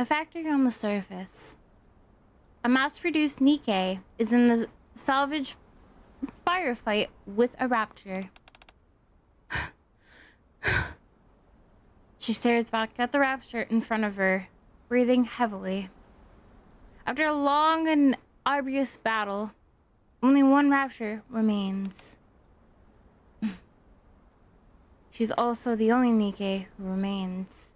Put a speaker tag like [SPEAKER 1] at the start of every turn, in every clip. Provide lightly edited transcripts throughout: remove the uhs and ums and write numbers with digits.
[SPEAKER 1] A factory on the surface. A mass-produced Nikke is in the salvage firefight with a rapture. She stares back at the rapture in front of her, breathing heavily. After a long and arduous battle, only one rapture remains. She's also the only Nikke who remains.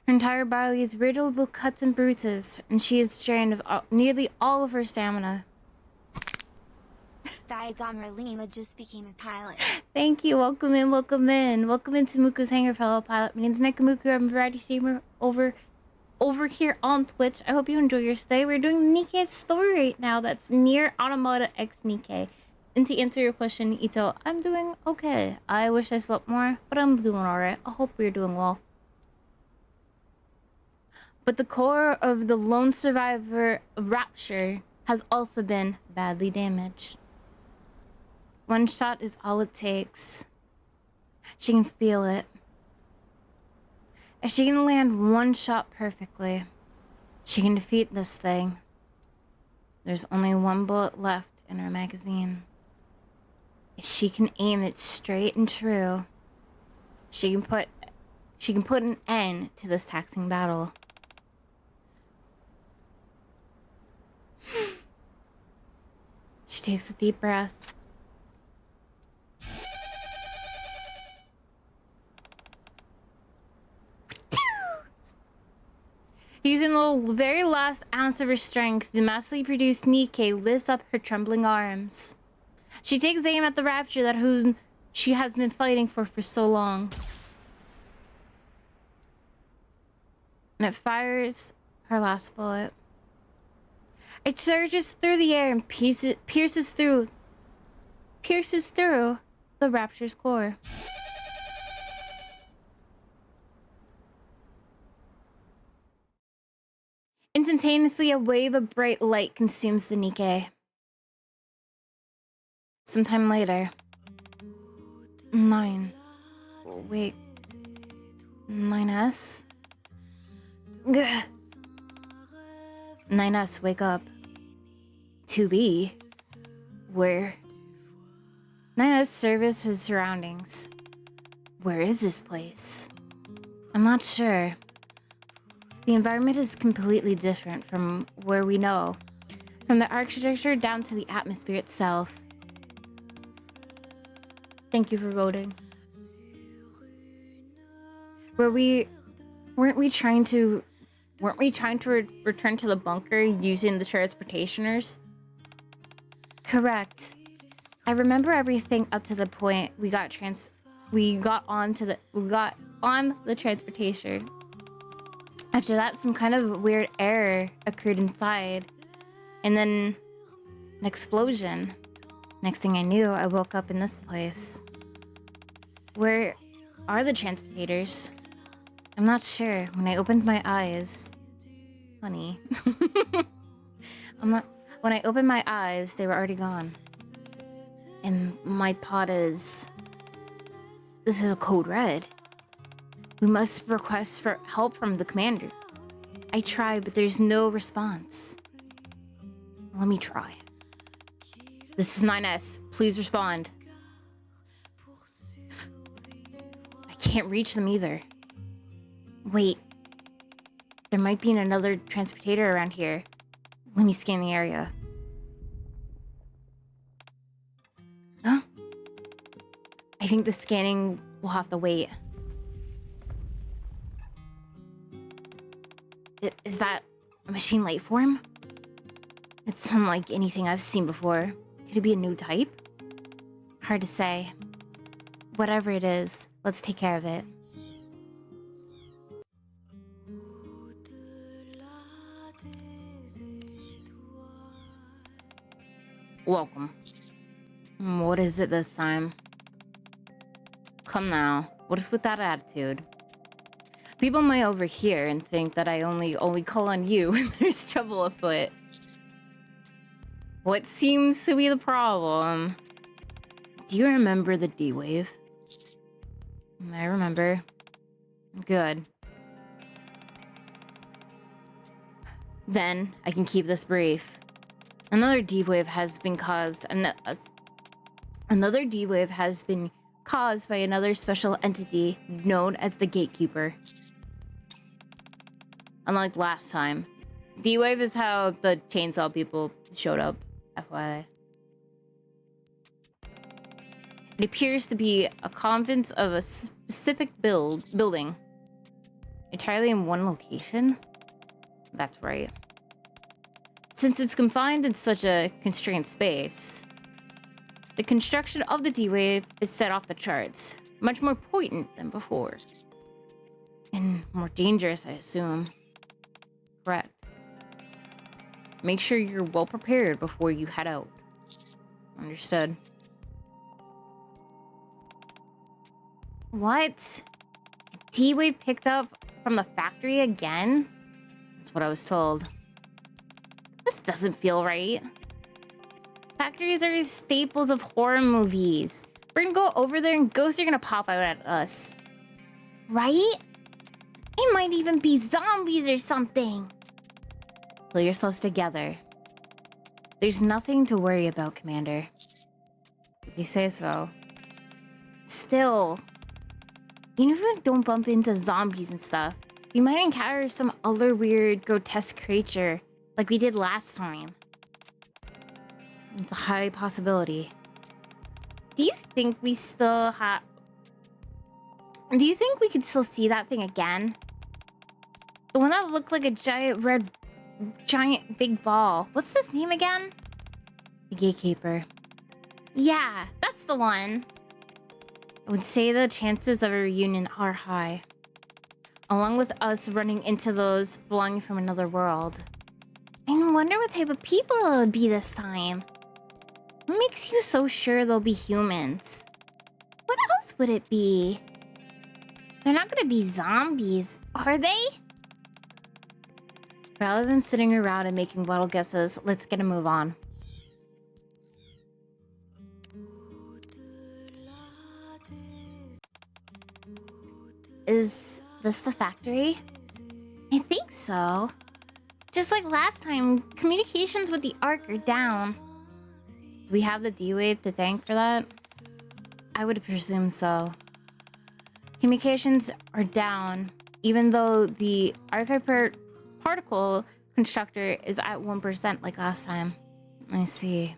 [SPEAKER 1] Her entire body is riddled with cuts and bruises, and she is drained of nearly all of her stamina.
[SPEAKER 2] Lima just became a pilot.
[SPEAKER 1] Thank you. Welcome in, welcome in. Welcome into Mooku's Hangar, fellow pilot. My name is mechamooku. I'm a variety streamer over here on Twitch. I hope you enjoy your stay. We're doing Nikke's story right now. That's Nier Automata X Nikke. And to answer your question, Ito, I'm doing okay. I wish I slept more, but I'm doing alright. I hope you're doing well. But the core of the lone survivor Rapture has also been badly damaged. One shot is all it takes. She can feel it. If she can land one shot perfectly, she can defeat this thing. There's only one bullet left in her magazine. If she can aim it straight and true, she can put an end to this taxing battle. She takes a deep breath. Using the very last ounce of her strength, the massively produced Nikke lifts up her trembling arms. She takes aim at the rapture that whom she has been fighting for so long. And it fires her last bullet. It surges through the air and pierces through the rapture's core. Instantaneously, a wave of bright light consumes the Nikke. Sometime later, 9S? Gah. 9S, wake up. 2B? Where? 9S surveys his surroundings. Where is this place? I'm not sure. The environment is completely different from where we know. From the architecture down to the atmosphere itself. Thank you for voting. Weren't we trying to return to the bunker using the transportationers? Correct. I remember everything up to the point we got on the transportation. After that, some kind of weird error occurred inside, and then an explosion. Next thing I knew, I woke up in this place. Where are the transportators? I'm not sure. When I opened my eyes... Funny. When I opened my eyes, they were already gone. And my pod is... This is a code red. We must request for help from the commander. I tried, but there's no response. Let me try. This is 9S. Please respond. I can't reach them either. Wait. There might be another transportator around here. Let me scan the area. Huh? I think the scanning will have to wait. Is that a machine life form? It's unlike anything I've seen before. Could it be a new type? Hard to say. Whatever it is, let's take care of it. Welcome. What is it this time? Come now. What is with that attitude? People might overhear and think that I only call on you when there's trouble afoot. What seems to be the problem? Do you remember the D-Wave? I remember. Good. Then I can keep this brief. Another D-wave has been caused. Another D-wave has been caused by another special entity known as the Gatekeeper. Unlike last time, D-wave is how the chainsaw people showed up. FYI. It appears to be a convent of a specific building. Entirely in one location? That's right. Since it's confined in such a constrained space, the construction of the D-wave is set off the charts. Much more potent than before. And more dangerous, I assume. Correct. Make sure you're well prepared before you head out. Understood. What? D-wave picked up from the factory again? That's what I was told. This doesn't feel right. Factories are staples of horror movies. We're gonna go over there and ghosts are gonna pop out at us. Right? It might even be zombies or something. Pull yourselves together. There's nothing to worry about, Commander. If you say so. Still, even if you don't bump into zombies and stuff, you might encounter some other weird, grotesque creature like we did last time. It's a high possibility. Do you think we still have... Do you think we could still see that thing again? The one that looked like a giant big ball. What's his name again? The Gatekeeper. Yeah, that's the one. I would say the chances of a reunion are high. Along with us running into those belonging from another world. I wonder what type of people it'll be this time. What makes you so sure they'll be humans? What else would it be? They're not gonna be zombies, are they? Rather than sitting around and making wild guesses, let's get a move on. Is this the factory? I think so. Just like last time, communications with the Ark are down. Do we have the D-Wave to thank for that? I would presume so. Communications are down, even though the archive particle constructor is at 1% like last time. I see.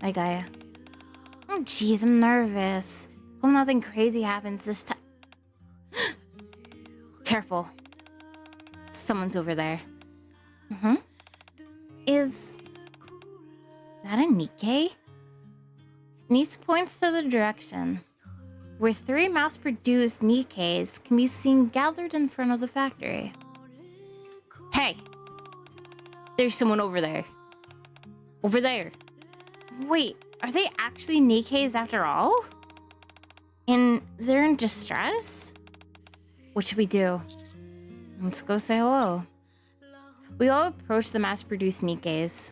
[SPEAKER 1] Hi, Gaia. Oh, jeez, I'm nervous. Hope nothing crazy happens this time. Careful. Someone's over there. Is that a Nikke? Nice points to the direction where 3 mass-produced Nikkes can be seen gathered in front of the factory. Hey! There's someone over there. Over there. Wait, are they actually Nikkes after all? And they're in distress? What should we do? Let's go say hello. We all approach the mass-produced Nikkes.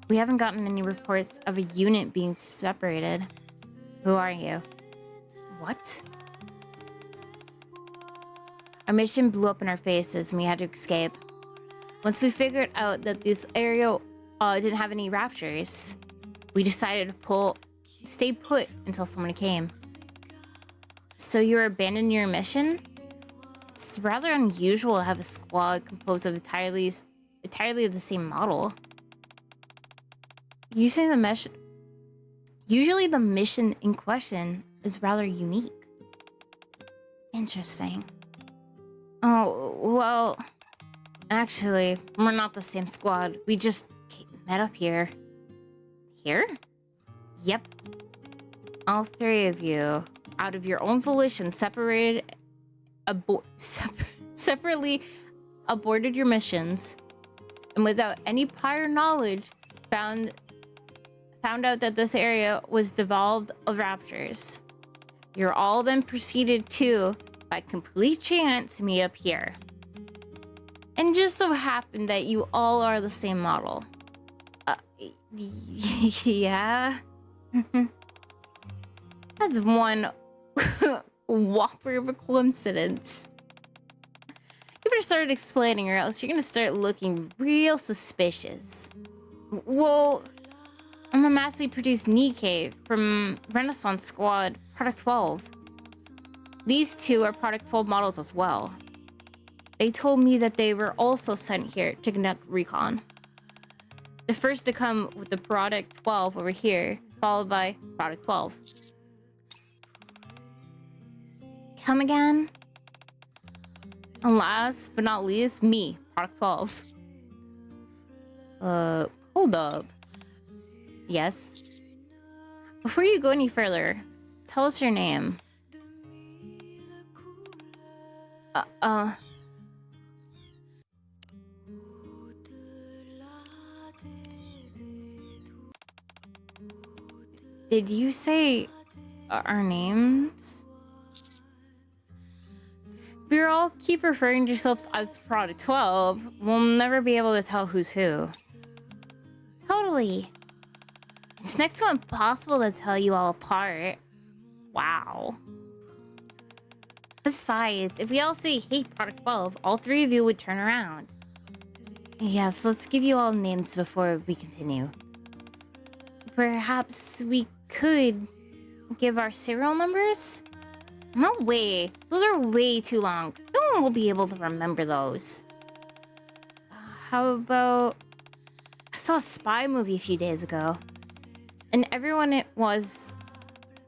[SPEAKER 1] We haven't gotten any reports of a unit being separated. Who are you? What? Our mission blew up in our faces and we had to escape. Once we figured out that this area didn't have any raptures, we decided to stay put until someone came. So you abandoned your mission? It's rather unusual to have a squad composed of entirely of the same model. Usually the mission in question is rather unique. Interesting. Oh, well, actually, we're not the same squad. We just met up here. Here? Yep. All 3 of you, out of your own volition, separately aborted your missions, and without any prior knowledge, found out that this area was devolved of raptures. You're all then proceeded to, by complete chance, meet up here. And just so happened that you all are the same model. Yeah. That's one whopper of a coincidence. You better better start explaining or else you're gonna start looking real suspicious. Well, I'm a massively produced Nikke from Renaissance Squad, Product 12. These two are Product 12 models as well. They told me that they were also sent here to conduct recon. The first to come with the Product 12 over here, followed by Product 12. Come again? And last but not least, me, Product 12. Hold up. Yes? Before you go any further, tell us your name. Did you say our names? If you all keep referring to yourselves as Product 12, we'll never be able to tell who's who. Totally. It's next to impossible to tell you all apart. Wow. Besides, if we all say, hey, Product 12, all three of you would turn around. Yes, let's give you all names before we continue. Perhaps we could give our serial numbers? No way. Those are way too long. No one will be able to remember those. How about... I saw a spy movie a few days ago. And everyone was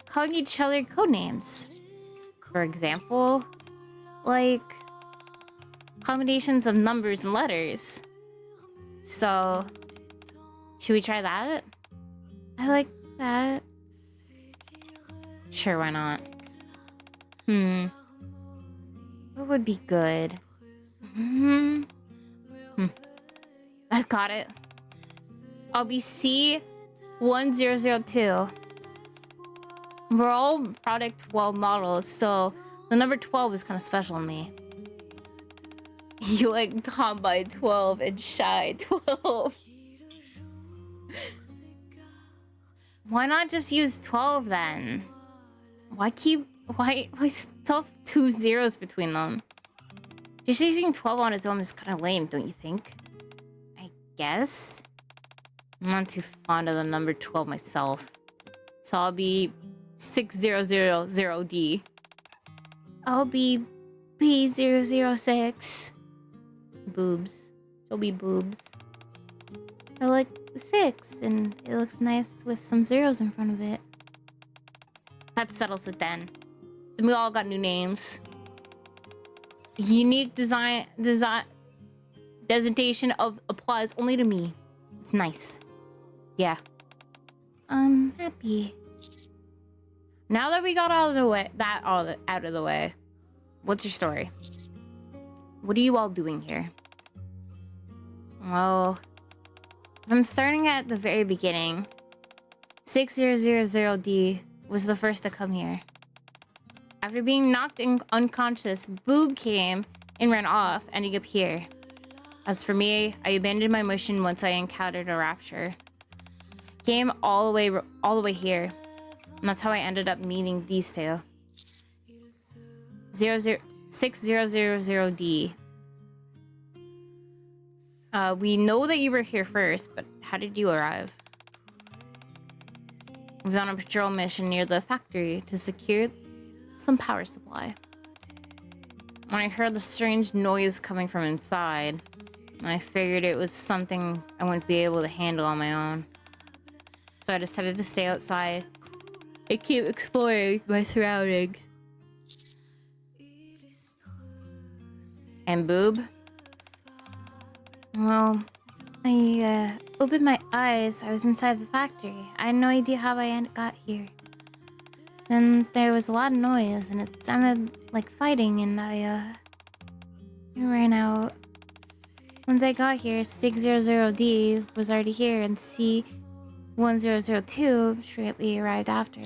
[SPEAKER 1] calling each other codenames. For example, like combinations of numbers and letters. So, should we try that? I like that. Sure, why not? What would be good? I've got it. I'll be C1002. We're all Product 12 models, so the number 12 is kind of special to me. You like Tomboy 12 and Shy 12. Why not just use 12 then? Why stuff 2 zeros between them? Just using 12 on its own is kind of lame, don't you think? I guess. I'm not too fond of the number 12 myself. So I'll be 6000D. I'll be B006. Boobs. She'll be boobs. I like 6, and it looks nice with some zeros in front of it. That settles it then. Then we all got new names. Unique design designation of applies only to me. It's nice. Yeah. I'm happy. Now that we got out of the way, out of the way, what's your story? What are you all doing here? Well, if I'm starting at the very beginning, 6000D was the first to come here. After being knocked unconscious, Boob came and ran off, ending up here. As for me, I abandoned my mission once I encountered a rapture. Came all the way here, and that's how I ended up meeting these two. 6000D. We know that you were here first, but how did you arrive? I was on a patrol mission near the factory to secure some power supply. When I heard the strange noise coming from inside, I figured it was something I wouldn't be able to handle on my own. So I decided to stay outside and keep exploring my surroundings. And Boob? Well, I opened my eyes. I was inside the factory. I had no idea how I got here. Then there was a lot of noise, and it sounded like fighting, and I ran out. Once I got here, 600D was already here, and C1002 shortly arrived after.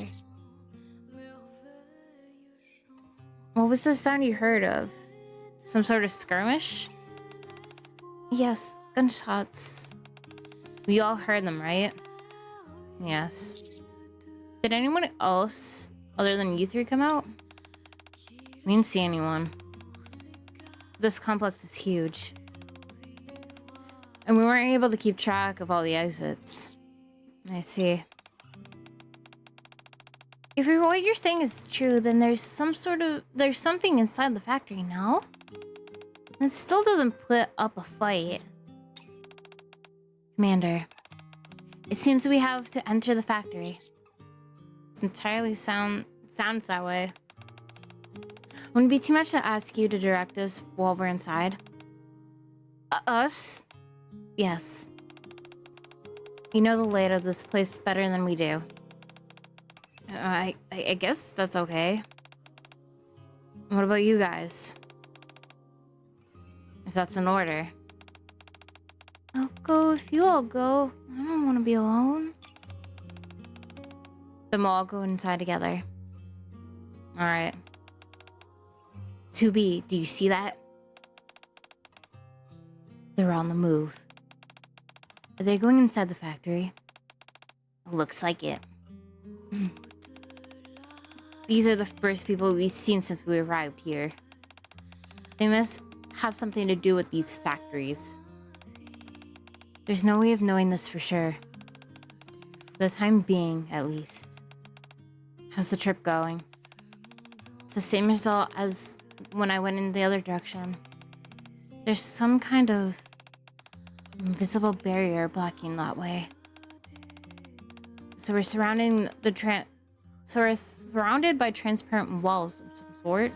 [SPEAKER 1] What was the sound you heard of? Some sort of skirmish? Yes, gunshots. We all heard them, right? Yes. Did anyone else, other than you three, come out? We didn't see anyone. this complex is huge. And we weren't able to keep track of all the exits. I see. If what you're saying is true, then there's something inside the factory, no? It still doesn't put up a fight. Commander, it seems we have to enter the factory. It's entirely sounds that way. Wouldn't it be too much to ask you to direct us while we're inside? Us? Yes. You know the layout of this place better than we do. I guess that's okay. What about you guys? If that's in order. I'll go if you all go. I don't want to be alone. Then we'll all go inside together. Alright. 2B, do you see that? They're on the move. Are they going inside the factory? Looks like it. These are the first people we've seen since we arrived here. They must have something to do with these factories. There's no way of knowing this for sure. For the time being, at least. How's the trip going? It's the same result as when I went in the other direction. There's some kind of invisible barrier blocking that way. So we're surrounded by transparent walls of some sort.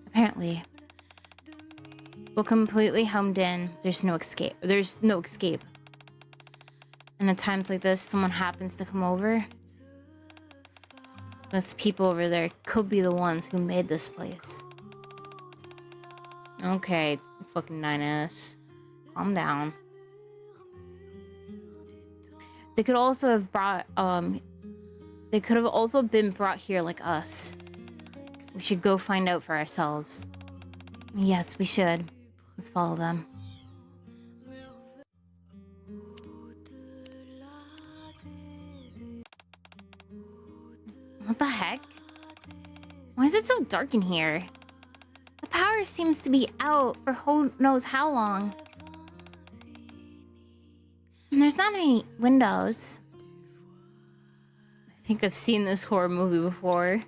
[SPEAKER 1] Apparently. We're completely homed in. There's no escape. And at times like this, someone happens to come over. Those people over there could be the ones who made this place. Okay, fucking 9S. Calm down. They could also have brought, they could have also been brought here like us. We should go find out for ourselves. Yes, we should. Let's follow them. What the heck? Why is it so dark in here? The power seems to be out for who knows how long. And there's not any windows. I think I've seen this horror movie before.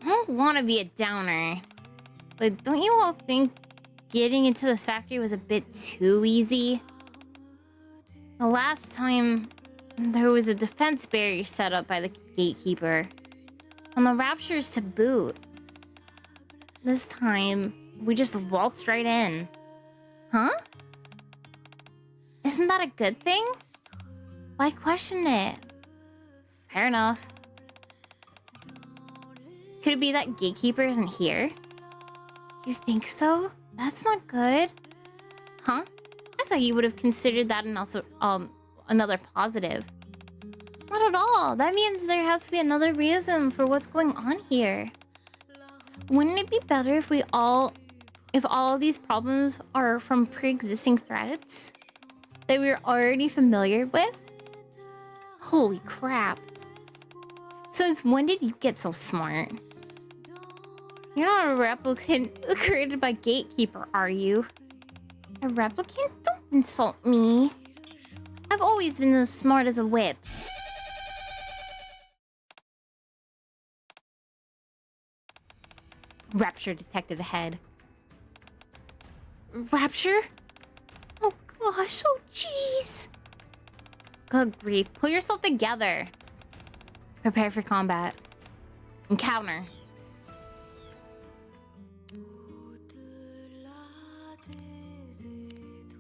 [SPEAKER 1] I don't want to be a downer, but don't you all think getting into this factory was a bit too easy? The last time, there was a defense barrier set up by the gatekeeper. And the raptures to boot. This time, we just waltzed right in. Huh? Isn't that a good thing? Why question it? Fair enough. Could it be that gatekeeper isn't here? You think so? That's not good. Huh? I thought you would have considered that and also, another positive. Not at all. That means there has to be another reason for what's going on here. Wouldn't it be better if all of these problems are from pre-existing threats that we're already familiar with? Holy crap. Since when did you get so smart? You're not a replicant created by Gatekeeper, are you? A replicant? Don't insult me. I've always been as smart as a whip. Rapture detected ahead. Rapture? Oh gosh, oh jeez. Good grief, pull yourself together. Prepare for combat. Encounter.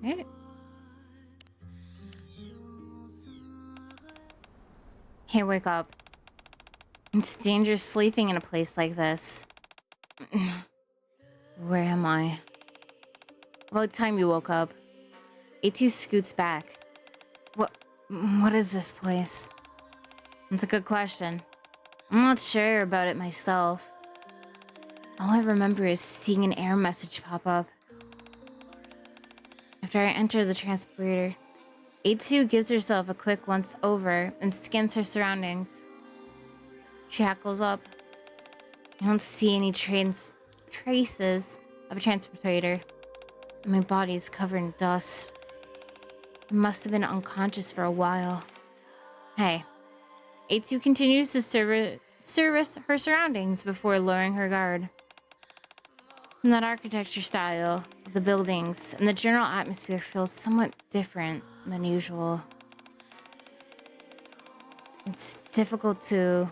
[SPEAKER 1] Right. Hey, wake up. It's dangerous sleeping in a place like this. Where am I? About time you woke up. A2 scoots back. What is this place? That's a good question. I'm not sure about it myself. All I remember is seeing an error message pop up. After I enter the transporter, A2 gives herself a quick once-over and scans her surroundings. She hackles up. I don't see any trace traces of a transportator. My body's covered in dust. I must have been unconscious for a while. Hey, A2 continues to service her surroundings before lowering her guard. And that architecture style of the buildings and the general atmosphere feels somewhat different than usual. It's difficult to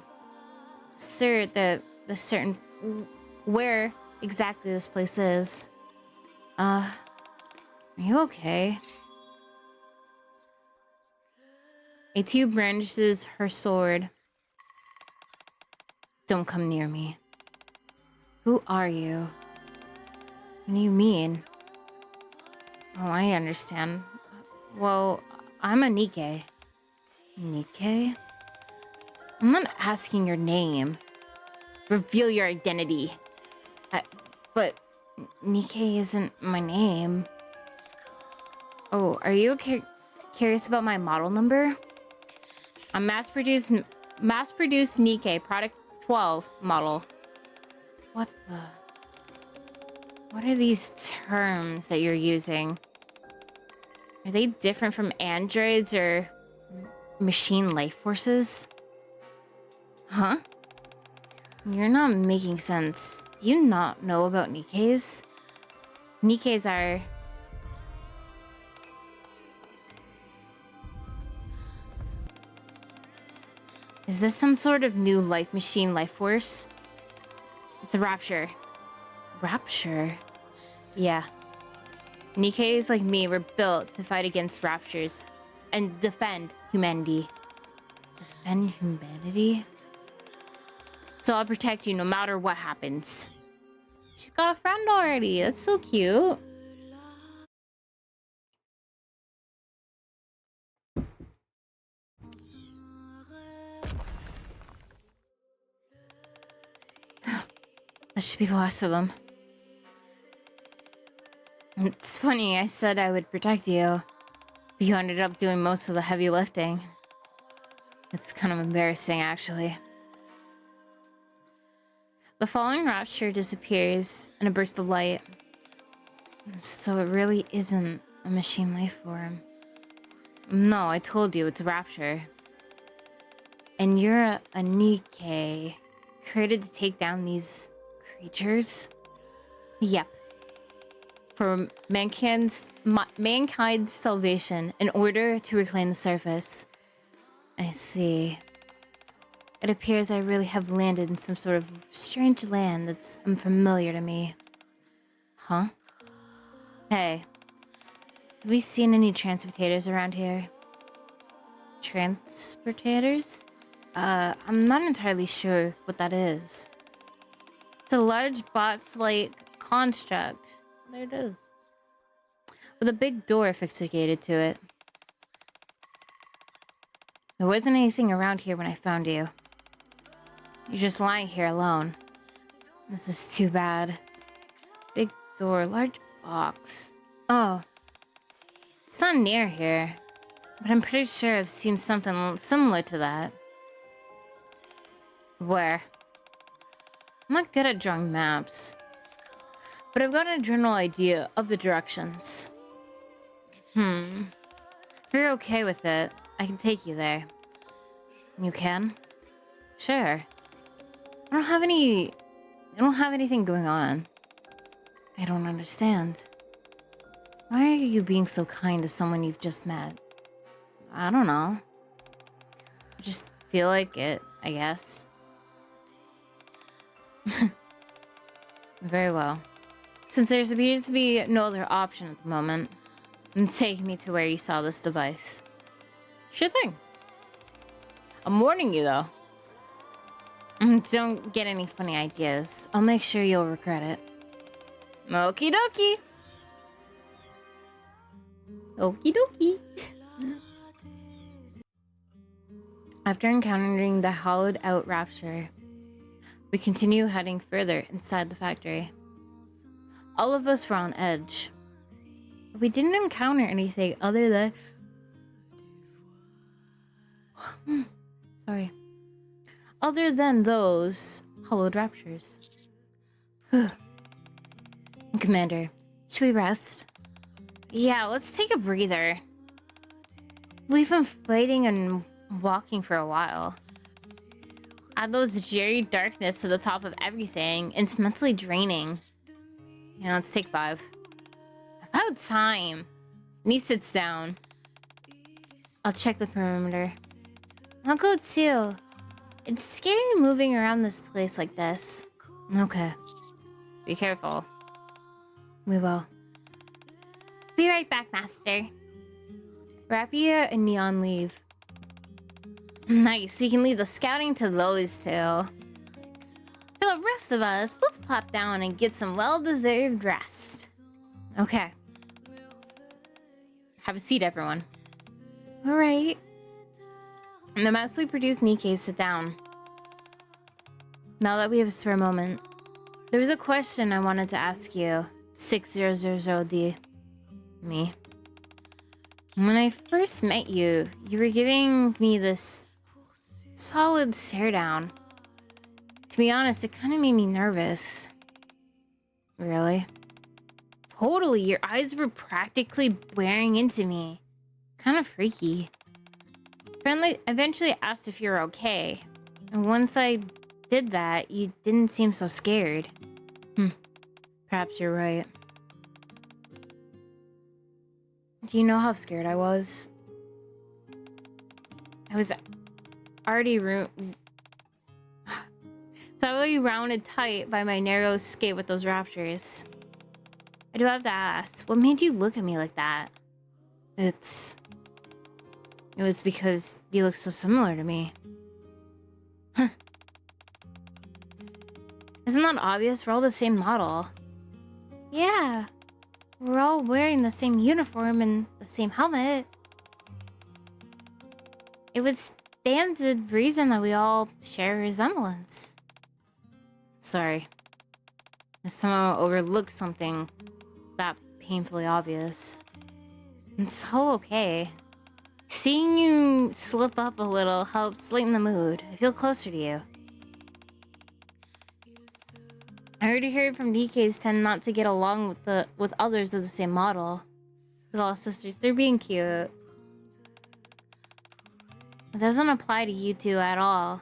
[SPEAKER 1] assert the certain where exactly this place is. Are you okay? A2 brandishes her sword. Don't come near me. Who are you? What do you mean? Oh, I understand. Well, I'm a Nikke. Nikke? I'm not asking your name. Reveal your identity. But Nikke isn't my name. Oh, are you curious about my model number? I'm mass-produced Nikke product 12 model. What are these terms that you're using? Are they different from androids or machine life forces? Huh? You're not making sense. Do you not know about Nikkes? Nikkes are... Is this some sort of new machine life force? It's a rapture. Rapture? Yeah. Nikkes like me were built to fight against raptures and defend humanity. Defend humanity? So I'll protect you no matter what happens. She's got a friend already. That's so cute. That should be the last of them. It's funny, I said I would protect you, but you ended up doing most of the heavy lifting. It's kind of embarrassing, actually. The following rapture disappears in a burst of light. So it really isn't a machine life form. No, I told you, it's a rapture. And you're a Nikke, created to take down these creatures? Yep. For mankind's salvation in order to reclaim the surface. I see. It appears I really have landed in some sort of strange land that's unfamiliar to me. Huh? Hey. Have we seen any transportators around here? Transportators? I'm not entirely sure what that is. It's a large box-like construct. There it is. With a big door affixed to it. There wasn't anything around here when I found you. You're just lying here alone. This is too bad. Big door, large box. Oh. It's not near here. But I'm pretty sure I've seen something similar to that. Where? I'm not good at drawing maps. But I've got a general idea of the directions. If you're okay with it, I can take you there. You can? Sure. I don't have anything going on. I don't understand. Why are you being so kind to someone you've just met? I don't know. I just feel like it, I guess. Very well. Since there appears to be no other option at the moment, then take me to where you saw this device. Sure thing. I'm warning you, though. Don't get any funny ideas. I'll make sure you'll regret it. Okie dokie. Okie dokie. After encountering the hollowed-out rapture, we continue heading further inside the factory. All of us were on edge. We didn't encounter anything other than... Sorry. Other than those hollowed raptures. Commander, should we rest? Yeah, let's take a breather. We've been fighting and walking for a while. Add those Jerry darkness to the top of everything. It's mentally draining. Yeah, let's take 5. About time. Nee sits down. I'll check the perimeter. I'll go too. It's scary moving around this place like this. Okay. Be careful. We will. Be right back, Master. Rapia and Neon leave. Nice, we can leave the scouting to those two. For the rest of us, let's plop down and get some well-deserved rest. Okay. Have a seat, everyone. Alright. The massively produced Nikke sit down. Now that we have a spare moment, there was a question I wanted to ask you, 6000D. Me. When I first met you, you were giving me this solid stare down. To be honest, it kind of made me nervous. Really? Totally, your eyes were practically glaring into me. Kind of freaky. Friendly eventually asked if you were okay. And once I did that, you didn't seem so scared. Perhaps you're right. Do you know how scared I was? I was already rounded tight by my narrow escape with those raptors. I do have to ask, what made you look at me like that? It was because you look so similar to me. Isn't that obvious? We're all the same model. Yeah. We're all wearing the same uniform and the same helmet. It would stand to reason that we all share a resemblance. Sorry. This time I overlooked something that painfully obvious. It's all okay. Seeing you slip up a little helps lighten the mood. I feel closer to you. I already heard from DKs tend not to get along with others of the same model. With all sisters, they're being cute. It doesn't apply to you two at all.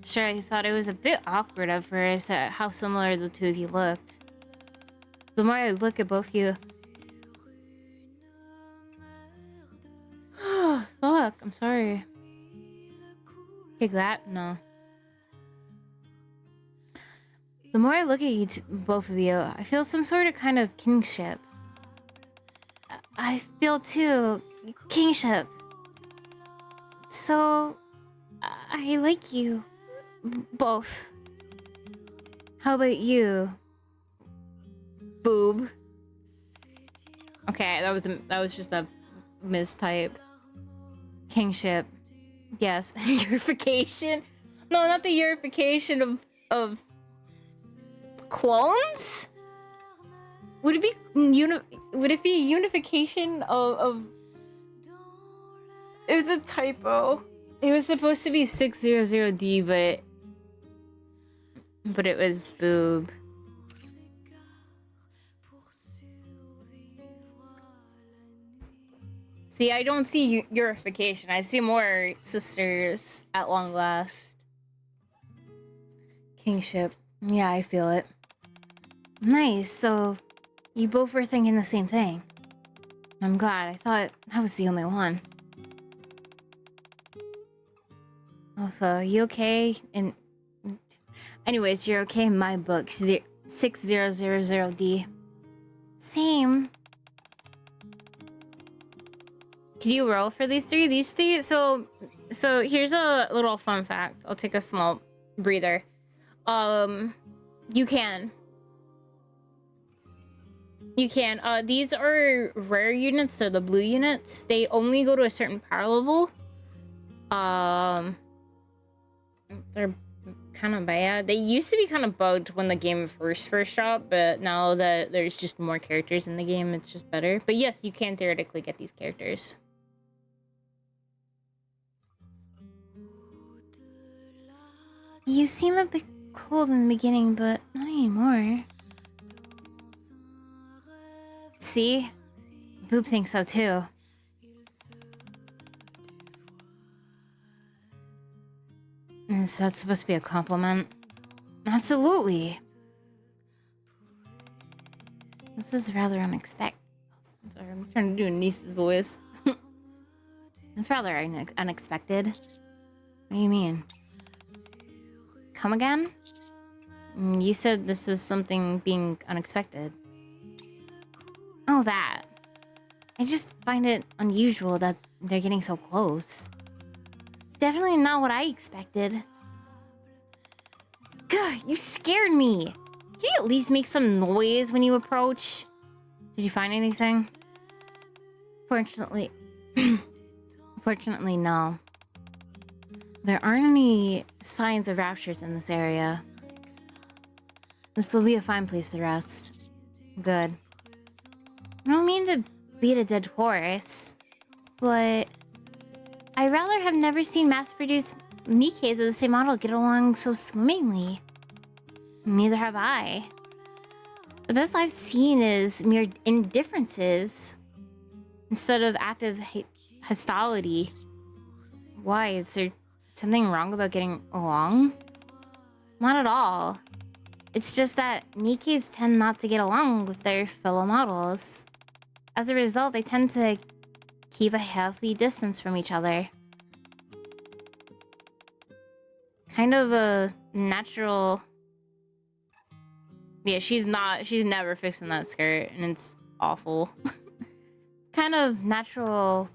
[SPEAKER 1] Sure, I thought it was a bit awkward at first at how similar the two of you looked. The more I look at both of you... Fuck, I'm sorry. Take that? No. The more I look at you both of you, I feel some sort of kind of kingship. I feel too, kingship. So, I like you. Both. How about you? Boob. Okay, that was just a mistype. Kingship. Yes. Unification? No, not the unification of clones? Would it be a unification of it was a typo. It was supposed to be 600D, but it was boob. See, I don't see unification. I see more sisters at long last. Kingship. Yeah, I feel it. Nice, so you both were thinking the same thing. I'm glad. I thought I was the only one. Also, you okay? And anyways, you're okay in my book. 6000D. Same. Can you roll for these three? These three. So here's a little fun fact. I'll take a small breather. You can. These are rare units. They're the blue units. They only go to a certain power level. They're kind of bad. They used to be kind of bugged when the game first dropped, but now that there's just more characters in the game, it's just better. But yes, you can theoretically get these characters. You seem a bit cold in the beginning, but not anymore. See? Boop thinks so too. Is that supposed to be a compliment? Absolutely. This is rather unexpected. Sorry, I'm trying to do a niece's voice. It's rather unexpected. What do you mean? Come again? You said this was something being unexpected. Oh, that. I just find it unusual that they're getting so close. Definitely not what I expected. Gah, you scared me. Can you at least make some noise when you approach? Did you find anything? Fortunately... Fortunately, no. There aren't any signs of raptures in this area. This will be a fine place to rest. Good. I don't mean to beat a dead horse, but I rather have never seen mass-produced Nikkes of the same model get along so swimmingly. Neither have I. The best I've seen is mere indifferences instead of active hostility. Why? Is there something wrong about getting along? Not at all. It's just that Nikkes tend not to get along with their fellow models. As a result, they tend to keep a healthy distance from each other. Kind of a natural... Yeah, she's never fixing that skirt, and it's awful. Kind of natural,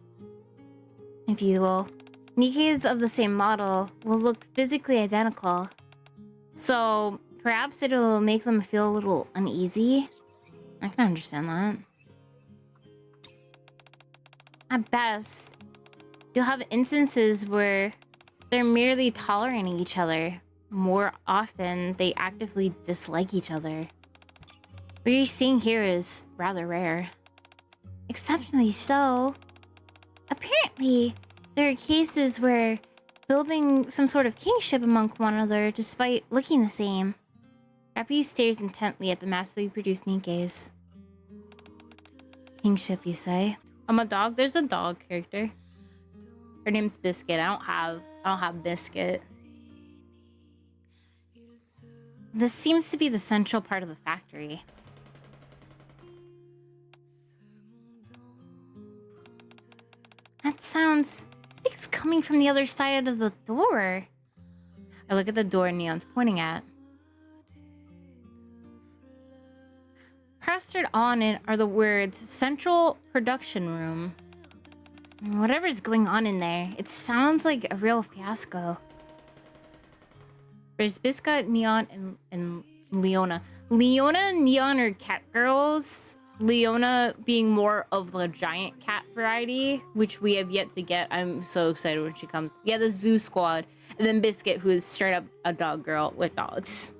[SPEAKER 1] if you will. Nikkes of the same model will look physically identical. So, perhaps it'll make them feel a little uneasy. I can understand that. At best, you'll have instances where they're merely tolerating each other. More often, they actively dislike each other. What you're seeing here is rather rare. Exceptionally so. Apparently, there are cases where building some sort of kingship among one another despite looking the same. Rappy stares intently at the massively produced Nikkes. Kingship, you say? I'm a dog. There's a dog character. Her name's Biscuit. I don't have Biscuit. This seems to be the central part of the factory. That sounds like it's coming from the other side of the door. I look at the door Neon's pointing at. Plastered on it are the words Central Production Room. Whatever's going on in there, it sounds like a real fiasco. There's Biscuit, Neon, and Leona. Leona and Neon are cat girls. Leona being more of the giant cat variety, which we have yet to get. I'm so excited when she comes. Yeah, the Zoo Squad. And then Biscuit, who is straight up a dog girl with dogs.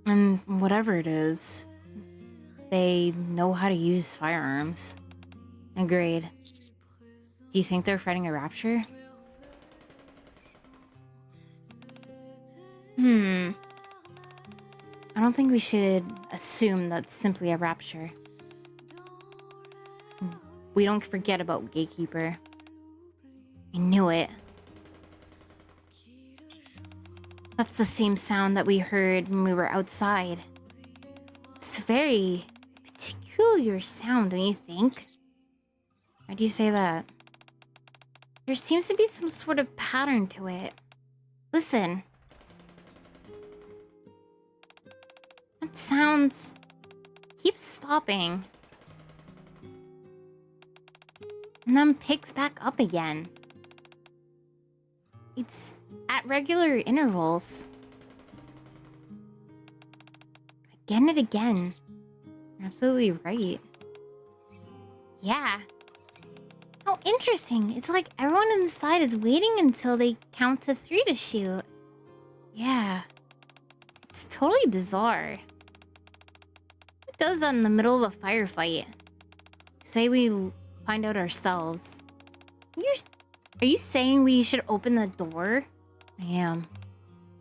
[SPEAKER 1] And whatever it is, they know how to use firearms. Agreed. Do you think they're fighting a rapture? I don't think we should assume that's simply a rapture. We don't forget about Gatekeeper. I knew it. That's the same sound that we heard when we were outside. It's a very peculiar sound, don't you think? Why do you say that? There seems to be some sort of pattern to it. Listen. That sounds keeps stopping. And then picks back up again. It's at regular intervals. Again and again. You're absolutely right. Yeah. How interesting. It's like everyone inside is waiting until they count to 3 to shoot. Yeah. It's totally bizarre. Who does that in the middle of a firefight? Say we find out ourselves. Are you saying we should open the door? I am.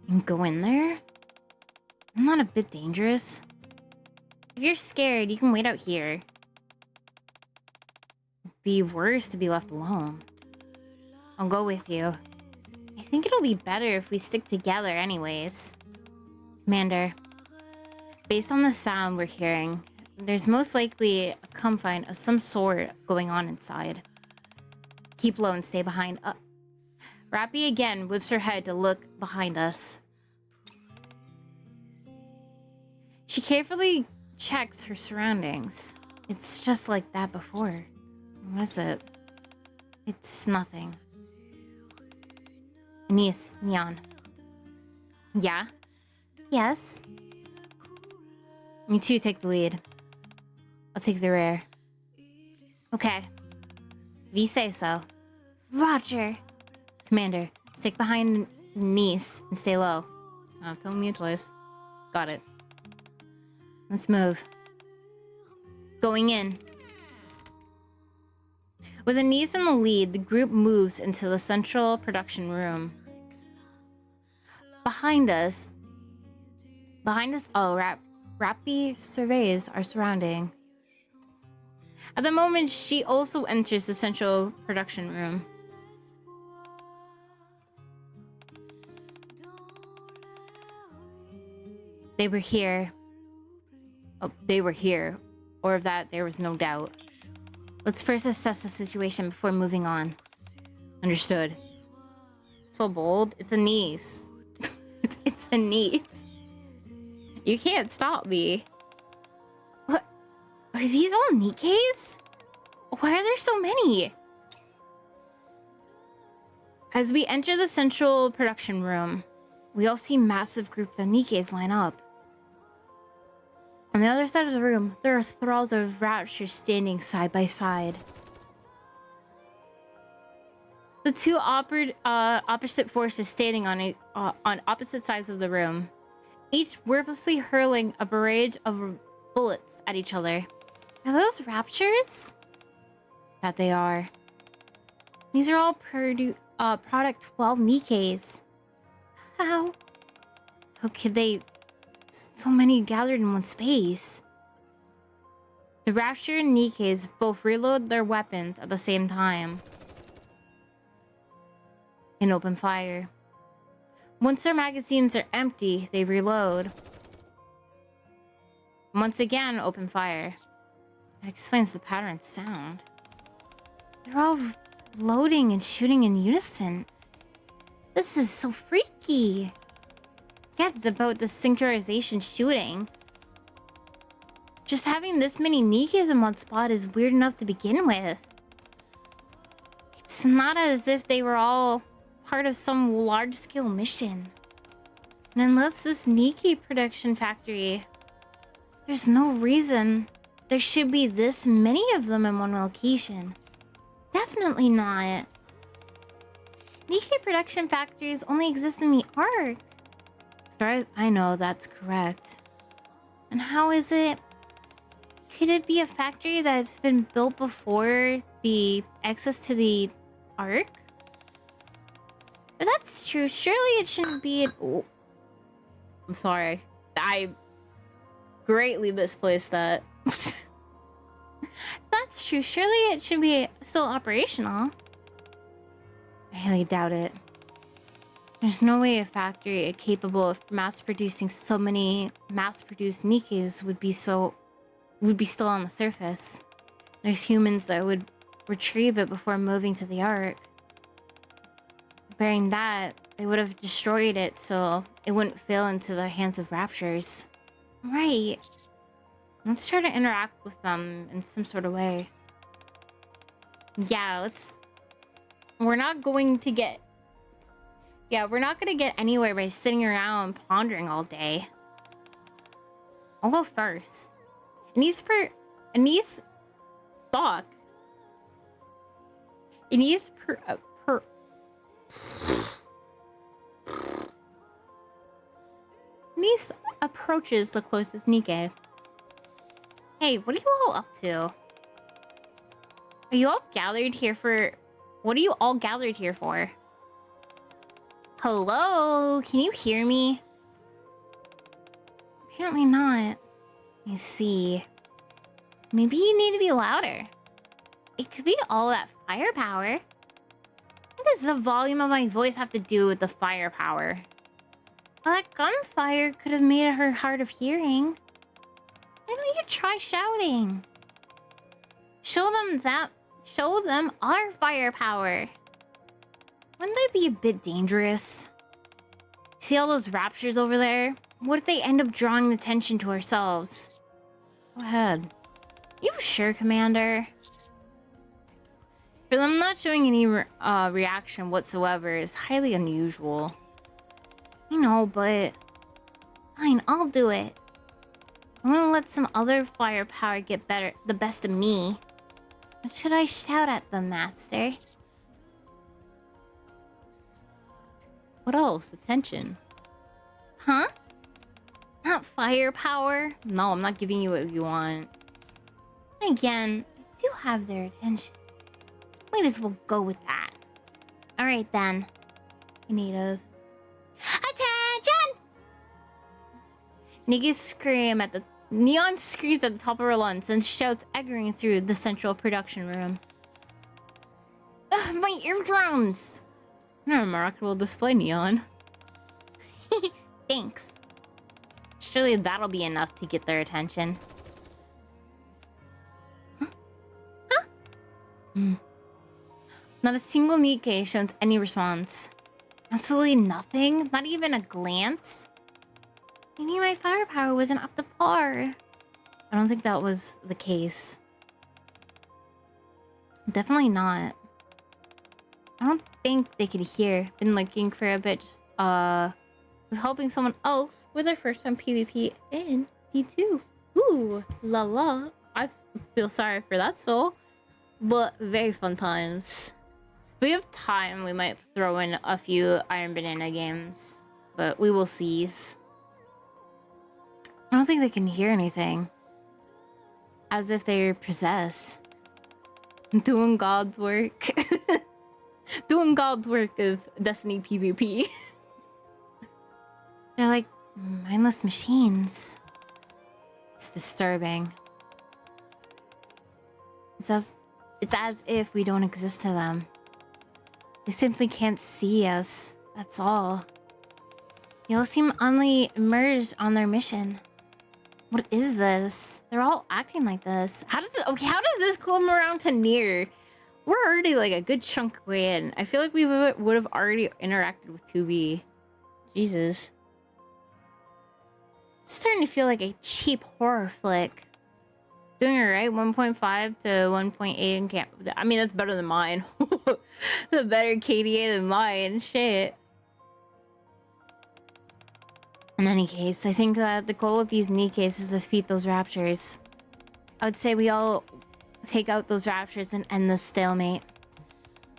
[SPEAKER 1] And go in there? Isn't that a bit dangerous? If you're scared, you can wait out here. It'd be worse to be left alone. I'll go with you. I think it'll be better if we stick together anyways. Commander, based on the sound we're hearing, there's most likely a confine of some sort going on inside. Keep low and stay behind. Rappy again whips her head to look behind us. She carefully checks her surroundings. It's just like that before. What is it? It's nothing. Anise, Neon. Yeah? Yes? You two take the lead. I'll take the rear. Okay. If you say so. Roger. Commander, stick behind Niece and stay low. Tell me twice. Got it. Let's move. Going in. With Anise in the lead, the group moves into the central production room. Behind us, Rappy surveys our surrounding. At the moment, she also enters the central production room. They were here. Oh, they were here. Or of that, there was no doubt. Let's first assess the situation before moving on. Understood. So bold. It's a niece. It's a niece. You can't stop me. What? Are these all Nikkes? Why are there so many? As we enter the central production room, we all see massive groups of Nikkes line up. On the other side of the room, there are thralls of raptures standing side by side. The two opposite forces standing on opposite sides of the room, each wordlessly hurling a barrage of bullets at each other. Are those raptures? That they are. These are all product 12 Nikkes. How could they... So many gathered in one space. The Rapture and Nikkes both reload their weapons at the same time. And open fire. Once their magazines are empty, they reload. Once again, open fire. That explains the pattern sound. They're all loading and shooting in unison. This is so freaky. Forget about the synchronization shooting. Just having this many Nikkes in one spot is weird enough to begin with. It's not as if they were all part of some large-scale mission. And unless this Nikke production factory, there's no reason there should be this many of them in one location. Definitely not. Nikke production factories only exist in the Ark. As far as I know, that's correct. And how is it? Could it be a factory that's been built before the access to the Ark? If that's true, surely it shouldn't be an... Oh. I'm sorry. I greatly misplaced that. That's true. Surely it should be still operational. I highly doubt it. There's no way a factory capable of mass-producing so many mass-produced Nikkes would be still on the surface. There's humans that would retrieve it before moving to the Ark. Bearing that, they would have destroyed it so it wouldn't fall into the hands of raptures. Right. Let's try to interact with them in some sort of way. Yeah, we're not going to get anywhere by sitting around pondering all day. I'll go first. Anise approaches the closest Nikke. Hey, what are you all up to? Are you all gathered here for... What are you all gathered here for? Hello? Can you hear me? Apparently not. Let me see. Maybe you need to be louder. It could be all that firepower. What does the volume of my voice have to do with the firepower? Well, that gunfire could have made her hard of hearing. Why don't you try shouting? Show them our firepower. Wouldn't that be a bit dangerous? See all those raptures over there? What if they end up drawing attention to ourselves? Go ahead. You sure, Commander? For them not showing any reaction whatsoever is highly unusual. I know, but... Fine, I'll do it. I'm gonna let some other firepower get the best of me. What should I shout at them, Master? What else? Attention. Huh? Not firepower? No, I'm not giving you what you want. Again, I do have their attention. Might as well go with that. Alright then. Native. Attention! Nikke scream at the... Neon screams at the top of her lungs and shouts echoing through the central production room. Ugh, my eardrums! A remarkable display, Neon. Thanks. Surely that'll be enough to get their attention. Huh? Huh? Not a single Nikke shows any response. Absolutely nothing? Not even a glance? I knew my firepower wasn't up to par. I don't think that was the case. Definitely not. I don't think they could hear. Been looking for a bit. Just, was helping someone else with their first time PvP in D2. Ooh, la la. I feel sorry for that soul. But very fun times. If we have time, we might throw in a few Iron Banana games. But we will seize. I don't think they can hear anything. As if they're possessed. Doing God's work. Doing God's work of Destiny PvP. They're like mindless machines. It's disturbing. It's as if we don't exist to them. They simply can't see us. That's all. They all seem only immersed on their mission. What is this? They're all acting like this. How does this come around to Nier? We're already like a good chunk way in. I feel like we would have already interacted with 2B. Jesus. It's starting to feel like a cheap horror flick. Doing it right, 1.5 to 1.8 in camp. I mean, that's better than mine. The better KDA than mine. Shit. In any case, I think that the goal of these Nikkes is to defeat those raptures. I would say we all take out those raptures and end this stalemate.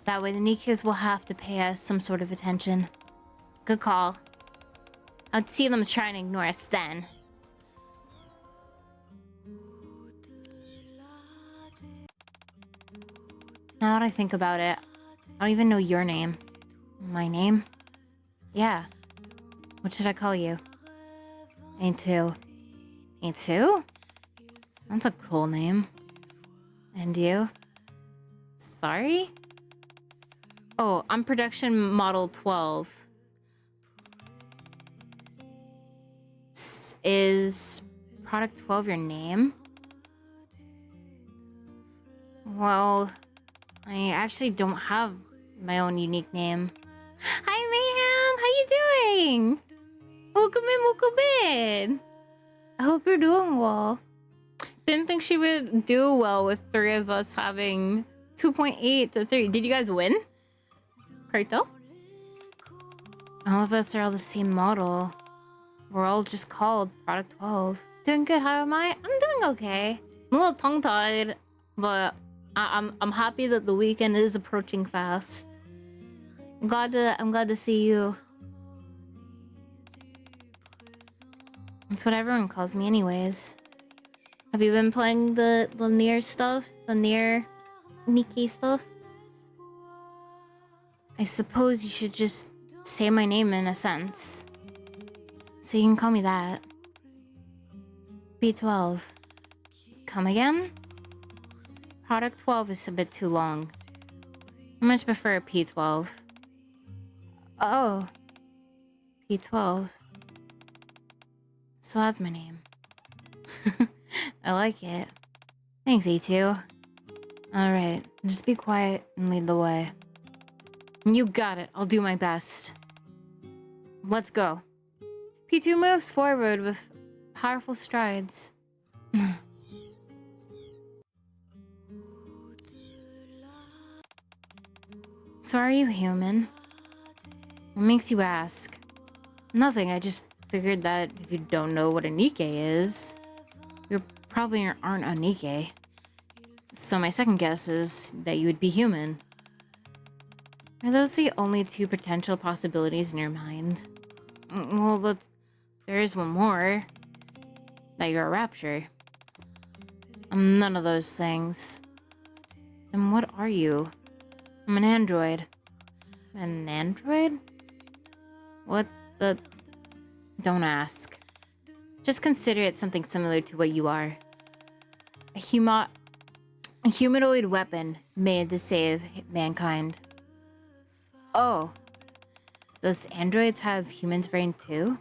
[SPEAKER 1] That way the Nikkes will have to pay us some sort of attention. Good call. I'd see them try and ignore us then. Now that I think about it, I don't even know your name. My name? Yeah. What should I call you? A2. A2? That's a cool name. And you? Sorry? Oh, I'm production model 12. Is product 12 your name? Well, I actually don't have my own unique name. Hi, Mayhem! How you doing? Welcome in, welcome in! I hope you're doing well. Didn't think she would do well with 3 of us having 2.8 to 3. Did you guys win? Carto? All of us are all the same model. We're all just called Product 12. Doing good, how am I? I'm doing okay. I'm a little tongue-tied, but I'm happy that the weekend is approaching fast. I'm glad to see you. That's what everyone calls me anyways. Have you been playing the Nier stuff? The Nier Nikke stuff? I suppose you should just say my name in a sentence. So you can call me that. B12. Come again? Product 12 is a bit too long. I much prefer P12. Oh. P12. So that's my name. I like it. Thanks, E2. Alright, just be quiet and lead the way. You got it. I'll do my best. Let's go. P2 moves forward with powerful strides. So are you human? What makes you ask? Nothing, I just figured that if you don't know what a Nikke is, you probably aren't a Nikke. So my second guess is that you would be human. Are those the only two potential possibilities in your mind? Well, there is one more. That you're a rapture. I'm none of those things. Then what are you? I'm an android. An android? What the... Don't ask. Just consider it something similar to what you are. A humanoid weapon made to save mankind. Oh. Does androids have human's brain too?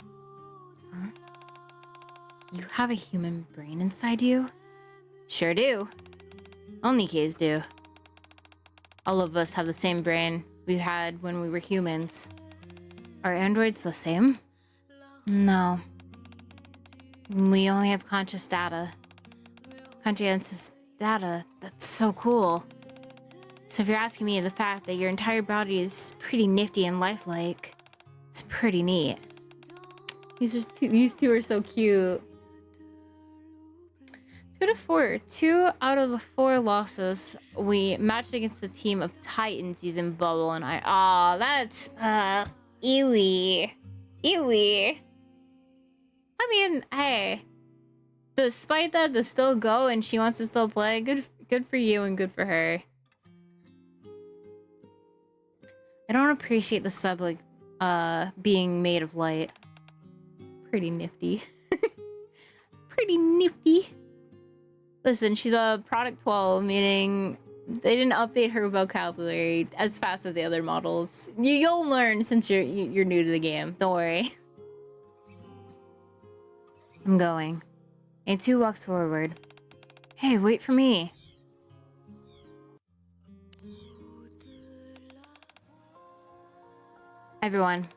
[SPEAKER 1] Huh? You have a human brain inside you? Sure do. All Nikkes do. All of us have the same brain we had when we were humans. Are androids the same? No. We only have conscious data. Conscientious data. That's so cool. So if you're asking me, the fact that your entire body is pretty nifty and lifelike, it's pretty neat. These two are so cute. 2 to 4. 2 out of the 4 losses we matched against the team of Titans using Bubble and I. Aw, that's ewy. Ewy. I mean, hey. Despite that, to still go and she wants to still play, good for you and good for her. I don't appreciate the sub like being made of light. Pretty nifty. Pretty nifty. Listen, she's a product 12, meaning they didn't update her vocabulary as fast as the other models. You'll learn since you're new to the game. Don't worry. I'm going. A2 walks forward. Hey, wait for me. Everyone,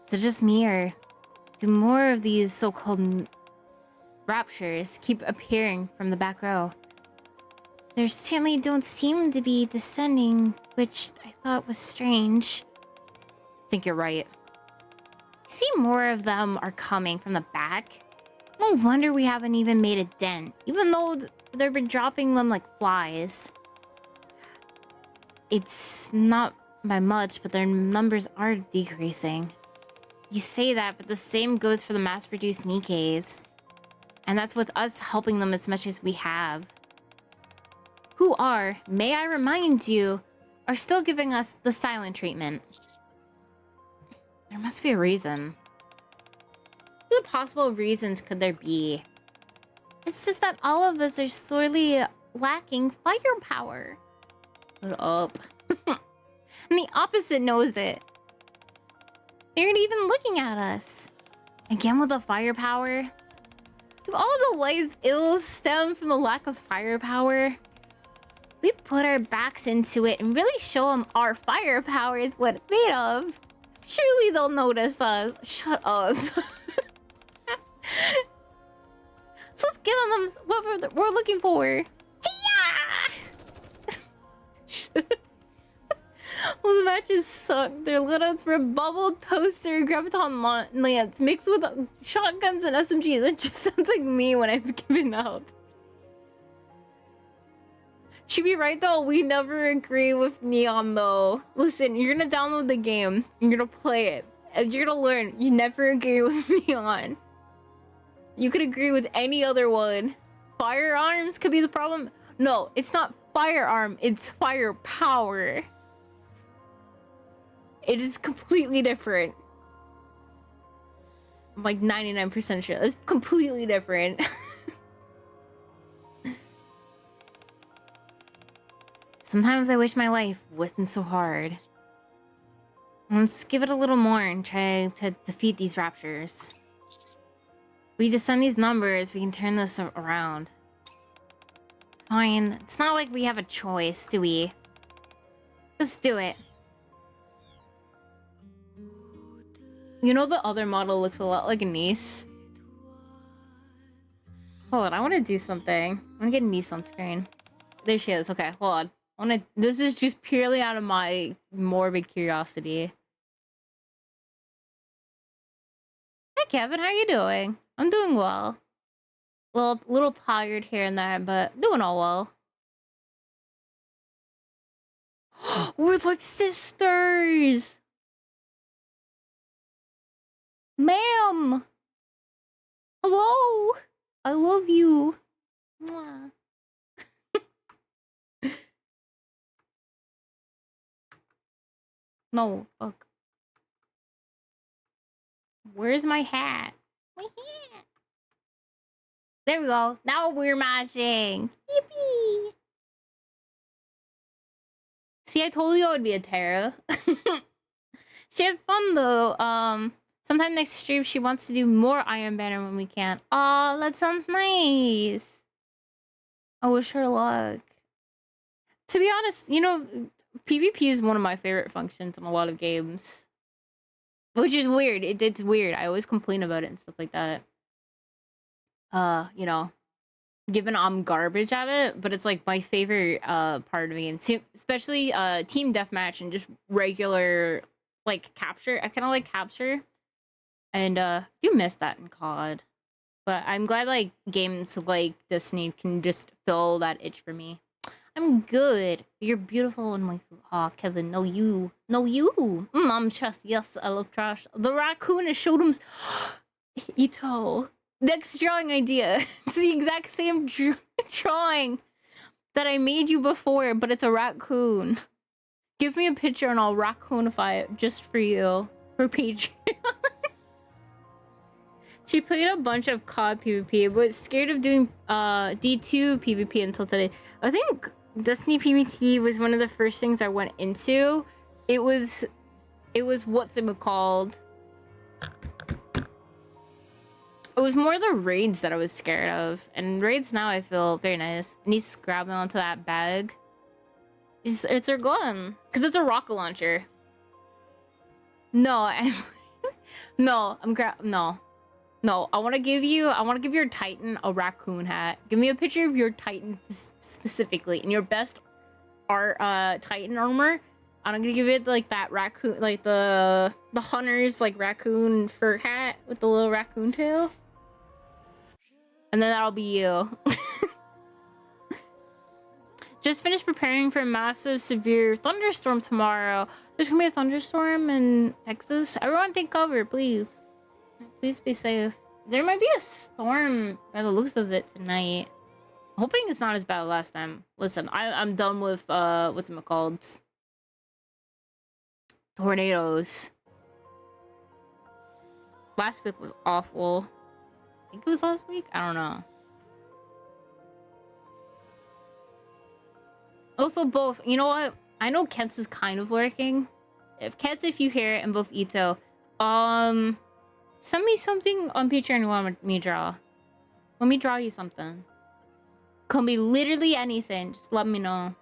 [SPEAKER 1] is it just me or do more of these so-called raptures keep appearing from the back row? There certainly don't seem to be descending, which I thought was strange. I think you're right. See, more of them are coming from the back. No wonder we haven't even made a dent, even though they've been dropping them like flies. It's not by much, but their numbers are decreasing. You say that, but the same goes for the mass-produced Nikkes. And that's with us helping them as much as we have. Who are, may I remind you, are still giving us the silent treatment. There must be a reason. What possible reasons could there be? It's just that all of us are sorely lacking firepower. Shut up. And the opposite knows it. They aren't even looking at us. Again with the firepower? Do all the life's ills stem from the lack of firepower? We put our backs into it and really show them our firepower is what it's made of. Surely they'll notice us. Shut up. So let's give them what we're looking for. Yeah! Well, the matches suck. They're little for bubble toaster graviton lance mixed with shotguns and SMGs. It just sounds like me when I've given up. She'd be right though. We never agree with Neon though. Listen, you're gonna download the game. You're gonna play it. And you're gonna learn. You never agree with Neon. You could agree with any other one. Firearms could be the problem. No, it's not firearm. It's firepower. It is completely different. I'm like 99% sure. It's completely different. Sometimes I wish my life wasn't so hard. Let's give it a little more and try to defeat these raptures. We just send these numbers, we can turn this around. Fine. It's not like we have a choice, do we? Let's do it. You know the other model looks a lot like a niece? Hold on, I want to do something. I want to get niece on screen. There she is. Okay, hold on. This is just purely out of my morbid curiosity. Hi, Kevin. How you doing? I'm doing well. Little tired here and there, but doing all well. We're like sisters! Ma'am! Hello! I love you. Mwah. No, fuck. Where's my hat? My hat! There we go. Now we're matching. Yippee! See, I told you I would be a Tara. She had fun though. Sometime next stream she wants to do more Iron Banner when we can. Aw, that sounds nice. I wish her luck. To be honest, you know, PvP is one of my favorite functions in a lot of games. Which is weird. It's weird. I always complain about it and stuff like that. You know, given I'm garbage at it, but it's like my favorite part of the game. Especially team deathmatch and just regular like capture. I kind of like capture. And do miss that in COD. But I'm glad like games like Disney can just fill that itch for me. I'm good. You're beautiful and my Kevin. No you. No you. I'm chess. Yes, I love trash. The raccoon has showed him Ito. Next drawing idea. It's the exact same drawing that I made you before, but it's a raccoon. Give me a picture and I'll raccoonify it just for you. For Patreon. She played a bunch of COD PvP, but was scared of doing D2 PvP until today. I think Destiny PvP was one of the first things I went into. It was what's it called? It was more the raids that I was scared of. And raids now I feel very nice. And he's grabbing onto that bag. It's her gun. Because it's a rocket launcher. No, No, I want to give your Titan a raccoon hat. Give me a picture of your Titan specifically in your best art Titan armor. I'm gonna give it like that raccoon, like the hunter's like raccoon fur hat with the little raccoon tail. And then that'll be you. Just finished preparing for a massive, severe thunderstorm tomorrow. There's gonna be a thunderstorm in Texas. Everyone take cover, please. Please be safe. There might be a storm by the looks of it tonight. Hoping it's not as bad as last time. Listen, I'm done with what's it called? Tornadoes. Last week was awful. I think it was last week? I don't know. Also both, you know what? I know Kent's is kind of lurking. If you hear it, and both Ito, send me something on Patreon you want me to draw. Let me draw you something. Could be literally anything. Just let me know.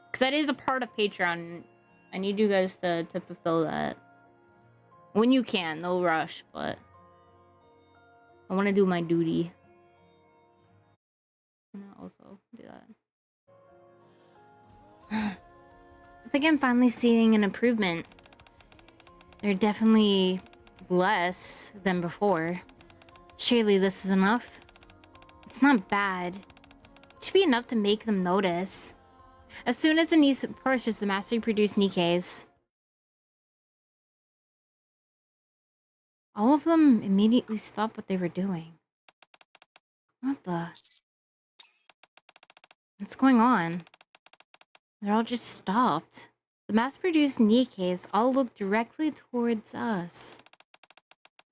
[SPEAKER 1] Because that is a part of Patreon. I need you guys to fulfill that. When you can. No rush, but... I want to do my duty. I'm gonna also do that. I think I'm finally seeing an improvement. They're definitely... less than before. Surely this is enough? It's not bad. It should be enough to make them notice. As soon as the niece purchased the mass-produced Nikkes, all of them immediately stopped what they were doing. What the? What's going on? They're all just stopped. The mass-produced Nikkes all look directly towards us.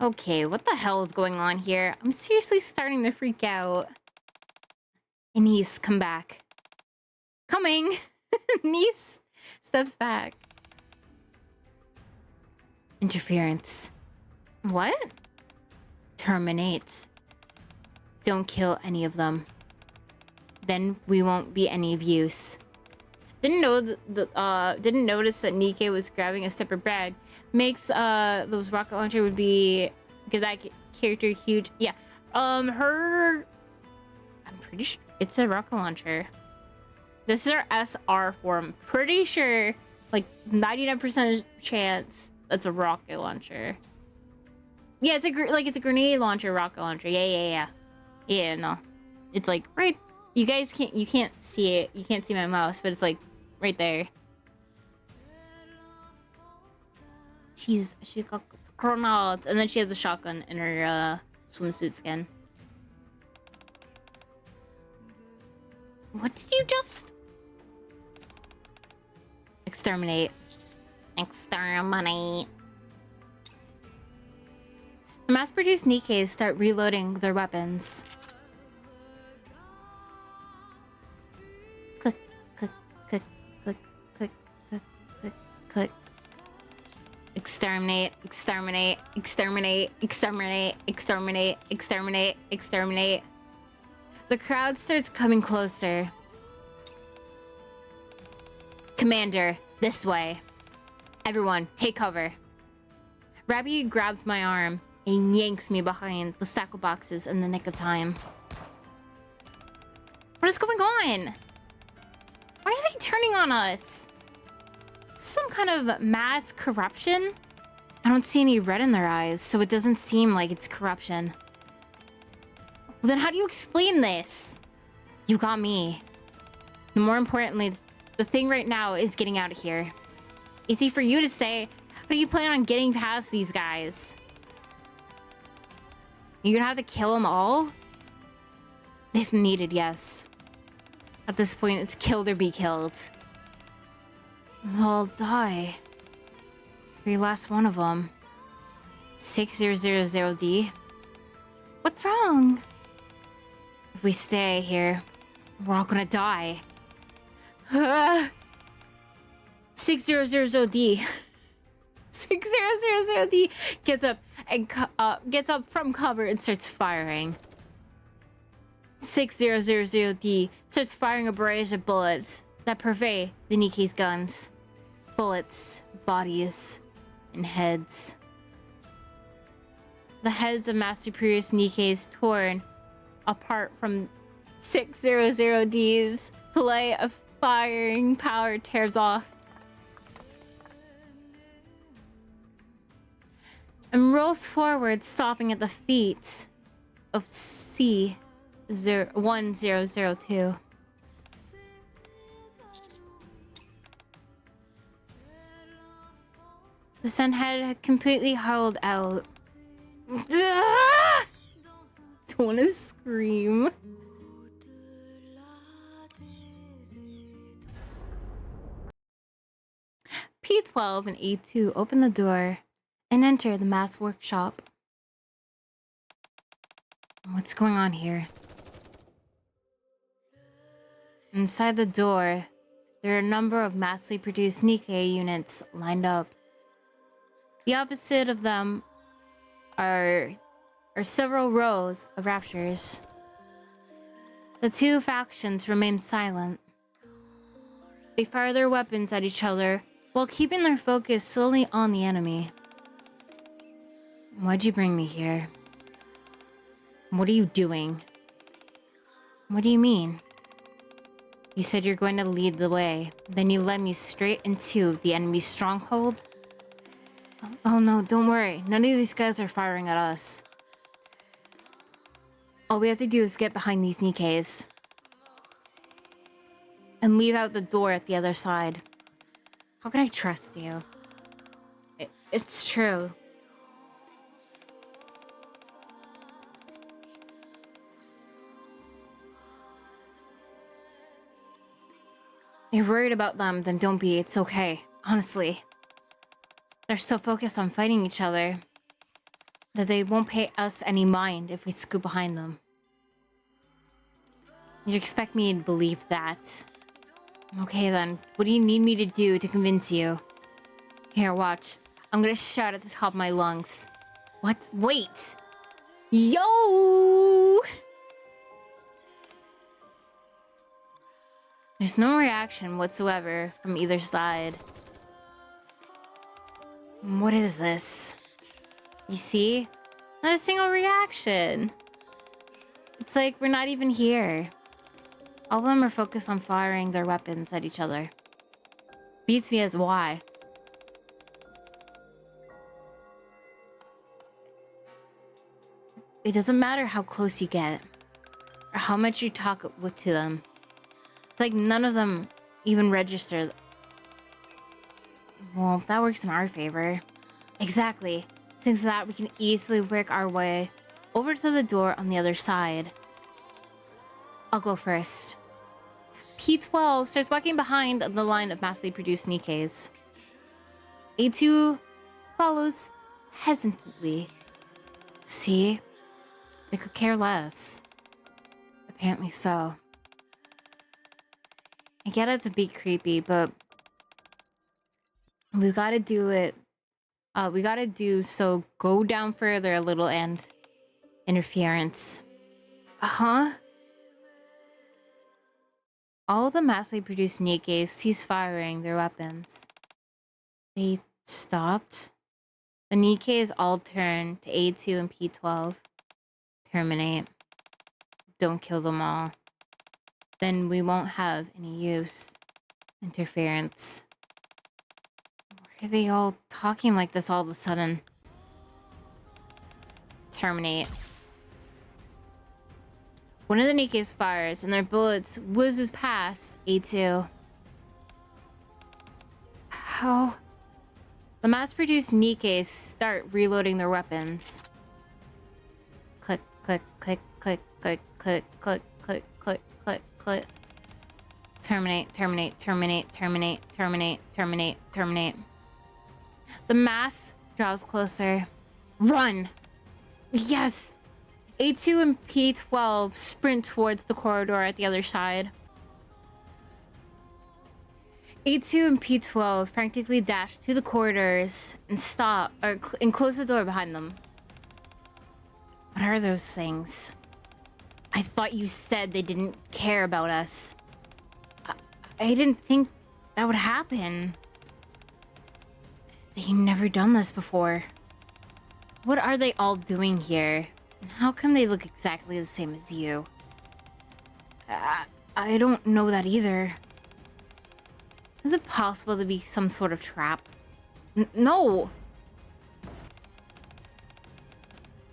[SPEAKER 1] Okay, what the hell is going on here? I'm seriously starting to freak out. Anise, come back. Coming! Niece steps back. Interference. What? Terminate. Don't kill any of them. Then we won't be any of use. Didn't notice that Nikke was grabbing a separate bag. Makes those rocket launcher would be, because that character huge. Yeah. Her, I'm pretty sure it's a rocket launcher. This is her SR form. Pretty sure, like 99% chance that's a rocket launcher. Yeah, it's a grenade launcher, rocket launcher. Yeah, no. It's like right. You guys can't see it. You can't see my mouse, but it's like right there. She got chronauts, and then she has a shotgun in her swimsuit skin. What did you just? Exterminate. Exterminate. The mass-produced Nikkes start reloading their weapons. Click, click, click, click, click, click, click, click. Exterminate, exterminate, exterminate, exterminate, exterminate, exterminate, exterminate. The crowd starts coming closer. Commander, this way. Everyone, take cover. Rabbi grabs my arm and yanks me behind the stack of boxes in the nick of time. What is going on? Why are they turning on us? Some kind of mass corruption? I don't see any red in their eyes, so it doesn't seem like it's corruption. Well, then how do you explain this? You got me. And more importantly, the thing right now is getting out of here. Easy for you to say, but you plan on getting past these guys? You're gonna have to kill them all? If needed, yes. At this point, it's killed or be killed. They'll die. Every last one of them. 6000D. What's wrong? If we stay here, we're all gonna die. 6000D. 6000D gets up and gets up from cover and starts firing. 6000D starts firing a barrage of bullets that pervade the Nikke's guns. Bullets, bodies, and heads. The heads of Master Prius Nikke's torn apart from 600D's fillet of firing power tears off and rolls forward, stopping at the feet of C1002. The sun had completely hollowed out. Don't want to scream. P12 and A2 open the door and enter the mass workshop. What's going on here? Inside the door, there are a number of massively produced Nikke units lined up. The opposite of them are several rows of raptors. The two factions remain silent. They fire their weapons at each other while keeping their focus solely on the enemy. Why'd you bring me here? What are you doing? What do you mean? You said you're going to lead the way, then you led me straight into the enemy's stronghold? Oh no, don't worry. None of these guys are firing at us. All we have to do is get behind these Nikkes. And leave out the door at the other side. How can I trust you? It's true. You're worried about them, then don't be. It's okay. Honestly. They're so focused on fighting each other that they won't pay us any mind if we scoot behind them. You expect me to believe that? Okay then, what do you need me to do to convince you? Here, watch. I'm gonna shout at the top of my lungs. What? Wait! Yo! There's no reaction whatsoever from either side. What is this? You see? Not a single reaction. It's like we're not even here. All of them are focused on firing their weapons at each other. Beats me as why. It doesn't matter how close you get or how much you talk to them. It's like none of them even register. Well, that works in our favor. Exactly. Since that, we can easily work our way over to the door on the other side. I'll go first. P12 starts walking behind the line of massively produced Nikkes. A2 follows hesitantly. See? They could care less. Apparently so. I get it's a bit creepy, but we gotta do it. We gotta do so. Go down further a little and interference. Huh? All the massively produced Nikkes cease firing their weapons. They stopped. The Nikkes all turn to A2 and P12. Terminate. Don't kill them all. Then we won't have any use. Interference. Why are they all talking like this all of a sudden? Terminate. One of the Nikkes fires and their bullets whizzes past A2. How? The mass-produced Nikkes start reloading their weapons. Click, click, click, click, click, click, click, click, click, click, click. Terminate, terminate, terminate, terminate, terminate, terminate, terminate. The mass draws closer. Run! Yes! A2 and P12 sprint towards the corridor at the other side. A2 and P12 frantically dash to the corridors and stop, and close the door behind them. What are those things? I thought you said they didn't care about us. I didn't think that would happen. They've never done this before. What are they all doing here? And how come they look exactly the same as you? I don't know that either. Is it possible to be some sort of trap? No!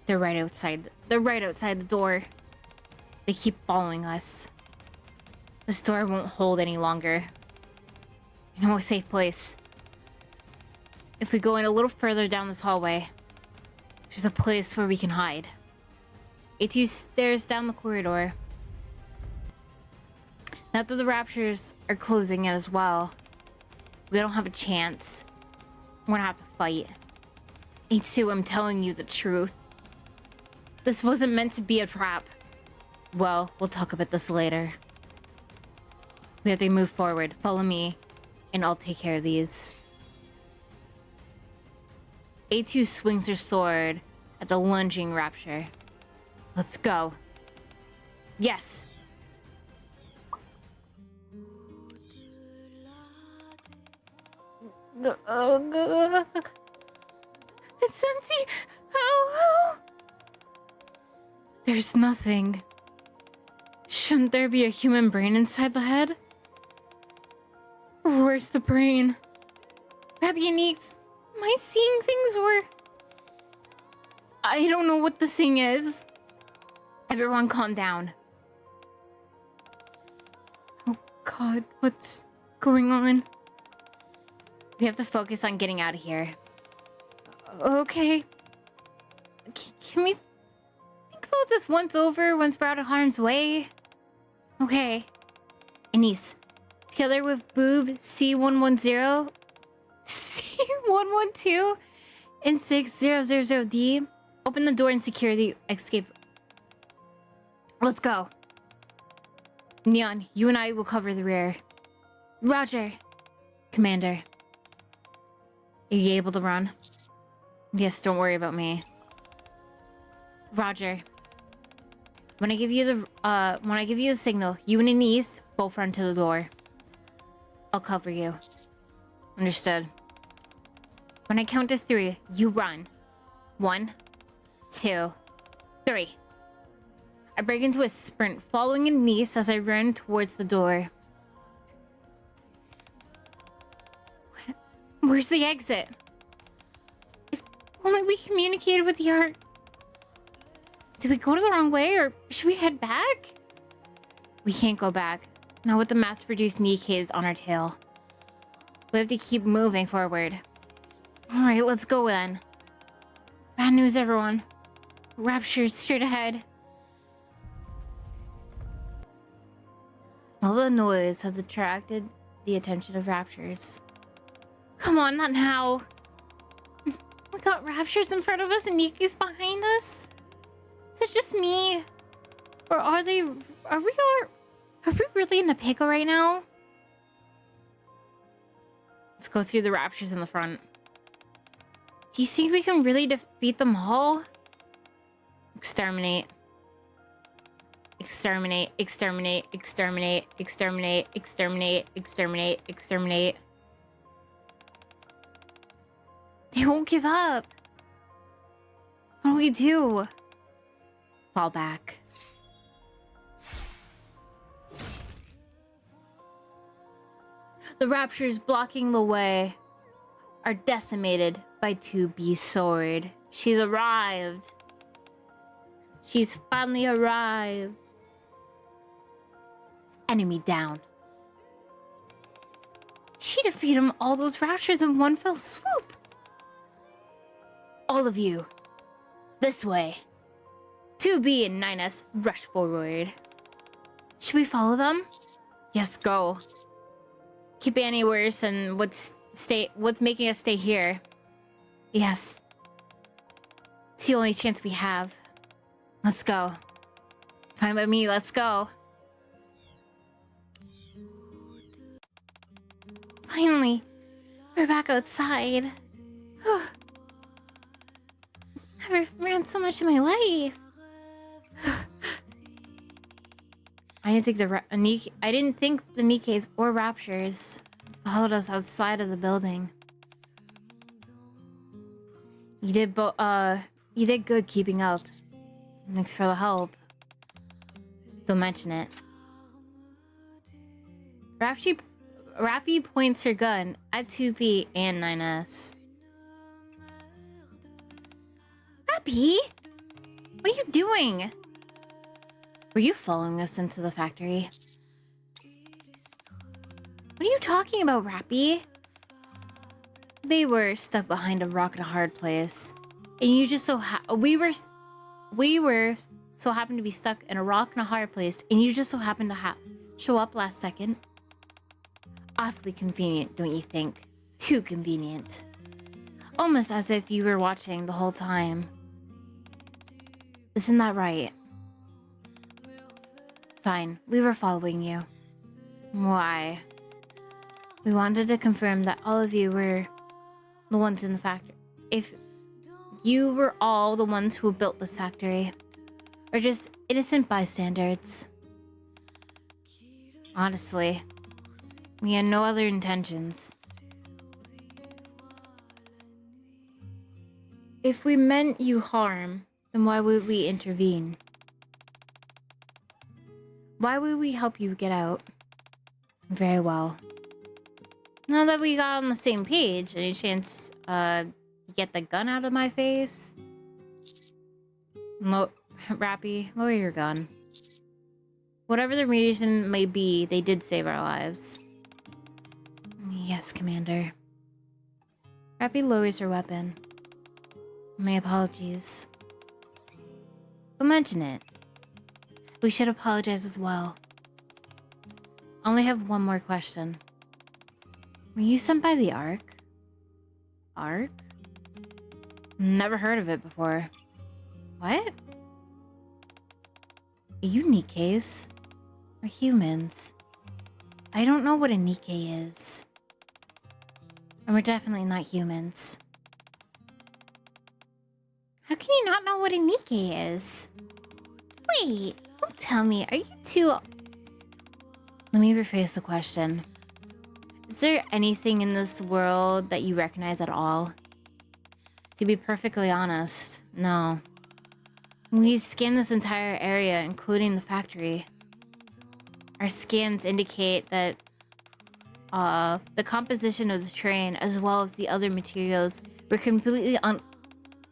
[SPEAKER 1] They're right outside. They're right outside the door. They keep following us. This door won't hold any longer. I know a safe place. If we go in a little further down this hallway, there's a place where we can hide. A2 stares down the corridor. Now that the raptures are closing in as well, we don't have a chance. We're gonna have to fight. A2, I'm telling you the truth. This wasn't meant to be a trap. Well, we'll talk about this later. We have to move forward. Follow me, and I'll take care of these. A2 swings her sword at the lunging rapture. Let's go. Yes! It's empty! How? There's nothing. Shouldn't there be a human brain inside the head? Where's the brain? Rabbi Uniques, am I seeing things or... I don't know what this thing is. Everyone calm down. Oh god, what's going on? We have to focus on getting out of here. Okay. Can we think about this once we're out of harm's way? Okay. Anise, together with Boob C110, C112, and 6000D, open the door and secure the escape. Let's go. Neon, you and I will cover the rear. Roger. Commander. Are you able to run? Yes, don't worry about me. Roger. When I give you the signal, you and Anise both run to the door. I'll cover you. Understood. When I count to 3, you run. 1, 2, 3. I break into a sprint, following Anise as I run towards the door. Where's the exit? If only we communicated with the art. Did we go to the wrong way, or should we head back? We can't go back. Not with the mass-produced Nikkes on our tail. We have to keep moving forward. Alright, let's go then. Bad news, everyone. Rapture's straight ahead. All the noise has attracted the attention of Raptures. Come on, not now. We got Raptures in front of us and Nikke's behind us? Is it just me? Or are we really in a pickle right now? Let's go through the Raptures in the front. Do you think we can really defeat them all? Exterminate. Exterminate, exterminate, exterminate, exterminate, exterminate, exterminate, exterminate. They won't give up. What do we do? Fall back. The Raptures blocking the way are decimated by 2B's sword. She's arrived. She's finally arrived. Enemy down. She defeated all those Raptures in one fell swoop. All of you, this way. 2B and 9S rush forward. Should we follow them? Yes, go. Keep Annie worse and what's making us stay here. Yes. It's the only chance we have. Let's go. Fine by me, let's go. Finally, we're back outside. I've ran so much in my life. I didn't think the Nikkes or Raptures followed us outside of the building. You did good keeping up. Thanks for the help. Don't mention it. Rappy points her gun at 2B and 9S. Rappy? What are you doing? Were you following us into the factory? What are you talking about, Rappy? They were stuck behind a rock in a hard place. And you just we were so happened to be stuck in a rock in a hard place, and you just so happened to show up last second. Awfully convenient, don't you think? Too convenient. Almost as if you were watching the whole time. Isn't that right? Fine, we were following you. Why? We wanted to confirm that all of you were the ones in the factory. If you were all the ones who built this factory, or just innocent bystanders. Honestly, we had no other intentions. If we meant you harm, then why would we intervene? Why would we help you get out? Very well. Now that we got on the same page, any chance, get the gun out of my face? Rappy, lower your gun. Whatever the reason may be, they did save our lives. Yes, Commander. Rappy lowers her weapon. My apologies. Don't mention it. We should apologize as well. I only have one more question. Were you sent by the Ark? Ark? Never heard of it before. What? Are you Nikkes? Or humans? I don't know what a Nikke is. And we're definitely not humans. How can you not know what a Nikke is? Wait, don't tell me. Are you two... Let me rephrase the question. Is there anything in this world that you recognize at all? To be perfectly honest, no. We scanned this entire area, including the factory. Our scans indicate that the composition of the terrain, as well as the other materials, were completely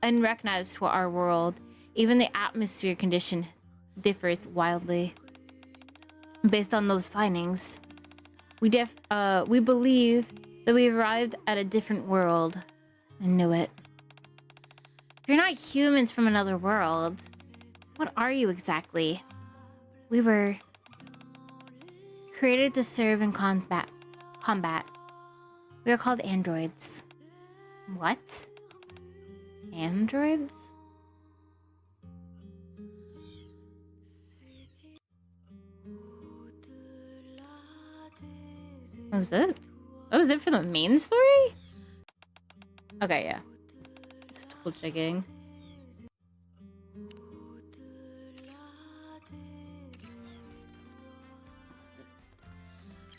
[SPEAKER 1] unrecognized to our world. Even the atmosphere condition differs wildly. Based on those findings, we believe that we arrived at a different world. I knew it. You're not humans from another world. What are you exactly? We were created to serve in combat. We are called androids. What? Androids? That was it? That was it for the main story? Okay, yeah. Just double checking.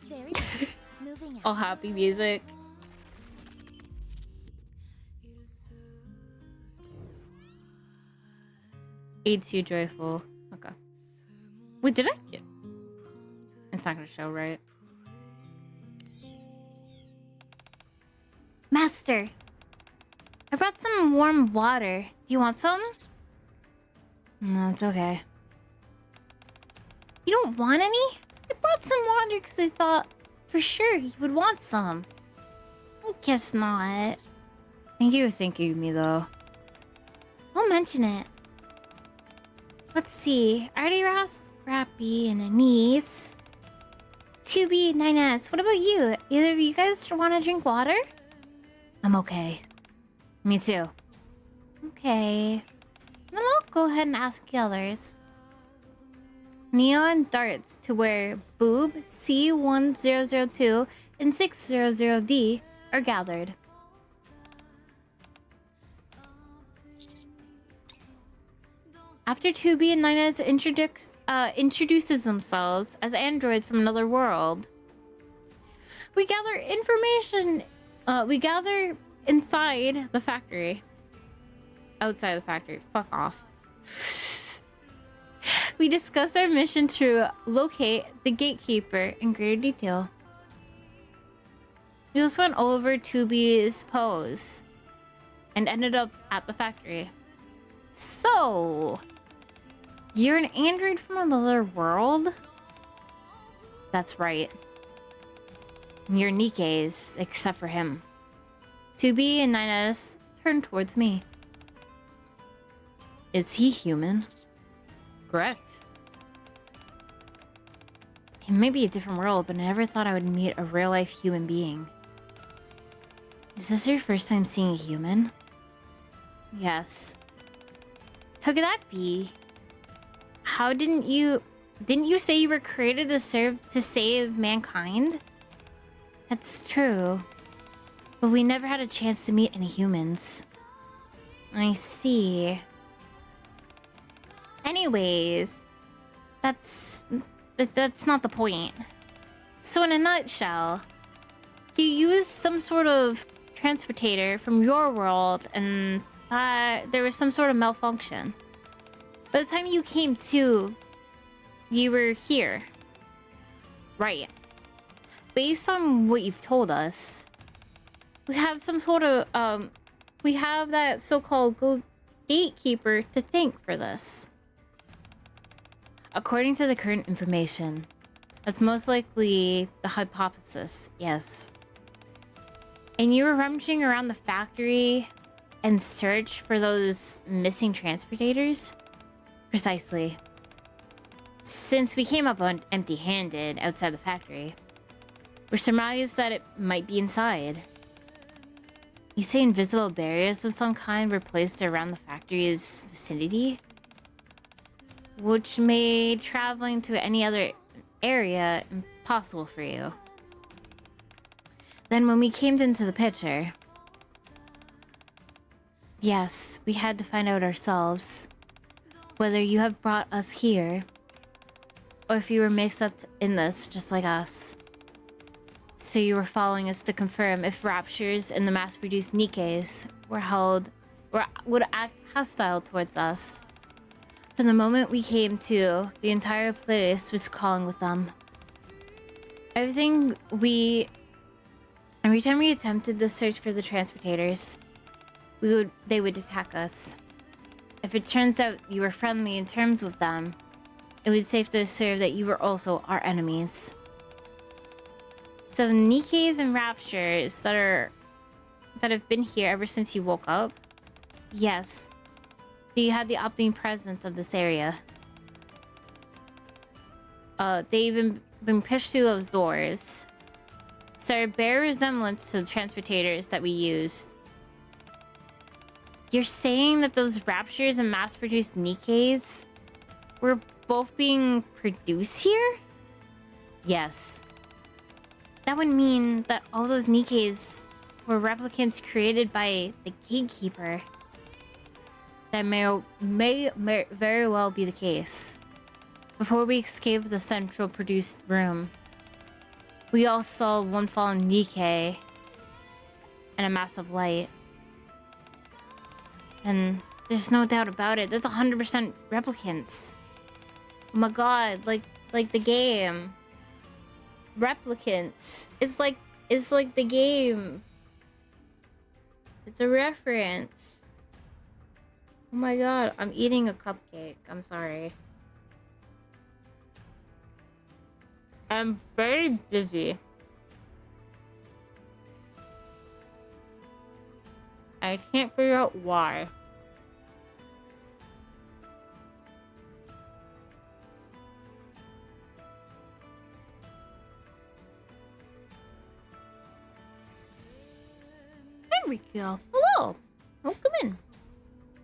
[SPEAKER 2] Very good. Moving on.
[SPEAKER 1] All happy music. Aid too joyful. Okay. Wait, did I get... It's not gonna show, right? Master! I brought some warm water. Do you want some? No, it's okay. You don't want any? I brought some water because I thought for sure you would want some. I guess not. Thank you for thinking of me, though. I'll mention it. Let's see. I already asked Rappy and Anise. 2B, 9S. What about you? Either of you guys want to drink water? I'm okay. Me too. Okay. Then I'll go ahead and ask the others. Neon darts to where Boob, C1002, and 600D are gathered. After 2B and 9S introduces themselves as androids from another world, we gather information. We gather inside the factory. Outside the factory. Fuck off. We discussed our mission to locate the gatekeeper in greater detail. We also went over 2B's pose and ended up at the factory. So, you're an android from another world? That's right. You're Nikke's, except for him. 2B and 9S turned towards me. Is he human? Correct. It may be a different world, but I never thought I would meet a real-life human being. Is this your first time seeing a human? Yes. How could that be? How didn't you say you were created to save mankind? That's true. But we never had a chance to meet any humans. I see. Anyways, that's not the point. So in a nutshell, you used some sort of transportator from your world and there was some sort of malfunction. By the time you came to, you were here. Right. Based on what you've told us, we have some sort of, we have that so-called gatekeeper to thank for this. According to the current information, that's most likely the hypothesis, yes. And you were rummaging around the factory and search for those missing transportators? Precisely. Since we came up on empty-handed outside the factory, we surmised that it might be inside. You say invisible barriers of some kind were placed around the factory's vicinity? Which made traveling to any other area possible for you. Then when we came into the picture, yes, we had to find out ourselves whether you have brought us here or if you were mixed up in this just like us. So you were following us to confirm if raptures and the mass-produced Nikkes would act hostile towards us. From the moment we came to, the entire place was crawling with them. Every time we attempted to search for the transportators, they would attack us. If it turns out you were friendly in terms with them, it was safe to assume that you were also our enemies. So Nikkes and raptures that have been here ever since you woke up, yes, they had the omnipresence of this area. They even been pushed through those doors. So a bare resemblance to the transportators that we used. You're saying that those raptures and mass-produced Nikkes were both being produced here? Yes. That would mean that all those Nikkes were replicants created by the gatekeeper. That may very well be the case. Before we escaped the central produced room, we all saw one fallen Nikke and a massive light. And there's no doubt about it. That's 100% replicants. Oh my god, like the game. Replicants. It's like the game. It's a reference. Oh my god, I'm eating a cupcake. I'm sorry. I'm very busy. I can't figure out why. There we go. Hello. Welcome in.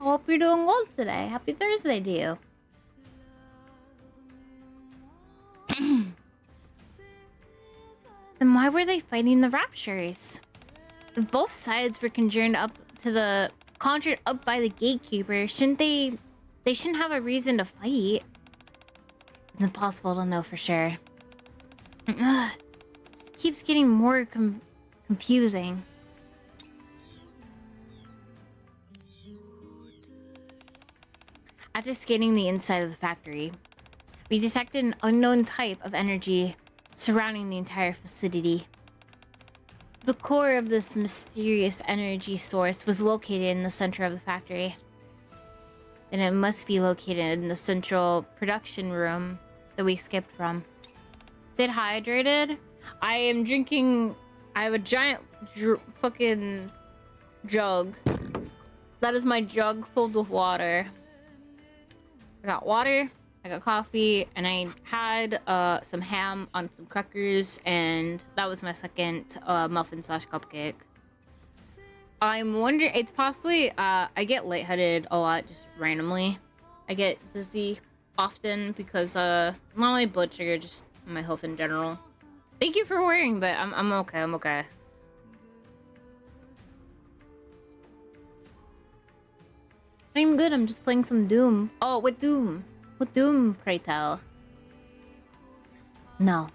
[SPEAKER 1] I hope you're doing well today. Happy Thursday to you. Then why were they fighting the raptures? If both sides were conjured up by the gatekeeper, shouldn't they shouldn't have a reason to fight. It's impossible to know for sure. Ugh, it keeps getting more confusing. After scanning the inside of the factory, we detected an unknown type of energy surrounding the entire facility. The core of this mysterious energy source was located in the center of the factory. And it must be located in the central production room that we skipped from. Is it hydrated? I am drinking... I have a giant fucking jug. That is my jug filled with water. I got water, I got coffee, and I had some ham on some crackers, and that was my second muffin slash cupcake. I'm wondering, it's possibly, I get lightheaded a lot just randomly. I get dizzy often because not only blood sugar, just my health in general. Thank you for worrying, but I'm okay, I'm okay. I'm good, I'm just playing some Doom. Oh, what Doom? What Doom, pray tell? No.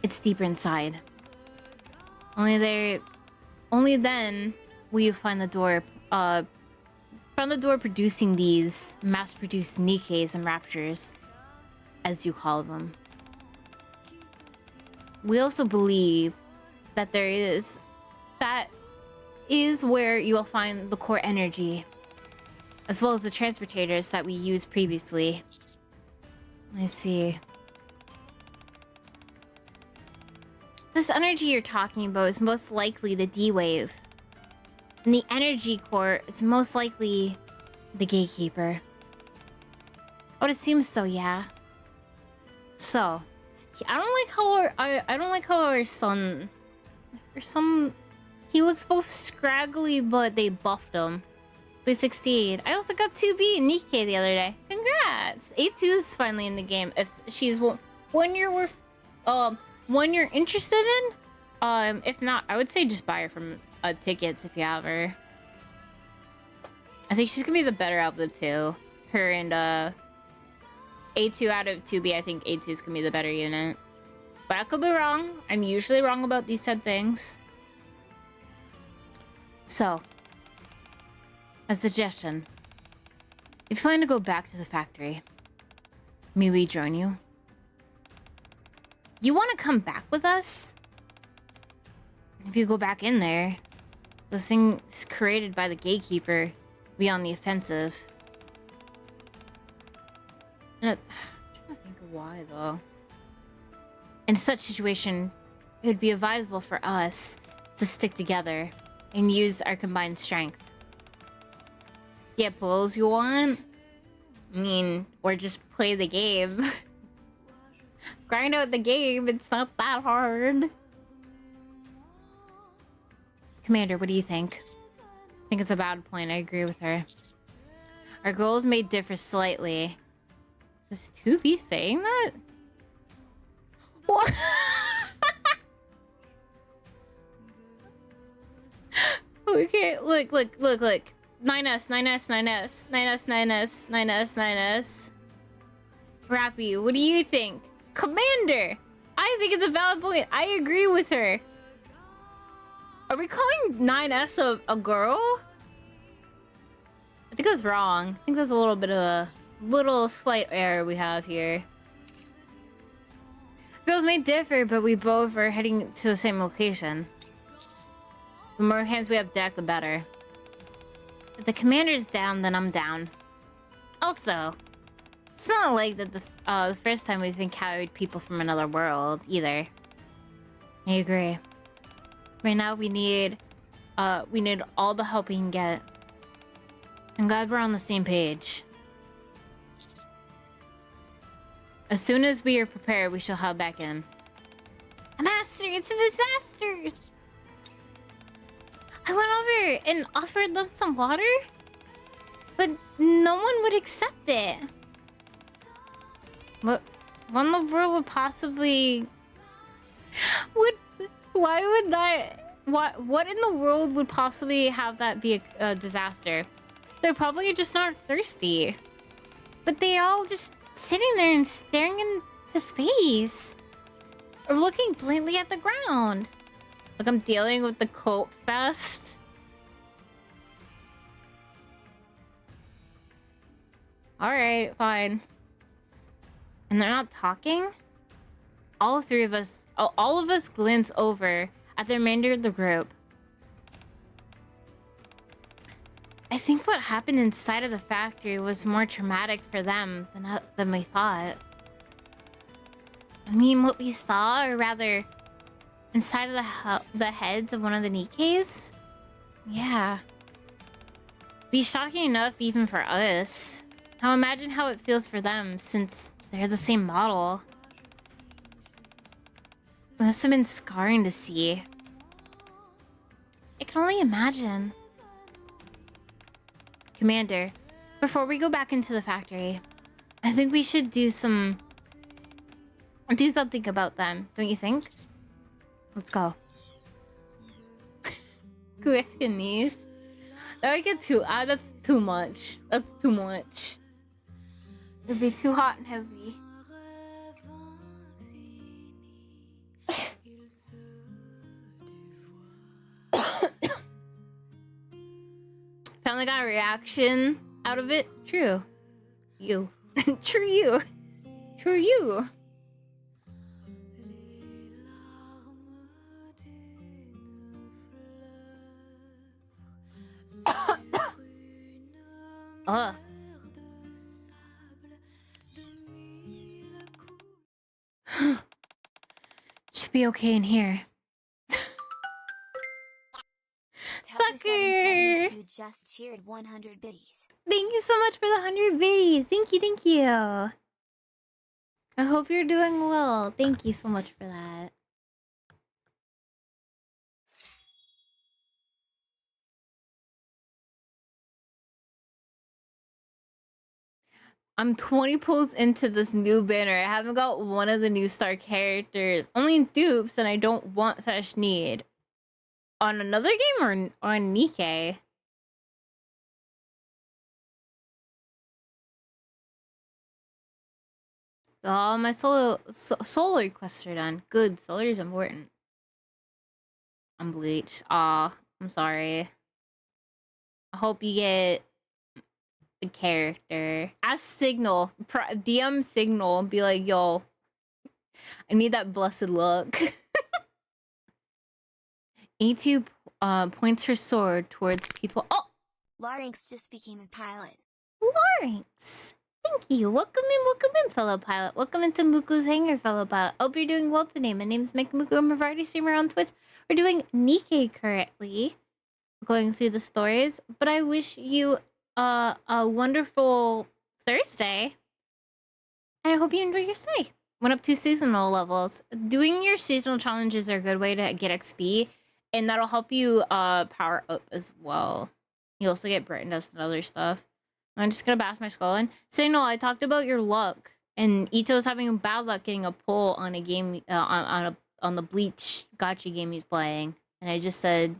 [SPEAKER 1] It's deeper inside. Only then will you find the door, producing these mass-produced Nikkes and raptures, as you call them. We also believe that that is where you will find the core energy, as well as the transportators that we used previously. Let's see. This energy you're talking about is most likely the D-Wave. And the energy core is most likely the gatekeeper. I would assume so, yeah. So, I don't like how our son... He looks both scraggly, but they buffed him. We succeed. I also got 2B and Nikke the other day. Congrats! A2 is finally in the game. If she's 1 year worth One you're interested in? If not, I would say just buy her from tickets if you have her. I think she's gonna be the better out of the two. Her and A2 out of 2B, I think A2 is gonna be the better unit. But I could be wrong. I'm usually wrong about these said things. So, a suggestion. If you plan to go back to the factory, may we join you? You want to come back with us? If you go back in there, those things created by the gatekeeper be on the offensive. And I'm trying to think of why, though. In such situation, it would be advisable for us to stick together and use our combined strength. Get pulls you want? I mean, or just play the game. Grind out the game, it's not that hard. Commander, what do you think? I think it's a bad point, I agree with her. Our goals may differ slightly. Is 2B saying that? What? Okay, look. 9S, 9S, 9S, 9S, 9S, 9S, 9S. Rappy, what do you think? Commander! I think it's a valid point. I agree with her. Are we calling 9S a girl? I think that's wrong. I think that's a little bit of a slight error we have here. Girls may differ, but we both are heading to the same location. The more hands we have decked, the better. If the commander's down, then I'm down. Also, it's not like that the first time we've encountered people from another world, either. I agree. Right now, we need all the help we can get. I'm glad we're on the same page. As soon as we are prepared, we shall head back in. Master, it's a disaster! I went over and offered them some water, but no one would accept it. What in the world would possibly... Why would that... What in the world would possibly have that be a disaster? They're probably just not thirsty. But they all just sitting there and staring into space. Or looking blankly at the ground. Like I'm dealing with the coat fest. Alright, fine. And they're not talking? All of us glance over at the remainder of the group. I think what happened inside of the factory was more traumatic for them than we thought. I mean, what we saw, or rather, inside of the heads of one of the Nikkes? Yeah. Be shocking enough even for us. Now imagine how it feels for them, since they're the same model. It must have been scarring to see. I can only imagine. Commander, before we go back into the factory, I think we should do something about them, don't you think? Let's go. Guescanis. That would get too... that's too much. That's too much. It'd be too hot and heavy. Finally got a reaction out of it. True. You. True you. True you. Should be okay in here. Tucker!
[SPEAKER 2] Just cheered 100 biddies.
[SPEAKER 1] Thank you so much for the 100 biddies. Thank you. I hope you're doing well. Thank you so much for that. I'm 20 pulls into this new banner. I haven't got one of the new star characters. Only dupes, and I don't want such need. On another game or on Nikke? Oh, my solo requests are done. Good, solar is important. I'm bleached. Aw, I'm sorry. I hope you get the character. Ask Signal. DM Signal. Be like, yo, I need that blessed luck. A2 points her sword towards P12. Oh!
[SPEAKER 2] Larynx just became a pilot.
[SPEAKER 1] Larynx! Thank you. Welcome in, fellow pilot. Welcome into Mooku's hangar, fellow pilot. Hope you're doing well today. My name's mechamooku. I'm a variety streamer on Twitch. We're doing Nikke currently. Going through the stories. But I wish you a wonderful Thursday. And I hope you enjoy your stay. Went up 2 seasonal levels. Doing your seasonal challenges are a good way to get XP. And that'll help you power up as well. You also get Britain dust and other stuff. I'm just gonna bash my skull in. Signal, I talked about your luck. And Ito's having bad luck getting a pull on a game on the Bleach gacha game he's playing. And I just said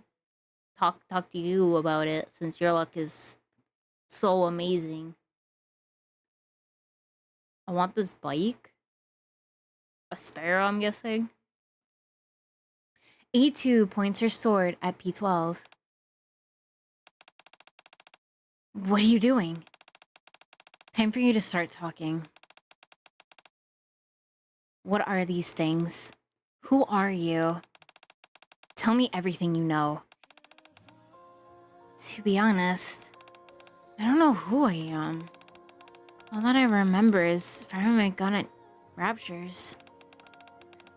[SPEAKER 1] talk to you about it since your luck is so amazing. I want this bike. A sparrow, I'm guessing. A2 points her sword at P12. What are you doing? Time for you to start talking. What are these things? Who are you? Tell me everything you know. To be honest, I don't know who I am. All that I remember is firing my gun at raptures.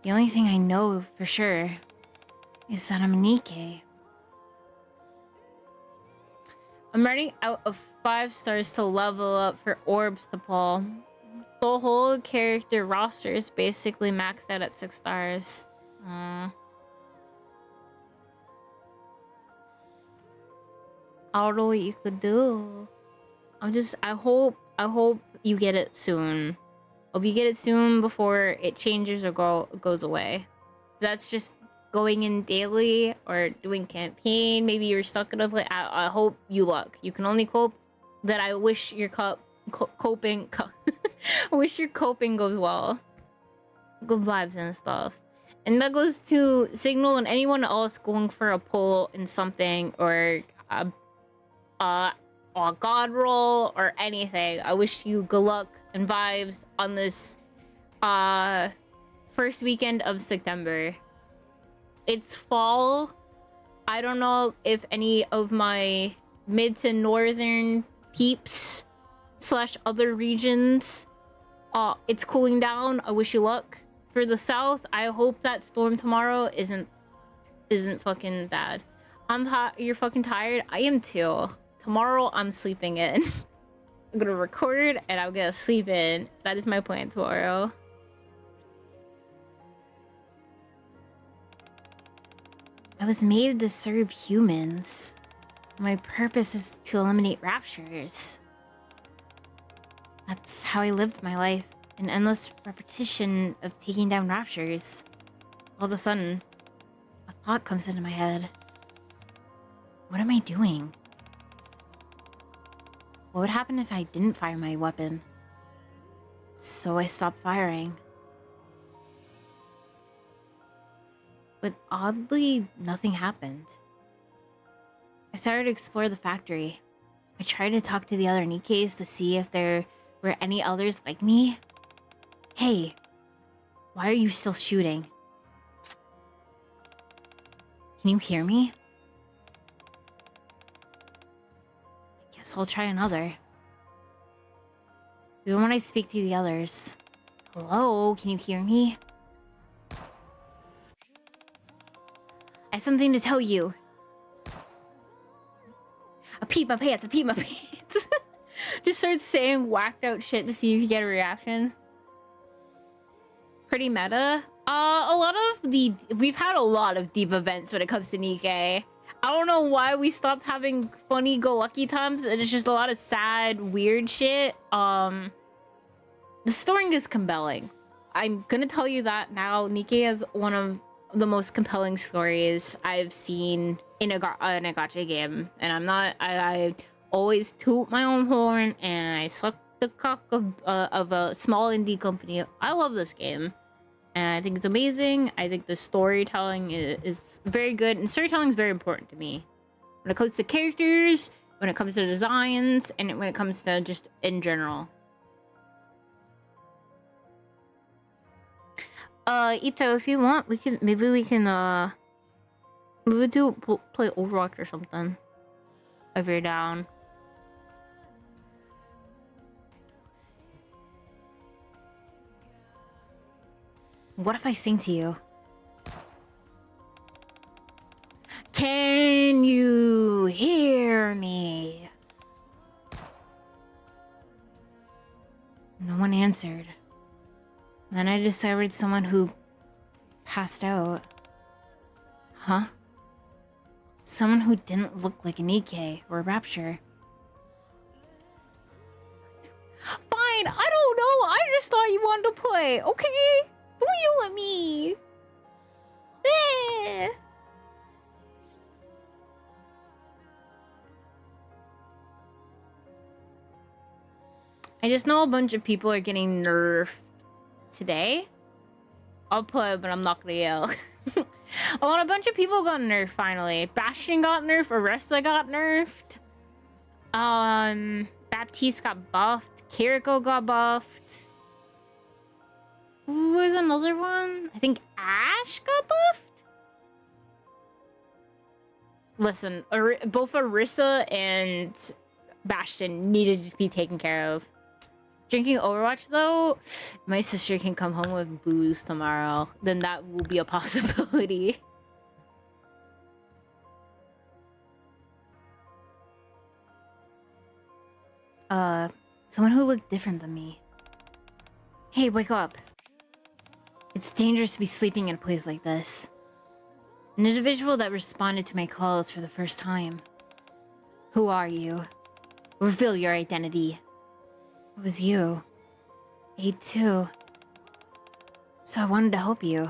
[SPEAKER 1] The only thing I know for sure is that I'm Nikke. I'm running out of 5 stars to level up for orbs to pull. The whole character roster is basically maxed out at 6 stars. I don't know what you could do. I hope you get it soon. Hope you get it soon before it changes or goes away. That's just going in daily or doing campaign. Maybe you're stuck in a place. I hope you luck. You can only cope. That I wish your coping. I wish your coping goes well. Good vibes and stuff. And that goes to Signal and anyone else going for a pull in something or a god roll or anything. I wish you good luck and vibes on this first weekend of September. It's fall. I don't know if any of my mid to northern peeps / other regions it's cooling down. I wish you luck. For the south, I hope that storm tomorrow isn't fucking bad. You're fucking tired. I am too. Tomorrow I'm sleeping in. I'm gonna record and I'm gonna sleep in. That is my plan tomorrow. I was made to serve humans. My purpose is to eliminate raptures. That's how I lived my life. An endless repetition of taking down raptures. All of a sudden, a thought comes into my head. What am I doing? What would happen if I didn't fire my weapon? So I stopped firing. But oddly, nothing happened. I started to explore the factory. I tried to talk to the other Nikkes to see if there were any others like me. Hey, why are you still shooting? Can you hear me? I guess I'll try another. Even when I speak to the others. Hello, can you hear me? I have something to tell you. I peed my pants, I peed my pants. Just start saying whacked out shit to see if you get a reaction. Pretty meta. We've had a lot of deep events when it comes to Nikke. I don't know why we stopped having funny go lucky times, and it's just a lot of sad, weird shit. The story is compelling. I'm gonna tell you that now. Nikke is one of the most compelling stories I've seen in a gacha game, and I always toot my own horn and I suck the cock of a small indie company. I love this game, and I think it's amazing. I think the storytelling is very good, and storytelling is very important to me when it comes to characters, when it comes to designs, and when it comes to just in general. Ito, if you want, we can maybe we can play Overwatch or something. If you're down. What if I sing to you? Can you hear me? No one answered. Then I discovered someone who passed out. Huh? Someone who didn't look like Nikke or Rapture. Fine, I don't know. I just thought you wanted to play, okay? Don't yell at me. Eh. I just know a bunch of people are getting nerfed today. I'll play, but I'm not gonna yell. A bunch of people got nerfed finally. Bastion got nerfed, Arista got nerfed. Baptiste got buffed. Kiriko got buffed. Who was another one? I think Ash got buffed? Listen, both Arista and Bastion needed to be taken care of. Drinking Overwatch, though, my sister can come home with booze tomorrow. Then that will be a possibility. Someone who looked different than me. Hey, wake up. It's dangerous to be sleeping in a place like this. An individual that responded to my calls for the first time. Who are you? Reveal your identity. It was you. 8-2. So I wanted to help you.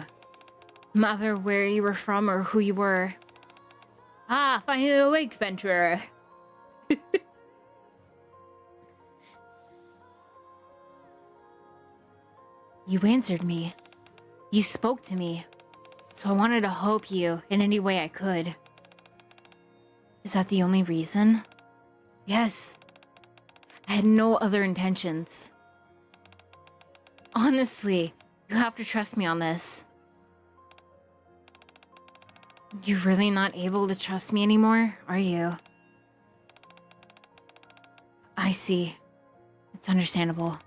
[SPEAKER 1] No matter where you were from or who you were. Ah, finally awake, venturer. You answered me. You spoke to me. So I wanted to help you in any way I could. Is that the only reason? Yes. I had no other intentions. Honestly, you have to trust me on this. You're really not able to trust me anymore, are you? I see. It's understandable.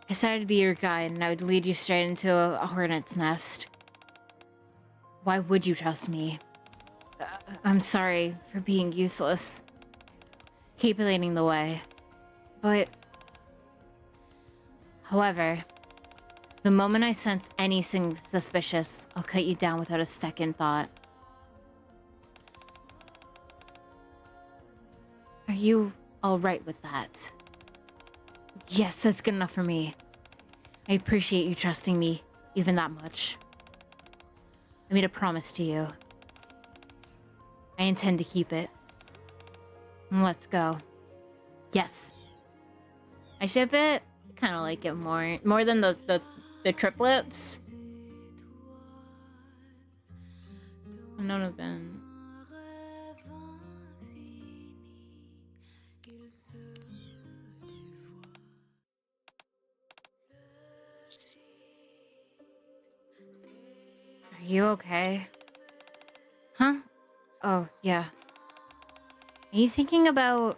[SPEAKER 1] I said I'd be your guide and I would lead you straight into a hornet's nest. Why would you trust me? I'm sorry for being useless. Keep leading the way. But... However, the moment I sense anything suspicious, I'll cut you down without a second thought. Are you alright with that? Yes, that's good enough for me. I appreciate you trusting me, even that much. I made a promise to you. I intend to keep it. Let's go. Yes. I ship it. I kind of like it more than the triplets. None of them. Are you okay? Huh? Oh, yeah. Are you thinking about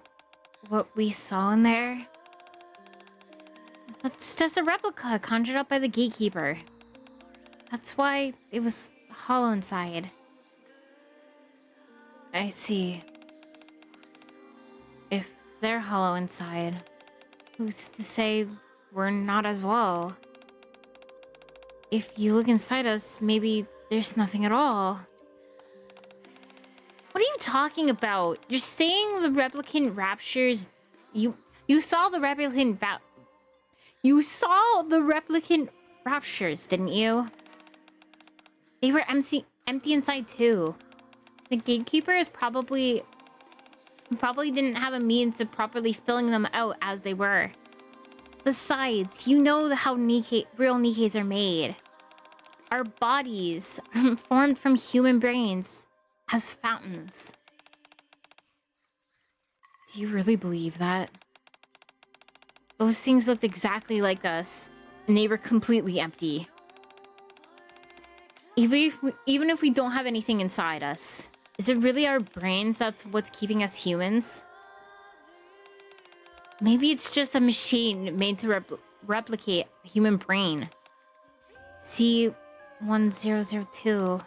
[SPEAKER 1] what we saw in there? That's just a replica conjured up by the gatekeeper. That's why it was hollow inside. I see. If they're hollow inside, who's to say we're not as well? If you look inside us, maybe there's nothing at all. What are you talking about? You're saying the replicant raptures... You saw the replicant You saw the replicant raptures, didn't you? They were empty inside too. The gatekeeper is probably didn't have a means of properly filling them out as they were. Besides, you know how real Nikkes are made. Our bodies are formed from human brains as fountains. Do you really believe that? Those things looked exactly like us, and they were completely empty. Even if we don't have anything inside us, is it really our brains that's what's keeping us humans? Maybe it's just a machine made to replicate a human brain. C1002.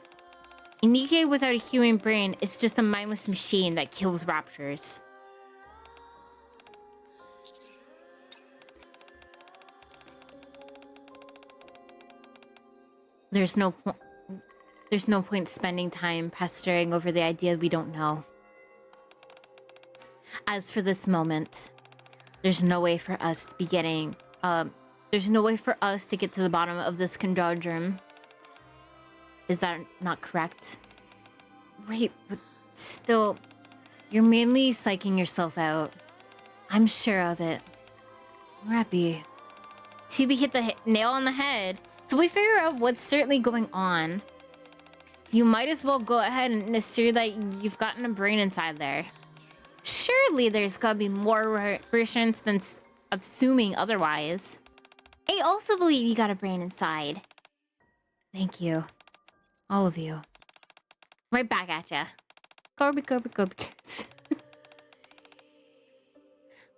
[SPEAKER 1] A Nikke without a human brain is just a mindless machine that kills raptors. There's no point spending time pestering over the idea we don't know. As for this moment, there's no way for us to be getting... there's no way for us to get to the bottom of this conundrum. Is that not correct? Wait, but still... You're mainly psyching yourself out. I'm sure of it. Rappy. TB hit the nail on the head. So we figure out what's certainly going on. You might as well go ahead and assume that you've gotten a brain inside there. Surely there's gotta be more versions than assuming otherwise. I also believe you got a brain inside. Thank you. All of you. Right back at ya. Corby.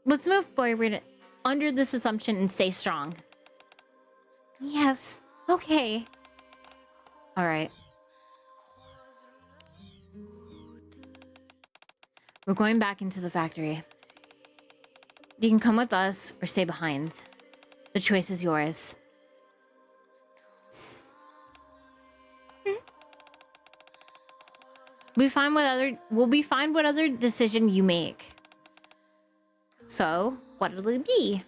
[SPEAKER 1] Let's move forward under this assumption and stay strong. Yes. Okay. Alright. We're going back into the factory. You can come with us or stay behind. The choice is yours. We'll be fine what other decision you make. So, what will it be?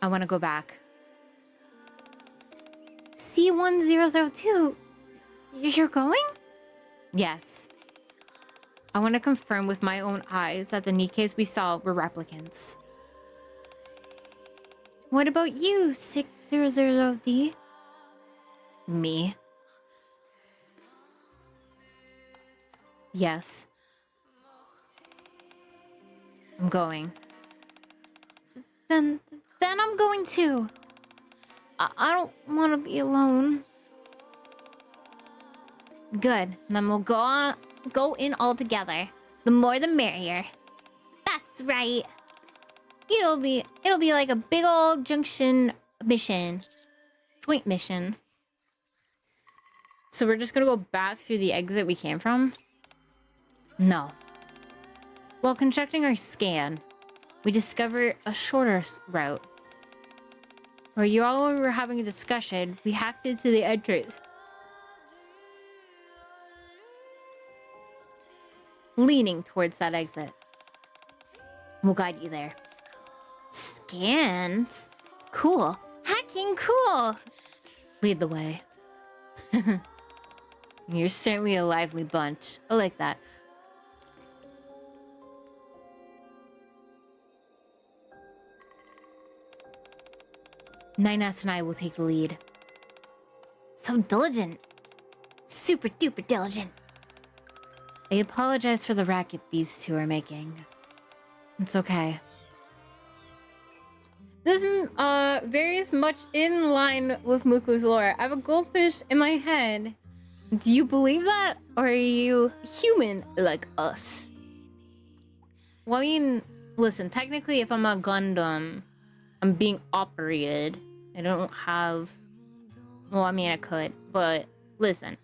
[SPEAKER 1] I want to go back. C1002. You're going? Yes. I want to confirm with my own eyes that the Nikkes we saw were replicants. What about you, 600D? Me? Yes. I'm going. Then I'm going too. I don't want to be alone. Good. Then we'll go in all together. The more the merrier. That's right. It'll be like a big old junction mission. Joint mission. So we're just gonna go back through the exit we came from? No. While conducting our scan, we discovered a shorter route. While you all were having a discussion, we hacked into the entrance. Leaning towards that exit. We'll guide you there. Scans? Cool. Hacking cool! Lead the way. You're certainly a lively bunch. I like that. Ninas and I will take the lead. So diligent. Super duper diligent. I apologize for the racket these two are making. It's okay. This varies much in line with Mooku's lore. I have a goldfish in my head. Do you believe that? Or are you human like us? Well, I mean, listen, technically if I'm a Gundam, I'm being operated. I don't have... Well, I mean, I could, but listen,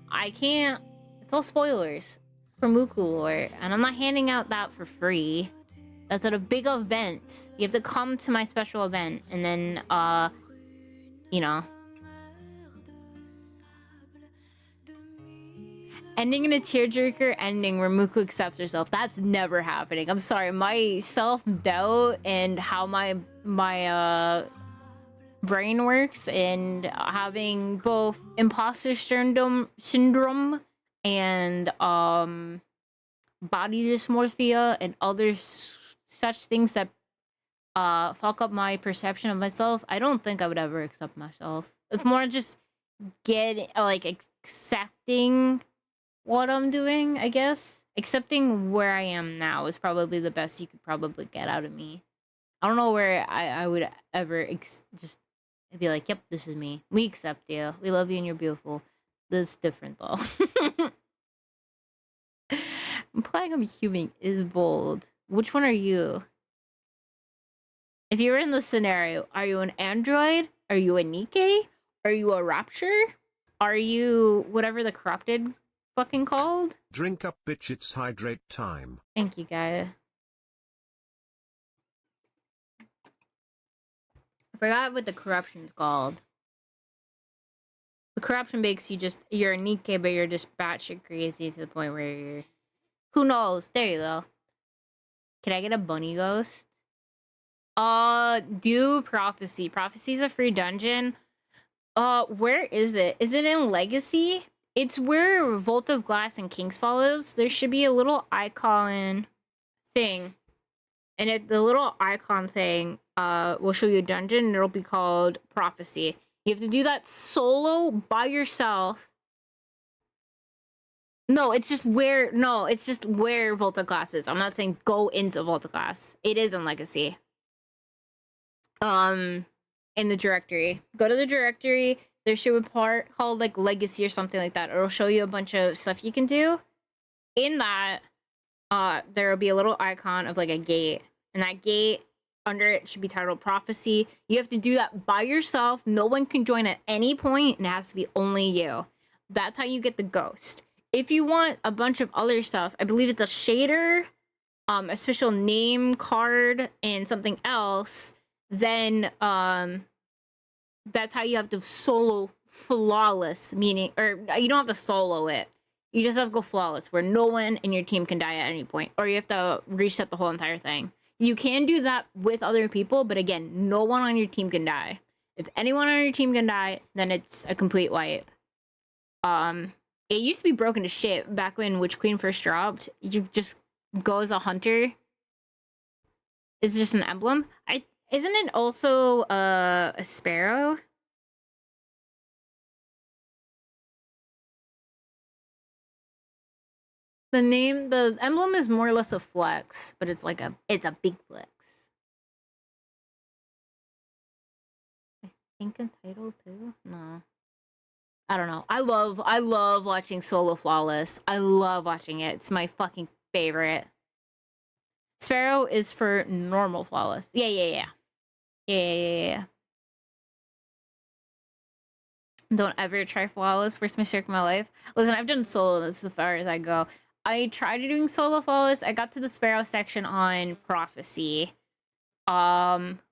[SPEAKER 1] I can't... It's all spoilers for Mooku lore, and I'm not handing out that for free. That's at a big event. You have to come to my special event, and then, you know. Ending in a tearjerker ending where Mooku accepts herself. That's never happening. I'm sorry. My self-doubt and how my brain works and having both imposter syndrome and body dysmorphia and other such things that fuck up my perception of myself. I don't think I would ever accept myself. It's more just accepting what I'm doing, I guess. Accepting where I am now is probably the best you could probably get out of me. I don't know where I would ever just be like, yep, this is me. We accept you. We love you and you're beautiful. This is different though. Implying I'm human is bold. Which one are you? If you were in this scenario, are you an android? Are you a Nikke? Are you a rapture? Are you whatever the corrupted fucking called?
[SPEAKER 3] Drink up, bitch, it's hydrate time.
[SPEAKER 1] Thank you, guy. I forgot what the corruption's called. The corruption makes you you're a Nikke, but you're just batshit crazy to the point where you're... Who knows? There you go. Can I get a bunny ghost? Do Prophecy. Prophecy's a free dungeon. Where is it? Is it in Legacy? It's where Vault of Glass and Kings follows. There should be a little icon thing. And the little icon thing will show you a dungeon and it'll be called Prophecy. You have to do that solo by yourself. No, it's just where Vault of Glass is. I'm not saying go into Vault of Glass. It is in Legacy. In the directory. Go to the directory. There should be a part called like Legacy or something like that. It'll show you a bunch of stuff you can do. In that, there will be a little icon of like a gate. And that gate, under it should be titled Prophecy. You have to do that by yourself. No one can join at any point, and it has to be only you. That's how you get the ghost. If you want a bunch of other stuff, I believe it's a shader, a special name card, and something else, then that's how you have to solo flawless, meaning, or you don't have to solo it. You just have to go flawless, where no one in your team can die at any point, or you have to reset the whole entire thing. You can do that with other people, but again, no one on your team can die. If anyone on your team can die, then it's a complete wipe. It used to be broken to shit back when Witch Queen first dropped. You just go as a hunter. It's just an emblem. Isn't it also a sparrow? The emblem is more or less a flex, but it's like it's a big flex. I think entitled too? No. I don't know. I love watching Solo Flawless. I love watching it. It's my fucking favorite. Sparrow is for normal Flawless. Yeah. Don't ever try Flawless. First mistake of my life. Listen, I've done solo as far as I go. I tried doing solo Flawless. I got to the Sparrow section on Prophecy.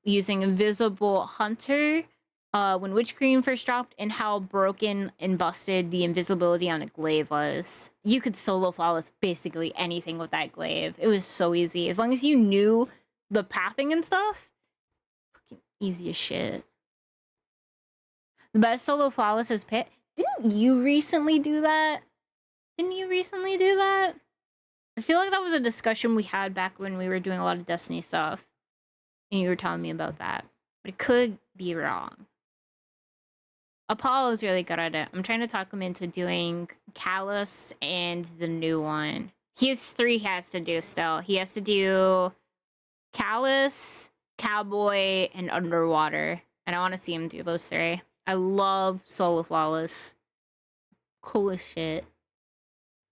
[SPEAKER 1] Using Invisible Hunter. When Witch Queen first dropped, and how broken and busted the invisibility on a glaive was. You could solo Flawless basically anything with that glaive. It was so easy. As long as you knew the pathing and stuff. Fucking easy as shit. The best solo Flawless is Pit. Didn't you recently do that? I feel like that was a discussion we had back when we were doing a lot of Destiny stuff. And you were telling me about that. But it could be wrong. Apollo's really good at it. I'm trying to talk him into doing Callus and the new one. He has 3 he has to do still. He has to do Callus, Cowboy, and Underwater. And I want to see him do those 3. I love Solo Flawless. Cool as shit.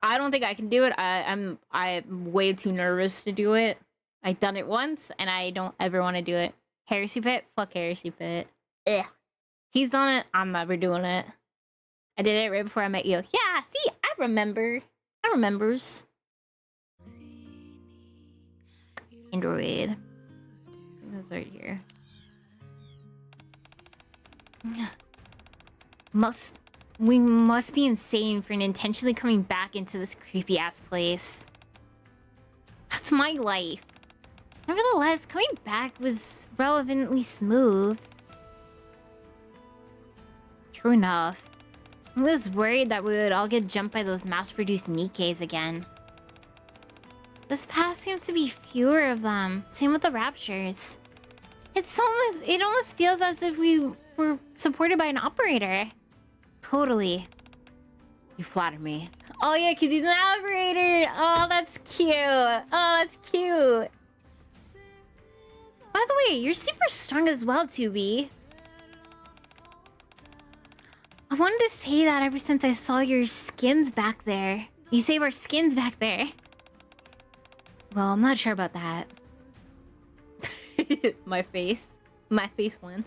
[SPEAKER 1] I don't think I can do it. I'm way too nervous to do it. I've done it once, and I don't ever want to do it. Heresy Pit? Fuck Heresy Pit. Ugh. He's done it. I'm never doing it. I did it right before I met you. Yeah, see, I remember. I remembers. Android. It was right here. We must be insane for intentionally coming back into this creepy-ass place. That's my life. Nevertheless, coming back was relevantly smooth. True enough. I was worried that we would all get jumped by those mass-produced Nikkes again. This path seems to be fewer of them. Same with the raptures. It almost feels as if we were supported by an operator. Totally. You flatter me. Oh yeah, because he's an operator. Oh, that's cute. Oh, that's cute. By the way, you're super strong as well, 2B. I wanted to say that ever since I saw your skins back there. You save our skins back there. Well, I'm not sure about that. My face. My face wins.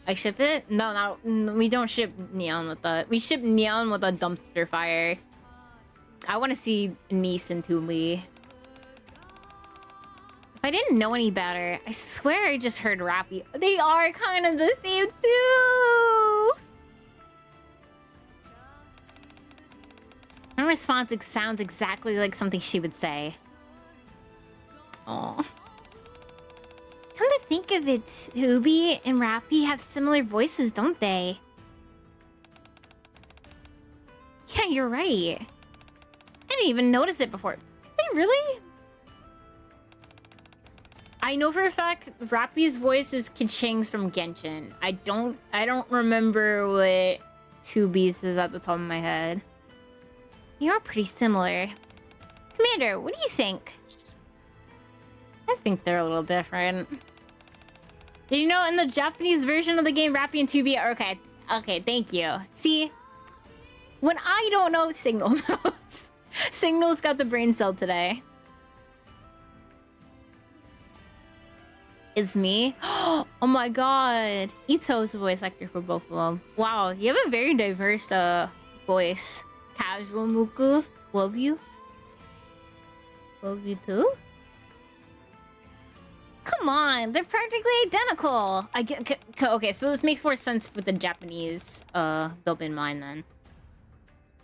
[SPEAKER 1] I ship it? No, we don't ship Neon with the... We ship Neon with a dumpster fire. I want to see Nice and Tuli. If I didn't know any better, I swear I just heard Rappy. They are kind of the same too! Her response sounds exactly like something she would say. Aww. Come to think of it, Ubi and Rappy have similar voices, don't they? Yeah, you're right. I didn't even notice it before. Did they really? I know for a fact Rappy's voice is Kaching's from Genshin. I don't remember what 2B's is at the top of my head. You are pretty similar. Commander, what do you think? I think they're a little different. Did you know in the Japanese version of the game, Rappy and 2B are okay? Okay, thank you. See? When I don't know, Signal knows. Signal's got the brain cell today. It's me? Oh my god. Ito's the voice actor for both of them. Wow, you have a very diverse voice. Casual Mooku. Love you. Love you too? Come on, they're practically identical. Okay, so this makes more sense with the Japanese built in mind then.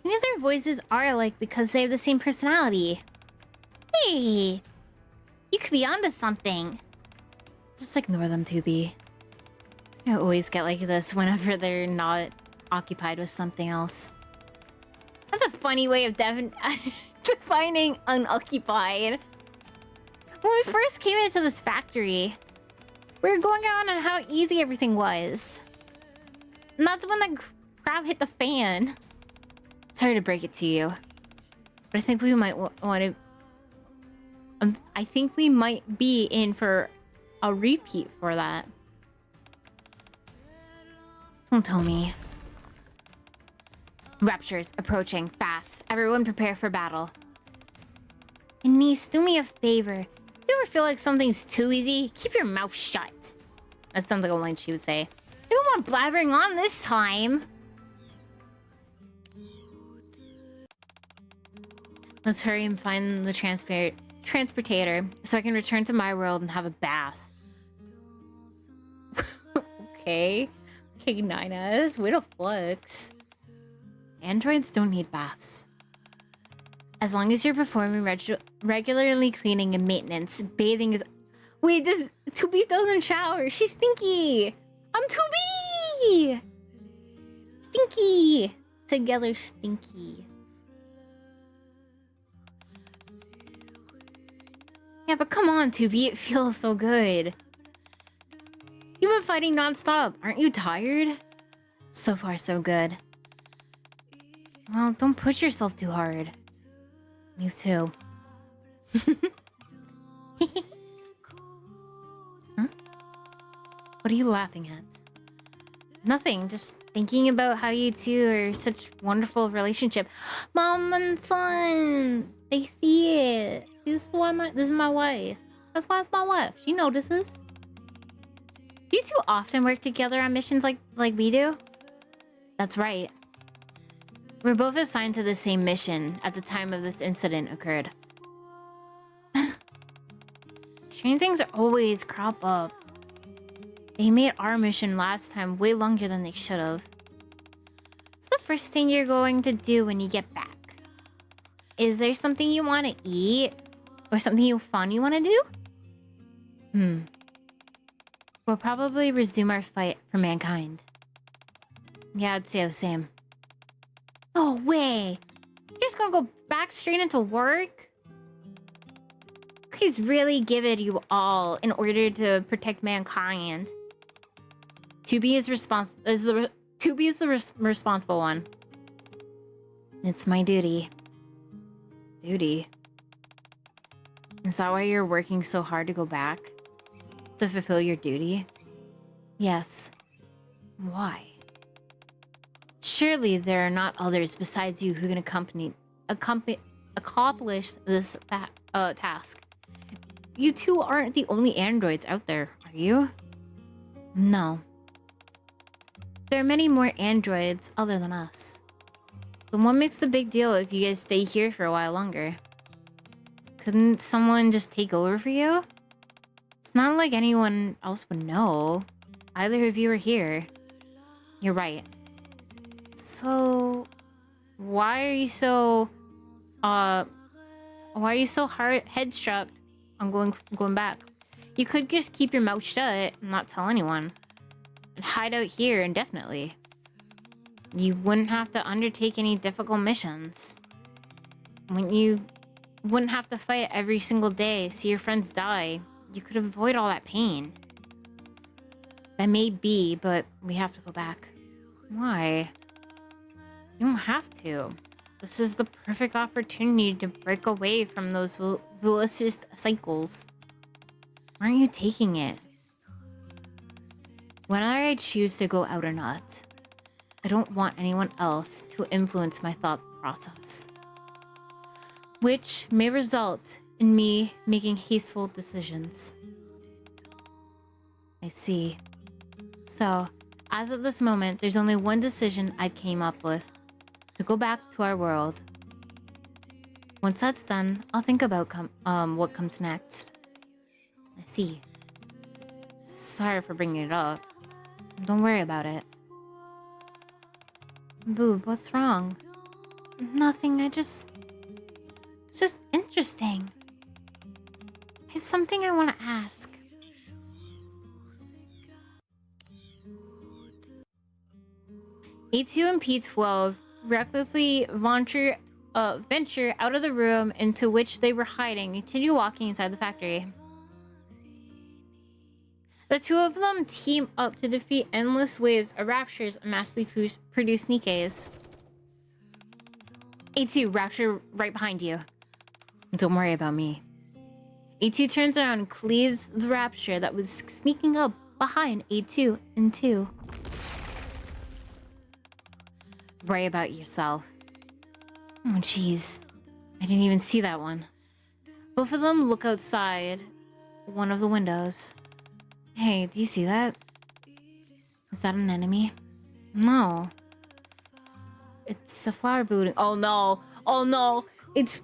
[SPEAKER 1] Maybe their voices are alike because they have the same personality. Hey, you could be onto something. Just ignore them, 2B. I always get like this whenever they're not occupied with something else. That's a funny way of defining unoccupied. When we first came into this factory, we were going on how easy everything was. And that's when the crap hit the fan. Sorry to break it to you, but I think we might want to... I think we might be in for a repeat for that. Don't tell me. Raptures approaching fast. Everyone prepare for battle. And niece, do me a favor. If you ever feel like something's too easy, keep your mouth shut. That sounds like a line she would say. I don't want blabbering on this time. Let's hurry and find the transportator so I can return to my world and have a bath. Okay. Okay, Ninas. Way to flex. Androids don't need baths. As long as you're performing regularly cleaning and maintenance, bathing is... Wait, 2B doesn't shower. She's stinky. I'm 2B! Stinky. Together stinky. Yeah, but come on, 2B. It feels so good. You've been fighting non-stop. Aren't you tired? So far, so good. Well, don't push yourself too hard. You too. Huh? What are you laughing at? Nothing, just thinking about how you two are such wonderful relationship. Mom and son! They see it. This is my wife. That's why it's my wife. She notices. Do you two often work together on missions like we do? That's right. We're both assigned to the same mission at the time of this incident occurred. Strange things always crop up. They made our mission last time way longer than they should have. It's the first thing you're going to do when you get back? Is there something you want to eat? Or something fun you want to do? We'll probably resume our fight for mankind. Yeah, I'd say the same. No way! You're just gonna go back straight into work? He's really give it you all in order to protect mankind. 2B is the responsible one. It's my duty. Duty? Is that why you're working so hard to go back? To fulfill your duty? Yes. Why? Surely there are not others besides you who can accomplish this task. You two aren't the only androids out there, are you? No. There are many more androids other than us. Then what makes the big deal if you guys stay here for a while longer? Couldn't someone just take over for you? It's not like anyone else would know. Either of you are here. You're right. So, why are you so headstruck on going back? You could just keep your mouth shut and not tell anyone. And hide out here indefinitely. You wouldn't have to undertake any difficult missions. You wouldn't have to fight every single day, see your friends die. You could avoid all that pain. That may be, but we have to go back. Why? You don't have to. This is the perfect opportunity to break away from those vicious cycles. Aren't you taking it? Whether I choose to go out or not, I don't want anyone else to influence my thought process, which may result in me making hasteful decisions. I see. So, as of this moment, there's only one decision I came up with. To go back to our world. Once that's done, I'll think about what comes next. I see. Sorry for bringing it up. Don't worry about it. Boob, what's wrong? Nothing, it's just interesting. I have something I want to ask. A2 and P12 recklessly venture out of the room into which they were hiding and continue walking inside the factory. The two of them team up to defeat endless waves of raptures and massively produce Nikkes. A2, rapture right behind you. Don't worry about me. A2 turns around and cleaves the rapture that was sneaking up behind A2 in two. Worry about yourself. Oh, jeez. I didn't even see that one. Both of them look outside one of the windows. Hey, do you see that? Is that an enemy? No. It's a flower booting. Oh no! Oh no! It's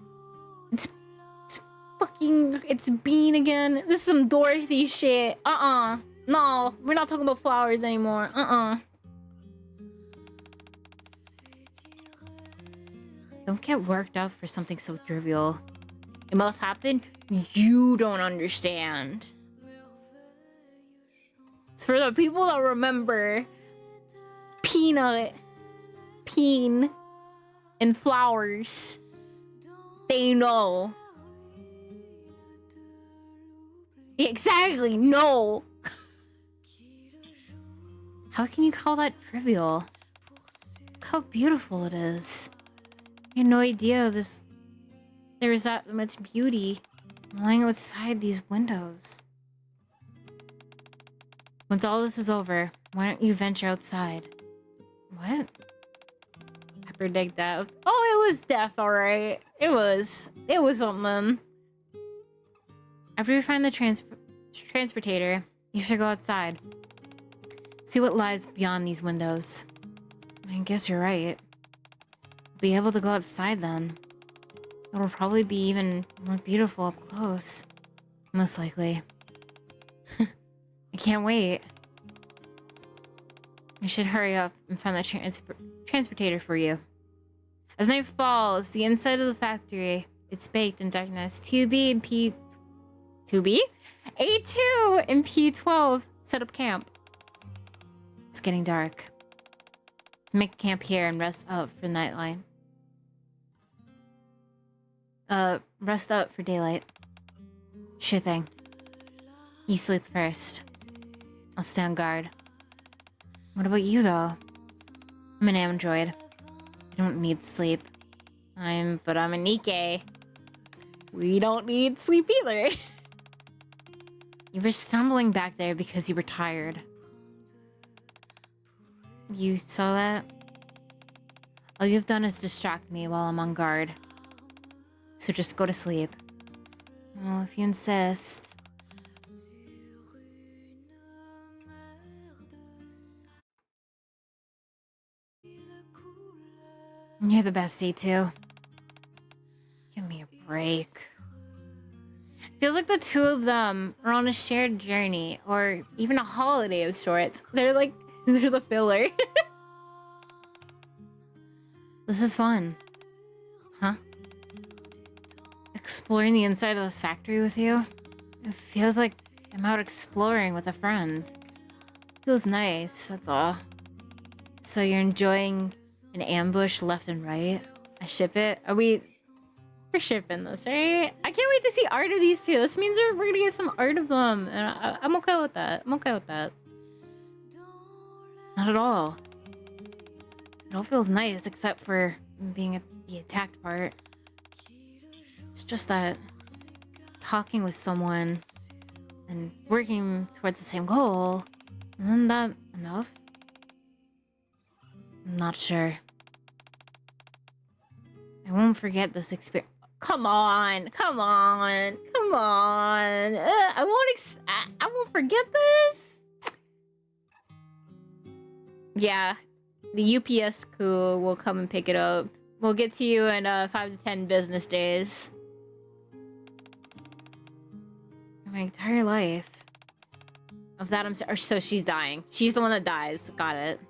[SPEAKER 1] Bean again. This is some Dorothy shit. No, we're not talking about flowers anymore. Don't get worked up for something so trivial. It must happen. You don't understand. It's for the people that remember peanut, peen, and flowers. They know. Exactly, no. How can you call that trivial? Look how beautiful it is. I had no idea there was that much beauty lying outside these windows. Once all this is over, why don't you venture outside? What? I predict death. Oh, it was death, alright. It was something. After you find the transportator, you should go outside. See what lies beyond these windows. I guess you're right. Be able to go outside then. It'll probably be even more beautiful up close. Most likely. I can't wait. I should hurry up and find the transportator for you. As night falls, the inside of the factory, it's baked in darkness. 2B and P... 2B? A2 and P12 set up camp. It's getting dark. Let's make camp here and rest up for nightline. Rest up for daylight. Sure thing. You sleep first. I'll stay on guard. What about you, though? I'm an android. I don't need sleep. But I'm a Nikke. We don't need sleep either. You were stumbling back there because you were tired. You saw that? All you've done is distract me while I'm on guard. So just go to sleep. Well, if you insist. You're the best, A2. Give me a break. Feels like the two of them are on a shared journey, or even a holiday of sorts. They're the filler. This is fun. Huh? Exploring the inside of this factory with you? It feels like I'm out exploring with a friend. Feels nice, that's all. So you're enjoying an ambush left and right? I ship it? We're shipping this, right? I can't wait to see art of these two. This means we're gonna get some art of them. And I'm okay with that. I'm okay with that. Not at all. It all feels nice except for being at the attacked part. It's just that talking with someone and working towards the same goal, isn't that enough? I'm not sure. I won't forget this experience. Come on, come on, come on. I won't forget this. Yeah, the UPS crew will come and pick it up. We'll get to you in 5 to 10 business days. My entire life. Of that, so she's dying. She's the one that dies. Got it.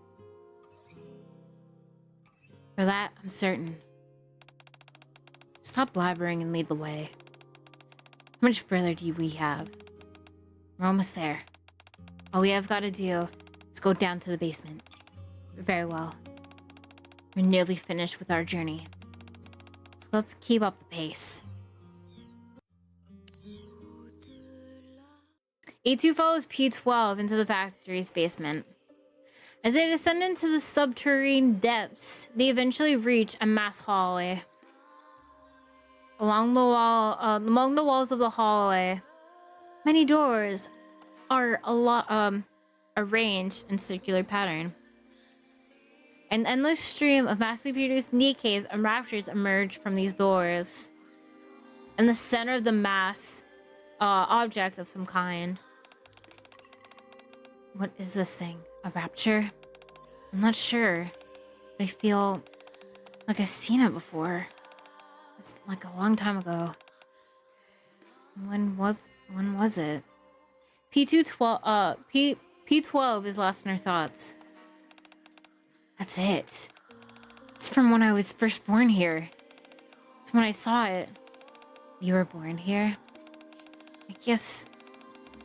[SPEAKER 1] For that, I'm certain. Stop blabbering and lead the way. How much further do we have? We're almost there. All we have got to do is go down to the basement. Very well. We're nearly finished with our journey. So let's keep up the pace. A2 follows P12 into the factory's basement. As they descend into the subterranean depths, they eventually reach a mass hallway. Along the wall, among the walls of the hallway, many doors are arranged in circular pattern. An endless stream of massively produced Nikkes and raptors emerge from these doors. In the center of the mass, object of some kind. What is this thing? A rapture? I'm not sure, but I feel like I've seen it before. It's like a long time ago. When was it? P12 is lost in her thoughts. That's it. It's from when I was first born here. It's when I saw it. You were born here? I guess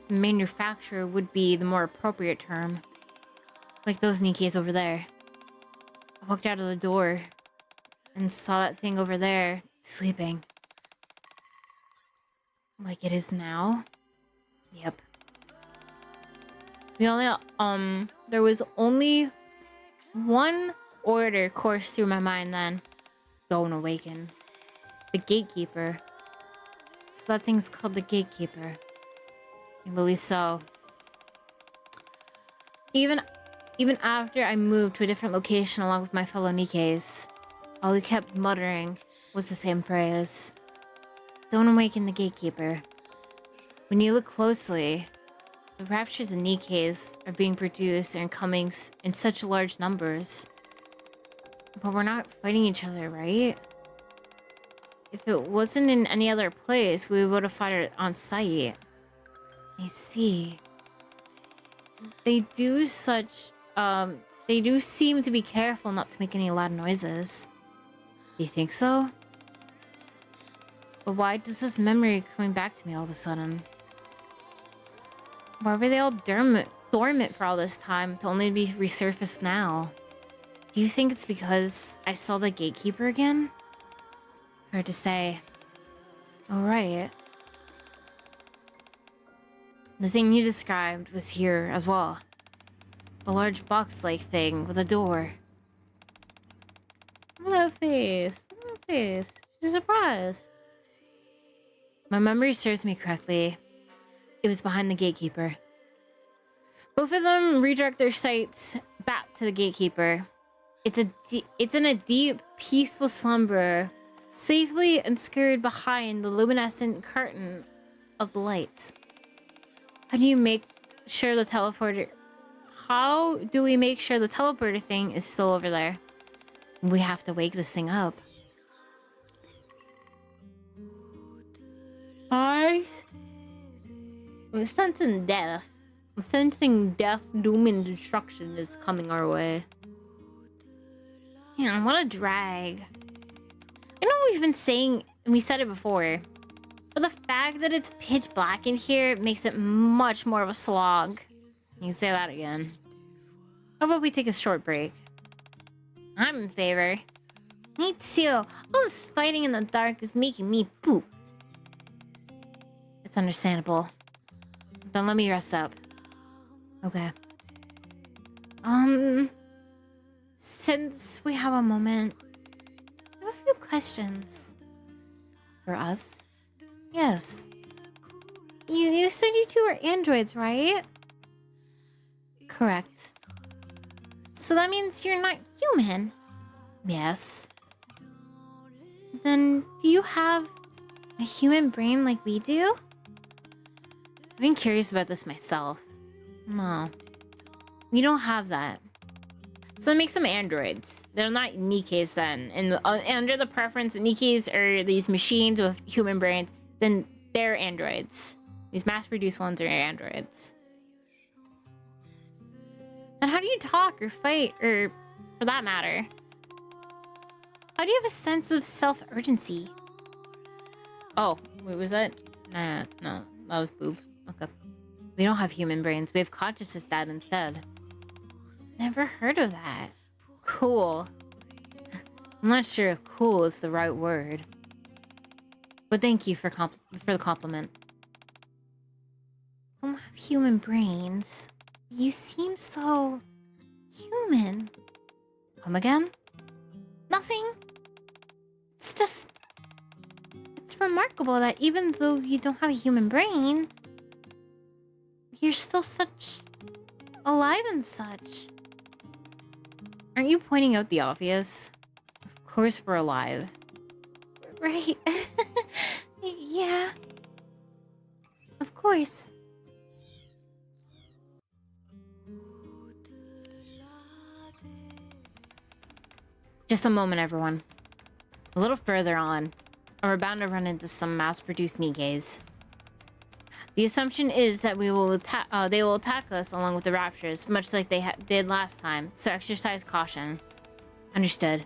[SPEAKER 1] manufacturer would be the more appropriate term. Like those Nikkes over there. I walked out of the door and saw that thing over there sleeping. Like it is now? Yep. There was only one order coursed through my mind then. Go and awaken. The gatekeeper. So that thing's called the gatekeeper. I believe so. Even after I moved to a different location along with my fellow Nikkes, all he kept muttering was the same phrase. Don't awaken the gatekeeper. When you look closely, the raptures and Nikkes are being produced and coming in such large numbers. But we're not fighting each other, right? If it wasn't in any other place, we would have fought it on site. I see. They do such They do seem to be careful not to make any loud noises. Do you think so? But why does this memory coming back to me all of a sudden? Why were they all dormant for all this time to only be resurfaced now? Do you think it's because I saw the gatekeeper again? Hard to say. Alright. The thing you described was here as well. A large box-like thing with a door. Look at that face. Look at that face. She's surprised. My memory serves me correctly. It was behind the gatekeeper. Both of them redirect their sights back to the gatekeeper. It's in a deep, peaceful slumber, safely ensconced behind the luminescent curtain of the light. How do we make sure the teleporter thing is still over there? We have to wake this thing up. I'm sensing death. I'm sensing death, doom, and destruction is coming our way. Man, what a drag. I know we've been saying, and we said it before, but the fact that it's pitch black in here makes it much more of a slog. You can say that again. How about we take a short break? I'm in favor. Me too. All this fighting in the dark is making me poop. It's understandable. Then let me rest up. Okay. Since we have a moment, I have a few questions. For us? Yes. You said you two are androids, right? Correct. So that means you're not human? Yes. Then do you have a human brain like we do? I've been curious about this myself. No. We don't have that. So it makes them androids. They're not Nikkes then. And under the preference, Nikkes are these machines with human brains. Then they're androids. These mass-produced ones are androids. And how do you talk or fight, or for that matter? How do you have a sense of self-urgency? Oh, wait, was that? Nah, no, that was boob. Okay. We don't have human brains. We have consciousness that instead. Never heard of that. Cool. I'm not sure if cool is the right word. But thank you for the compliment. I don't have human brains. You seem so human. Come again? Nothing. It's just... It's remarkable that even though you don't have a human brain, you're still such... alive and such. Aren't you pointing out the obvious? Of course we're alive. Right. Yeah. Of course. Just a moment, everyone. A little further on, we're bound to run into some mass-produced Nikkes. The assumption is that they will attack us along with the raptors, much like they did last time, so exercise caution. Understood.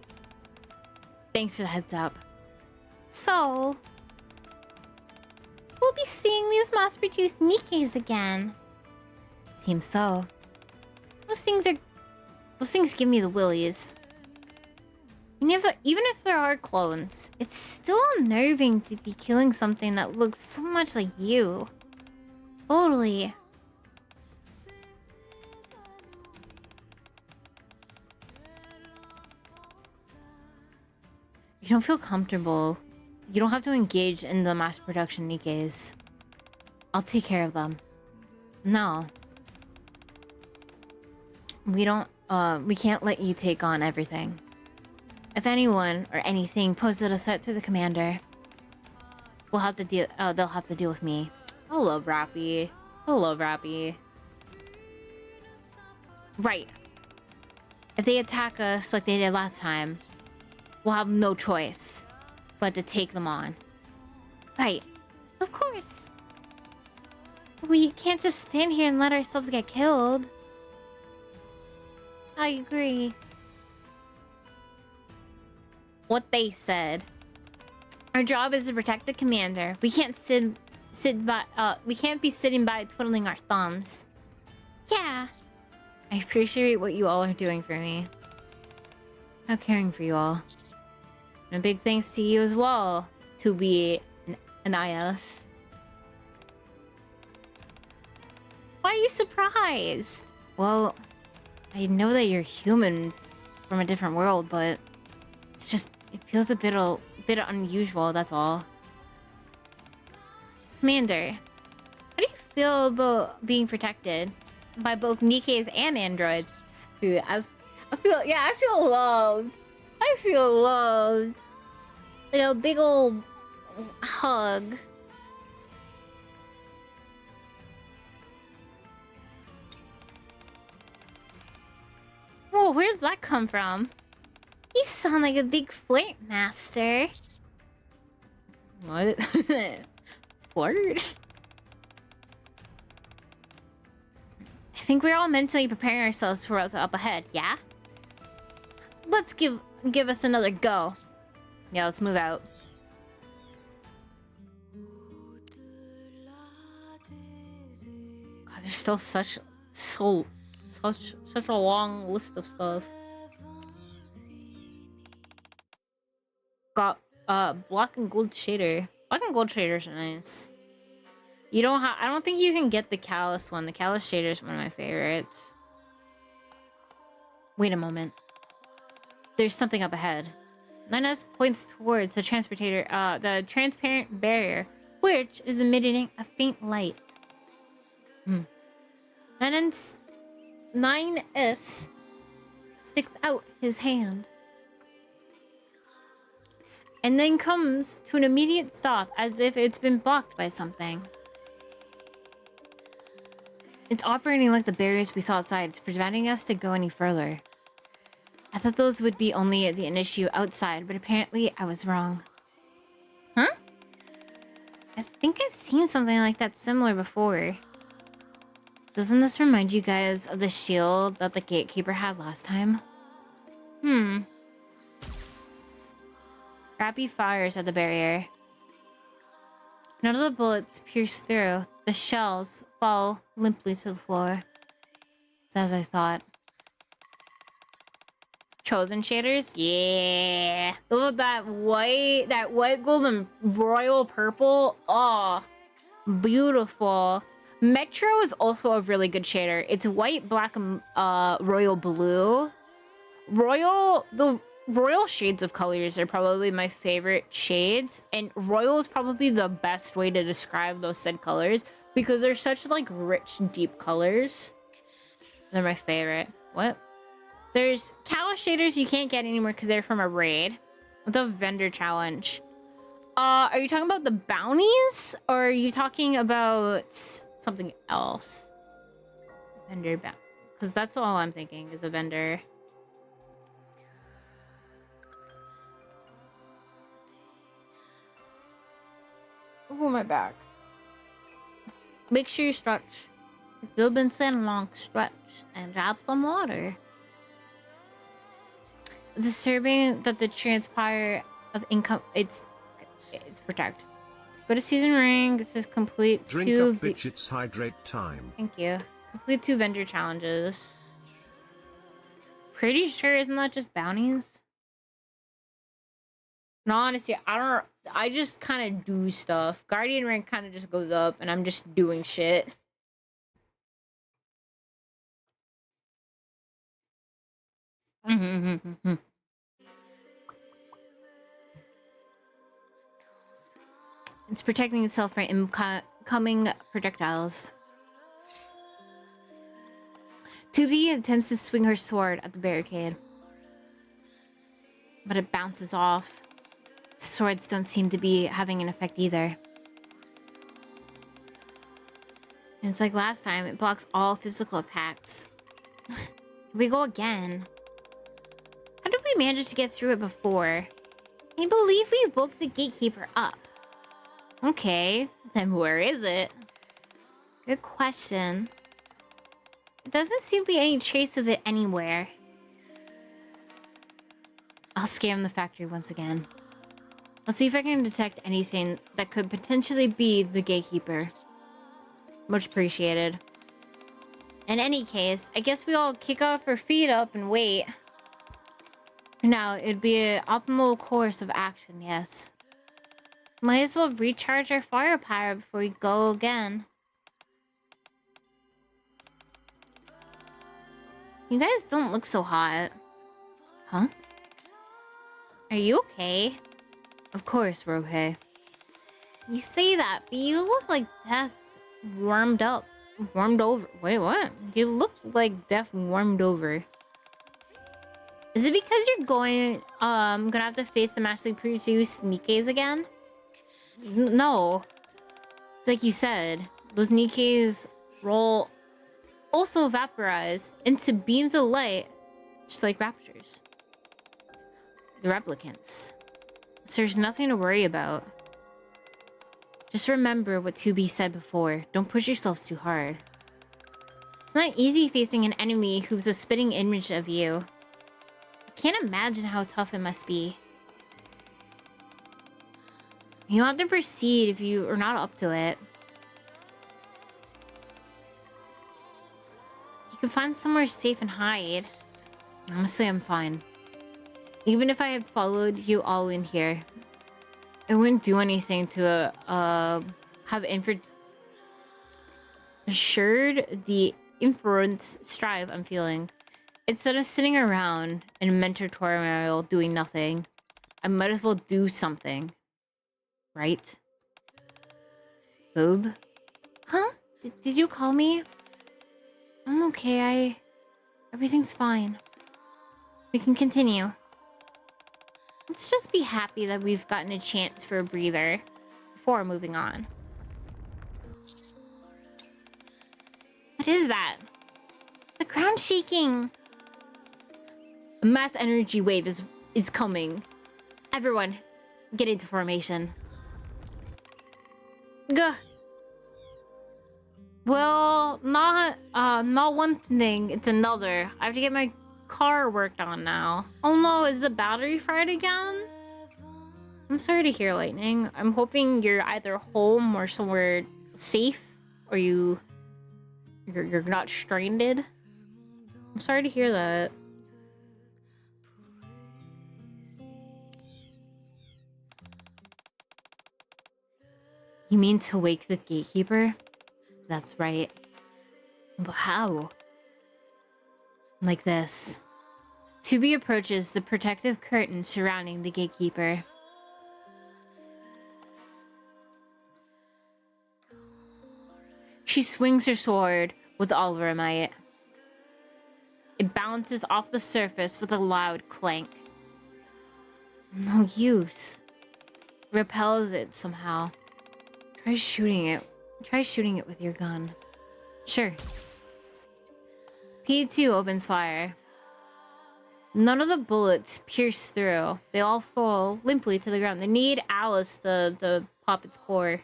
[SPEAKER 1] Thanks for the heads up. So... we'll be seeing these mass-produced Nikkes again. Seems so. Those things give me the willies. And even if there are clones, it's still unnerving to be killing something that looks so much like you. Totally. You don't feel comfortable. You don't have to engage in the mass production Nikkes. I'll take care of them. No. We can't let you take on everything. If anyone or anything poses a threat to the commander, they'll have to deal with me. I love Rappy. I love Rappy. Right. If they attack us like they did last time, we'll have no choice but to take them on. Right. Of course. We can't just stand here and let ourselves get killed. I agree. What they said. Our job is to protect the commander. We can't we can't be sitting by twiddling our thumbs. Yeah. I appreciate what you all are doing for me. How caring for you all. And a big thanks to you as well, to be an IS. Why are you surprised? Well, I know that you're human from a different world, but it's just, it feels a bit unusual, that's all. Commander, how do you feel about being protected by both Nikkes and androids? Dude, I feel loved. I feel loved. Like a big old hug. Whoa, where does that come from? You sound like a big flirt master. What? Flirt? I think we're all mentally preparing ourselves for what's up ahead, yeah? Let's give us another go. Yeah, let's move out. God, there's still such a long list of stuff. Got black and gold shader. Black and gold shaders are nice. You don't have. I don't think you can get the callus one. The callus shader is one of my favorites. Wait a moment. There's something up ahead. Linus points towards the the transparent barrier, which is emitting a faint light. 9S sticks out his hand. And then comes to an immediate stop as if it's been blocked by something. It's operating like the barriers we saw outside. It's preventing us to go any further. I thought those would be only an issue outside, but apparently I was wrong. Huh? I think I've seen something like that similar before. Doesn't this remind you guys of the shield that the gatekeeper had last time? Rappy fires at the barrier. None of the bullets pierce through. The shells fall limply to the floor. It's as I thought. Chosen shaders? Yeah. Look at that white golden royal purple. Oh, beautiful. Metro is also a really good shader. It's white, black, and royal blue. The royal shades of colors are probably my favorite shades, and royal is probably the best way to describe those said colors because they're such like rich, deep colors. They're my favorite. What? There's callus shaders you can't get anymore because they're from a raid. The vendor challenge. Are you talking about the bounties, or are you talking about something else? Vendor bounty, because that's all I'm thinking is a vendor. Oh, my back. Make sure you stretch. If you've been sitting long, stretch and grab some water. It's disturbing that the transpire of income. It's protect. Go to season ring. It says complete
[SPEAKER 3] Drink
[SPEAKER 1] two.
[SPEAKER 3] up, bitch, it's hydrate time.
[SPEAKER 1] Thank you. Complete 2 vendor challenges. Pretty sure isn't that just bounties? No, honestly, I just kind of do stuff. Guardian rank kind of just goes up, and I'm just doing shit. It's protecting itself from incoming projectiles. 2D attempts to swing her sword at the barricade, but it bounces off. Swords don't seem to be having an effect either. And it's like last time, it blocks all physical attacks. Here we go again. How did we manage to get through it before? I believe we woke the gatekeeper up. Okay, then where is it? Good question. It doesn't seem to be any trace of it anywhere. I'll scan the factory once again. I'll see if I can detect anything that could potentially be the gatekeeper. Much appreciated. In any case, I guess we all kick off our feet up and wait. For now, it'd be an optimal course of action, yes. Might as well recharge our firepower before we go again. You guys don't look so hot. Huh? Are you okay? Of course we're okay. You say that, but you look like death warmed up. Warmed over. Wait, what? You look like death warmed over. Is it because you're gonna have to face the massively produced Nikkes again? No. It's like you said, those Nikkes roll also vaporize into beams of light, just like raptors. The replicants. So there's nothing to worry about. Just remember what 2B said before. Don't push yourselves too hard. It's not easy facing an enemy who's a spitting image of you. I can't imagine how tough it must be. You don't have to proceed if you are not up to it. You can find somewhere safe and hide. Honestly, I'm fine. Even if I had followed you all in here, it wouldn't do anything to have assured the inference strive I'm feeling. Instead of sitting around in mentor turmoil doing nothing, I might as well do something. Right? Boob? Huh? Did you call me? I'm okay, everything's fine. We can continue. Let's just be happy that we've gotten a chance for a breather before moving on. What is that? The ground's shaking. A mass energy wave is coming. Everyone, get into formation. Gah. Well, not one thing, it's another. I have to get my car worked on now. Oh no, is the battery fried again? I'm sorry to hear, Lightning. I'm hoping you're either home or somewhere safe, or you're not stranded. I'm sorry to hear that. You mean to wake the gatekeeper? That's right. But how? Like this. 2B approaches the protective curtain surrounding the gatekeeper. She swings her sword with all of her might. It bounces off the surface with a loud clank. No use. Repels it somehow. Try shooting it. Try shooting it with your gun. Sure. P2 opens fire. None of the bullets pierce through. They all fall limply to the ground. They need Alice to pop its core.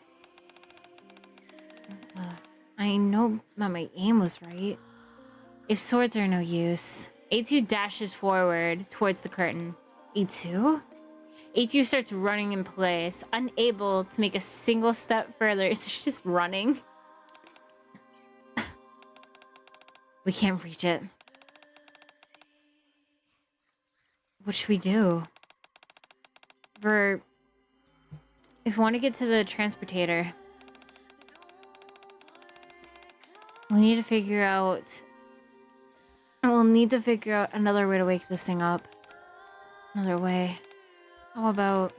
[SPEAKER 1] I know that my aim was right. If swords are no use, A2 dashes forward towards the curtain. A2? A2 starts running in place, unable to make a single step further. So she's just running. We can't reach it. What should we do? If we want to get to the transportator, we'll need to figure out another way to wake this thing up. Another way. How about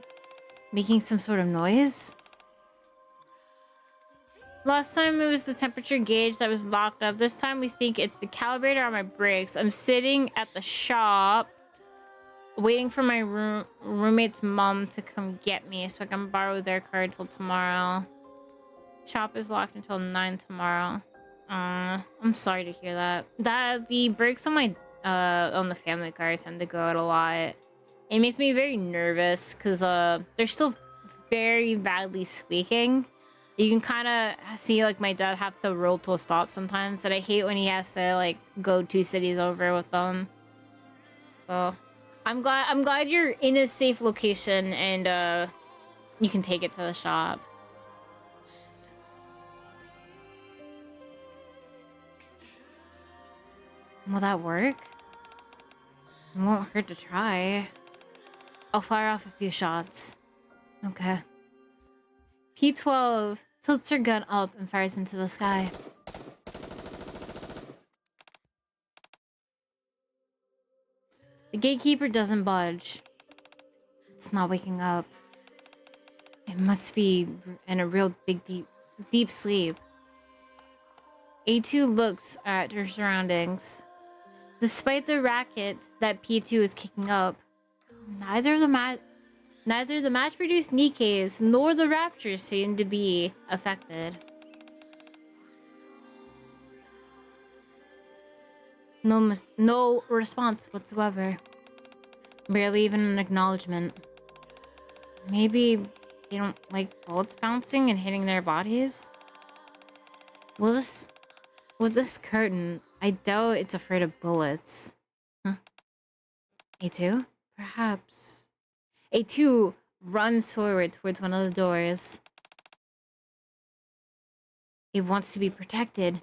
[SPEAKER 1] making some sort of noise? Last time it was the temperature gauge that was locked up. This time we think it's the calibrator on my brakes. I'm sitting at the shop waiting for my roommate's mom to come get me so I can borrow their car until tomorrow. Shop is locked until 9 tomorrow. I'm sorry to hear that. The brakes on my on the family car tend to go out a lot. It makes me very nervous because they're still very badly squeaking. You can kind of see like my dad have to roll to a stop sometimes, that I hate when he has to like go 2 cities over with them. So I'm glad you're in a safe location and you can take it to the shop. Will that work? It won't hurt to try. I'll fire off a few shots. Okay. P12 tilts her gun up and fires into the sky. The gatekeeper doesn't budge. It's not waking up. It must be in a real big, deep sleep. A2 looks at her surroundings. Despite the racket that P2 is kicking up, neither the mass-produced Nikkes nor the Raptors seem to be affected. No response whatsoever. Barely even an acknowledgement. Maybe they don't like bullets bouncing and hitting their bodies? With this curtain, I doubt it's afraid of bullets. Huh? A2? Perhaps. A2 runs forward towards one of the doors. It wants to be protected.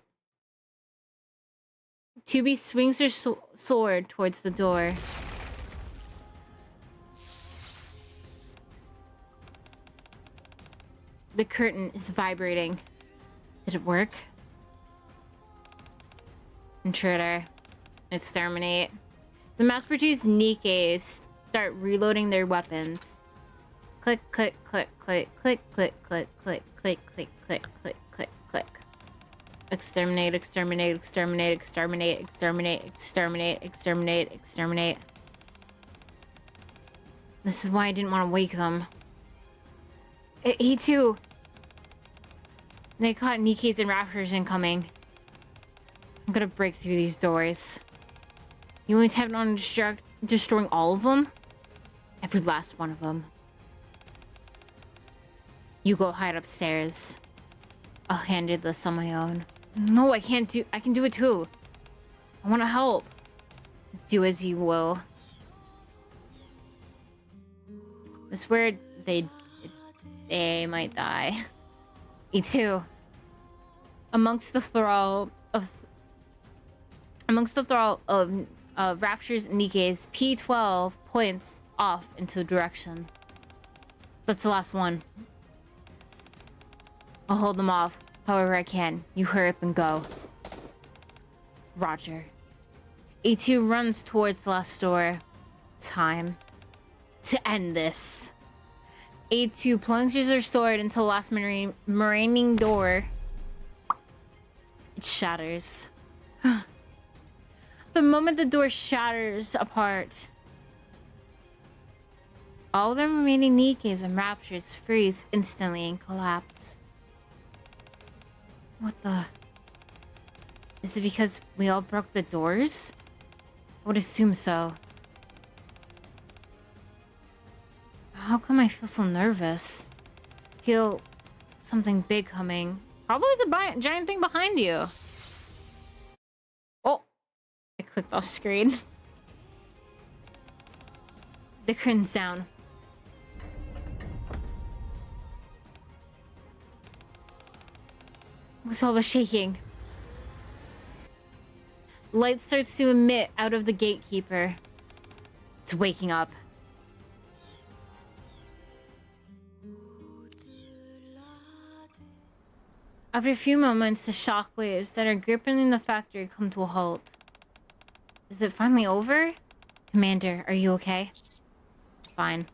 [SPEAKER 1] 2B swings her sword towards the door. The curtain is vibrating. Did it work? Intruder. Exterminate. The mass-produced Nikkes start reloading their weapons. Click, click, click, click, click, click, click, click, click, click, click, click, click, click. Exterminate, exterminate, exterminate, exterminate, exterminate, exterminate, exterminate, exterminate. This is why I didn't want to wake them. E2. They caught Nikkes and Raptors incoming. I'm gonna break through these doors. You intend on destroying all of them? Every last one of them. You go hide upstairs. I'll handle this on my own. No, I can't do... I can do it too. I want to help. Do as you will. I swear they might die. E2. Amongst the thrall of Raptures and Nikkes, P12 points off into a direction. That's the last one. I'll hold them off however I can. You hurry up and go. Roger. E2 runs towards the last door. Time to end this. A2 plunges her sword into the last remaining door. It shatters. The moment the door shatters apart, all the remaining Nikkes and Raptures freeze instantly and collapse. What the? Is it because we all broke the doors? I would assume so. How come I feel so nervous? Feel something big coming. Probably the giant thing behind you. Oh, I clicked off screen. The curtain's down. What's all the shaking? Light starts to emit out of the gatekeeper. It's waking up. After a few moments, the shockwaves that are gripping the factory come to a halt. Is it finally over? Commander, are you okay? Fine.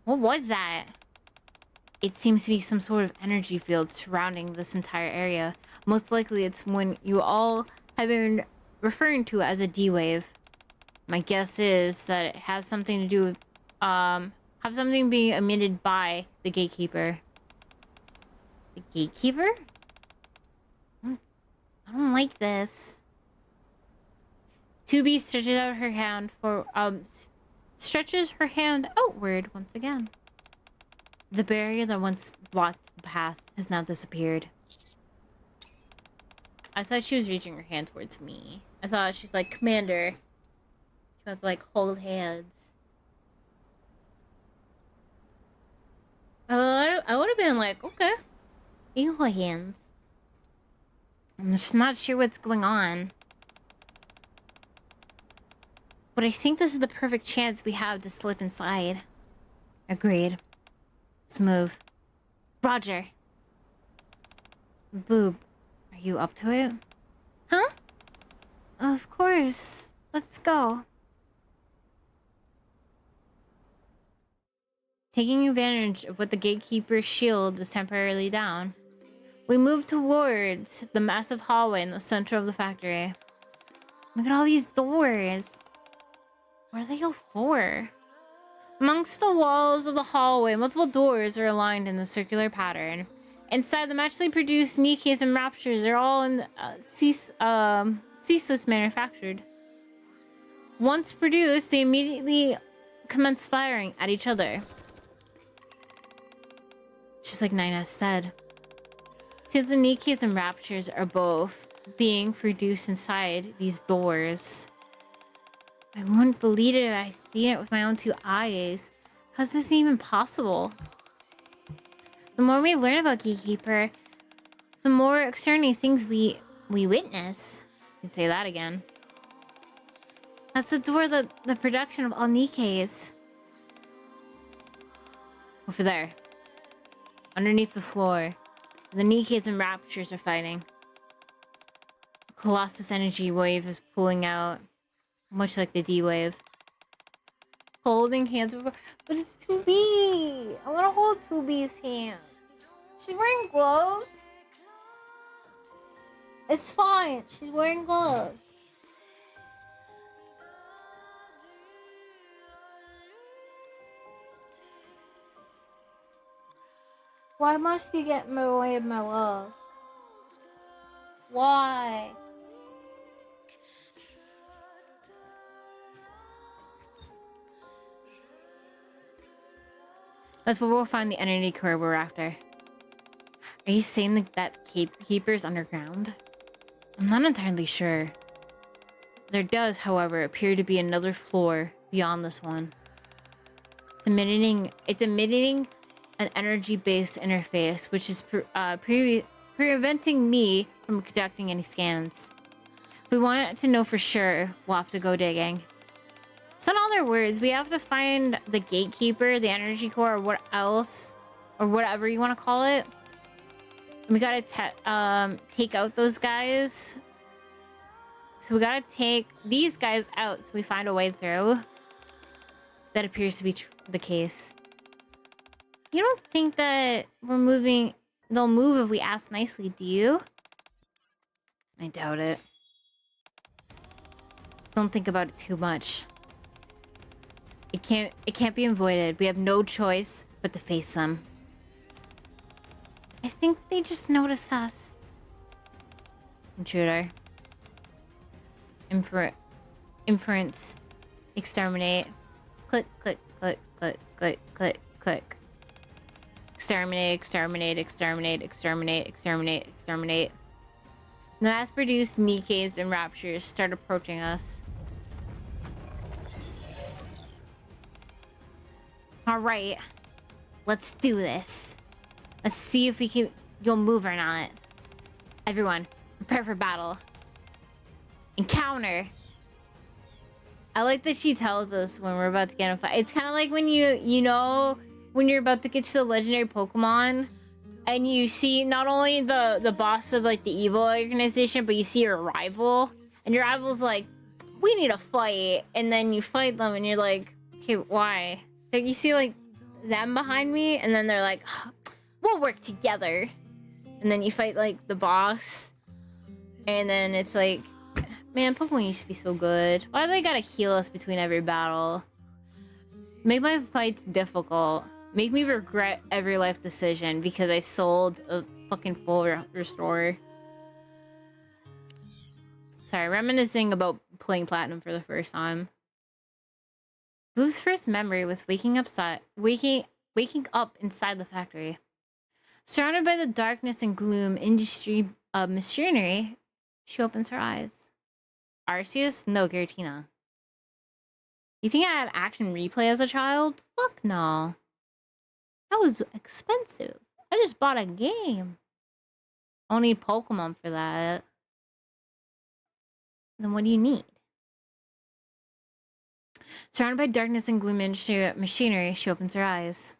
[SPEAKER 1] What was that? It seems to be some sort of energy field surrounding this entire area. Most likely it's when you all have been referring to as a D-wave. My guess is that it has something to do with, have something being emitted by the gatekeeper. The gatekeeper? I don't like this. 2B stretches out her hand for, stretches her hand outward once again. The barrier that once blocked the path has now disappeared. I thought she was reaching her hand towards me. I thought she's like, Commander. That's like hold hands. I would have been like, okay, you can hold hands. I'm just not sure what's going on. But I think this is the perfect chance we have to slip inside. Agreed. Let's move. Roger. Boob, are you up to it? Huh? Of course. Let's go. Taking advantage of what the gatekeeper's shield is temporarily down, we move towards the massive hallway in the center of the factory. Look at all these doors. What are they all for? Amongst the walls of the hallway, multiple doors are aligned in a circular pattern. Inside, the magically produced Nikkes and Raptures are all in ceaseless manufactured. Once produced, they immediately commence firing at each other. Just like Nina said. Since the Nikkes and Raptures are both being produced inside these doors. I wouldn't believe it if I seen it with my own two eyes. How's this even possible? The more we learn about Gatekeeper, the more extraordinary things we witness. You can say that again. That's the door of the production of all Nikkes. Over there. Underneath the floor. The Nikkes and Raptures are fighting. A Colossus energy wave is pulling out. Much like the D-wave. Holding hands over... But it's 2B! I want to hold 2B's hand. She's wearing gloves. It's fine. She's wearing gloves. Why must you get in the way of my love? Why? That's where we'll find the entity core we're after. Are you saying that Gatekeeper's underground? I'm not entirely sure. There does, however, appear to be another floor beyond this one. It's emitting an energy-based interface, which is preventing me from conducting any scans. If we want to know for sure, we'll have to go digging. So in other words, we have to find the Gatekeeper, the energy core, or what else, or whatever you want to call it. And we gotta take out those guys. So we gotta take these guys out so we find a way through. That appears to be the case. You don't think that they'll move if we ask nicely, do you? I doubt it. Don't think about it too much. It can't be avoided. We have no choice but to face them. I think they just noticed us. Intruder. Inference. Exterminate. Click, click, click, click, click, click, click. Exterminate, exterminate, exterminate, exterminate, exterminate, exterminate. The mass-produced Nikkes and Raptures start approaching us. Alright. Let's do this. Let's see if you'll move or not. Everyone, prepare for battle. Encounter! I like that she tells us when we're about to get in a fight. It's kind of like when you know when you're about to get to the legendary Pokemon and you see not only the boss of like the evil organization, but you see your rival and your rival's like, we need a fight, and then you fight them and you're like, okay, why? So you see like them behind me and then they're like, oh, we'll work together, and then you fight like the boss and then it's like, man, Pokemon used to be so good. Why do they gotta heal us between every battle? Make my fights difficult. Make me regret every life decision because I sold a fucking full restore. Sorry, reminiscing about playing Platinum for the first time. Boo's first memory was waking up inside the factory. Surrounded by the darkness and gloom industry of machinery, she opens her eyes. Arceus? No, Giratina. You think I had action replay as a child? Fuck no. That was expensive. I just bought a game. I don't need Pokemon for that. Then what do you need? Surrounded by darkness and gloom and machinery, she opens her eyes.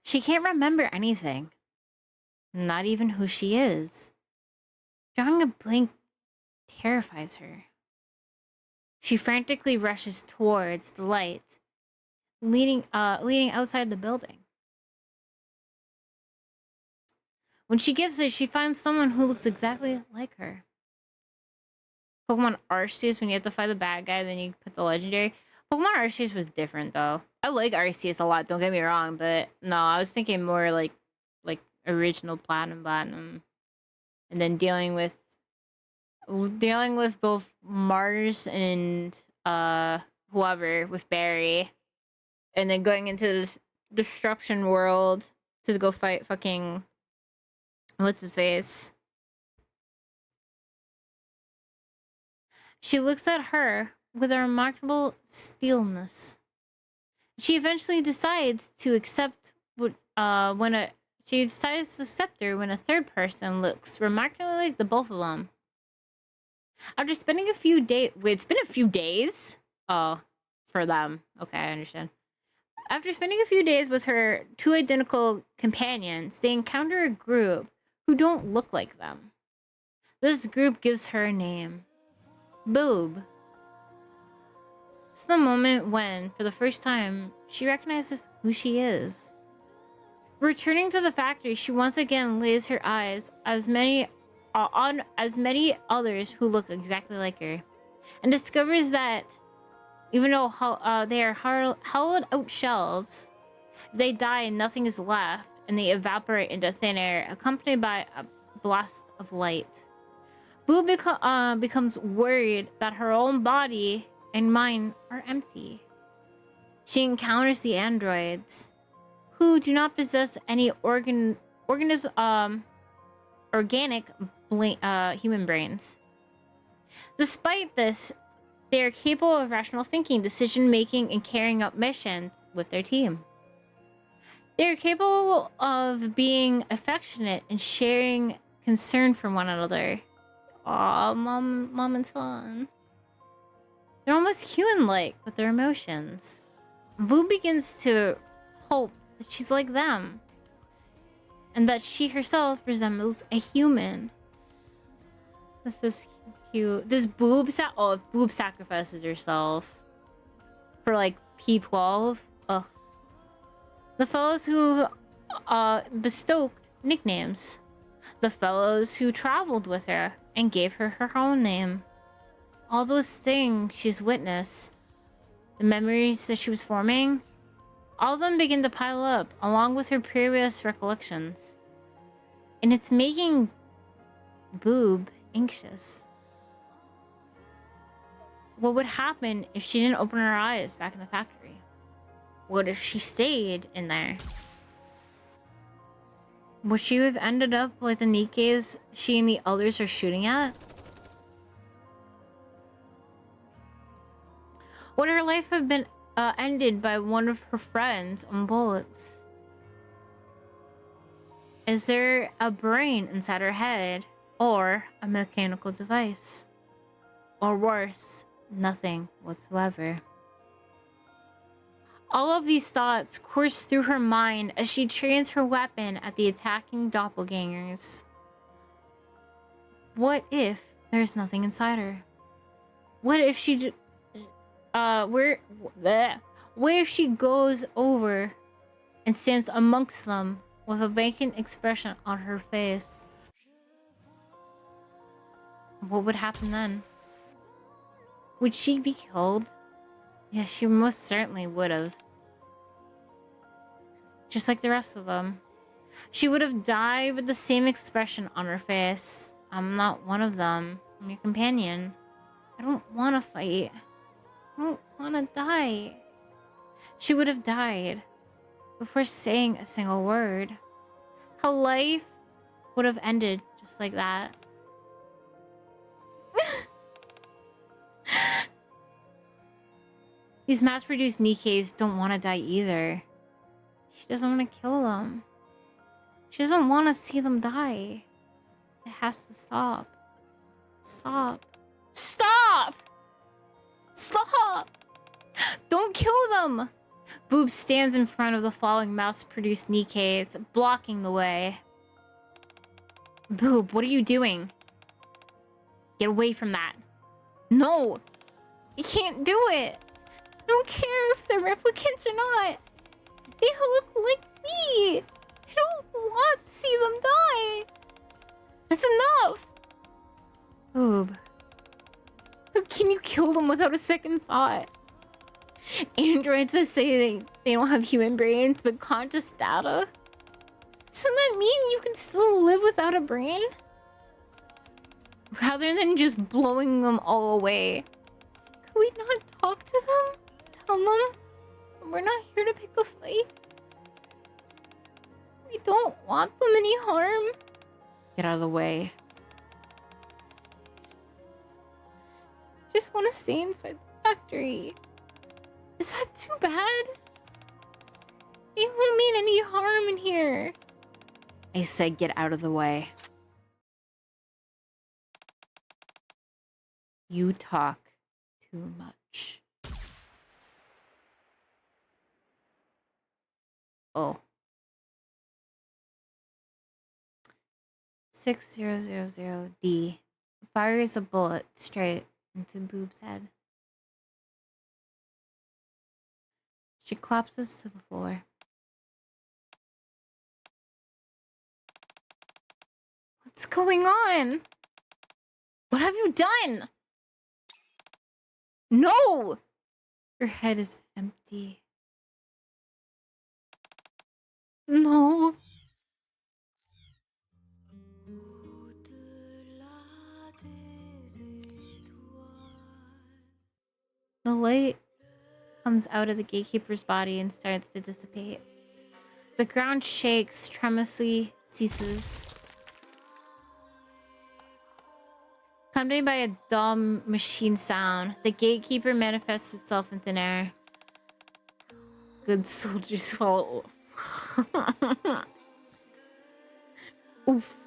[SPEAKER 1] She can't remember anything. Not even who she is. Drawing a blank terrifies her. She frantically rushes towards the light, leading outside the building. When she gets there, she finds someone who looks exactly like her. Pokemon Arceus, when you have to fight the bad guy, then you put the legendary. Pokemon Arceus was different though. I like Arceus a lot, don't get me wrong, but no, I was thinking more like original Platinum. And then dealing with both Mars and whoever with Barry. And then going into this destruction world to go fight fucking what's his face? She looks at her with a remarkable stillness. She eventually decides to accept her when a third person looks remarkably like the both of them. After spending a few days, it's been a few days. Oh, for them. Okay, I understand. After spending a few days with her two identical companions, they encounter a group who don't look like them. This group gives her a name. Boob. It's the moment when, for the first time, she recognizes who she is. Returning to the factory, she once again lays her eyes on as many others who look exactly like her, and discovers that even though they are hollowed out shells, they die and nothing is left, and they evaporate into thin air, accompanied by a blast of light. Boo becomes worried that her own body and mind are empty. She encounters the androids, who do not possess any organic human brains. Despite this, they are capable of rational thinking, decision making, and carrying out missions with their team. They are capable of being affectionate and sharing concern for one another. Aw, mom and son. They're almost human-like with their emotions. Boo begins to hope that she's like them, and that she herself resembles a human. This is cute. Does Boob if Boob sacrifices herself for like P12? Ugh. The fellows who bestowed nicknames. The fellows who traveled with her and gave her her own name. All those things she's witnessed, the memories that she was forming, all of them begin to pile up along with her previous recollections. And it's making Boob anxious. What would happen if she didn't open her eyes back in the factory? What if she stayed in there? Would she have ended up like the Nikkes she and the others are shooting at? Would her life have been ended by one of her friends on bullets? Is there a brain inside her head, or a mechanical device? Or worse, nothing whatsoever. All of these thoughts course through her mind as she trains her weapon at the attacking doppelgangers. What if there's nothing inside her? What if she what if she goes over and stands amongst them with a vacant expression on her face? What would happen then? Would she be killed? Yeah, she most certainly would have. Just like the rest of them. She would have died with the same expression on her face. I'm not one of them. I'm your companion. I don't want to fight. I don't want to die. She would have died before saying a single word. Her life would have ended just like that. These mass-produced Nikkes don't want to die either. She doesn't want to kill them. She doesn't want to see them die. It has to stop. Stop. Stop! Stop! Don't kill them! Boob stands in front of the falling mass-produced Nikkes, blocking the way. Boob, what are you doing? Get away from that. No! You can't do it! I don't care if they're replicants or not. They look like me! I don't want to see them die! That's enough! Boob. How can you kill them without a second thought? Androids that say they don't have human brains but conscious data? Doesn't that mean you can still live without a brain? Rather than just blowing them all away, could we not talk to them? Tell them we're not here to pick a fight? We don't want them any harm. Get out of the way. Just want to stay inside the factory. Is that too bad? They won't mean any harm in here. I said get out of the way. You talk too much. Oh. 6000D fires a bullet straight into Boob's head. She collapses to the floor. What's going on? What have you done? No! Her head is empty. No. The light comes out of the gatekeeper's body and starts to dissipate. The ground shakes, tremulously ceases. Accompanied by a dull machine sound, the gatekeeper manifests itself in thin air. Good soldiers fall. Oof.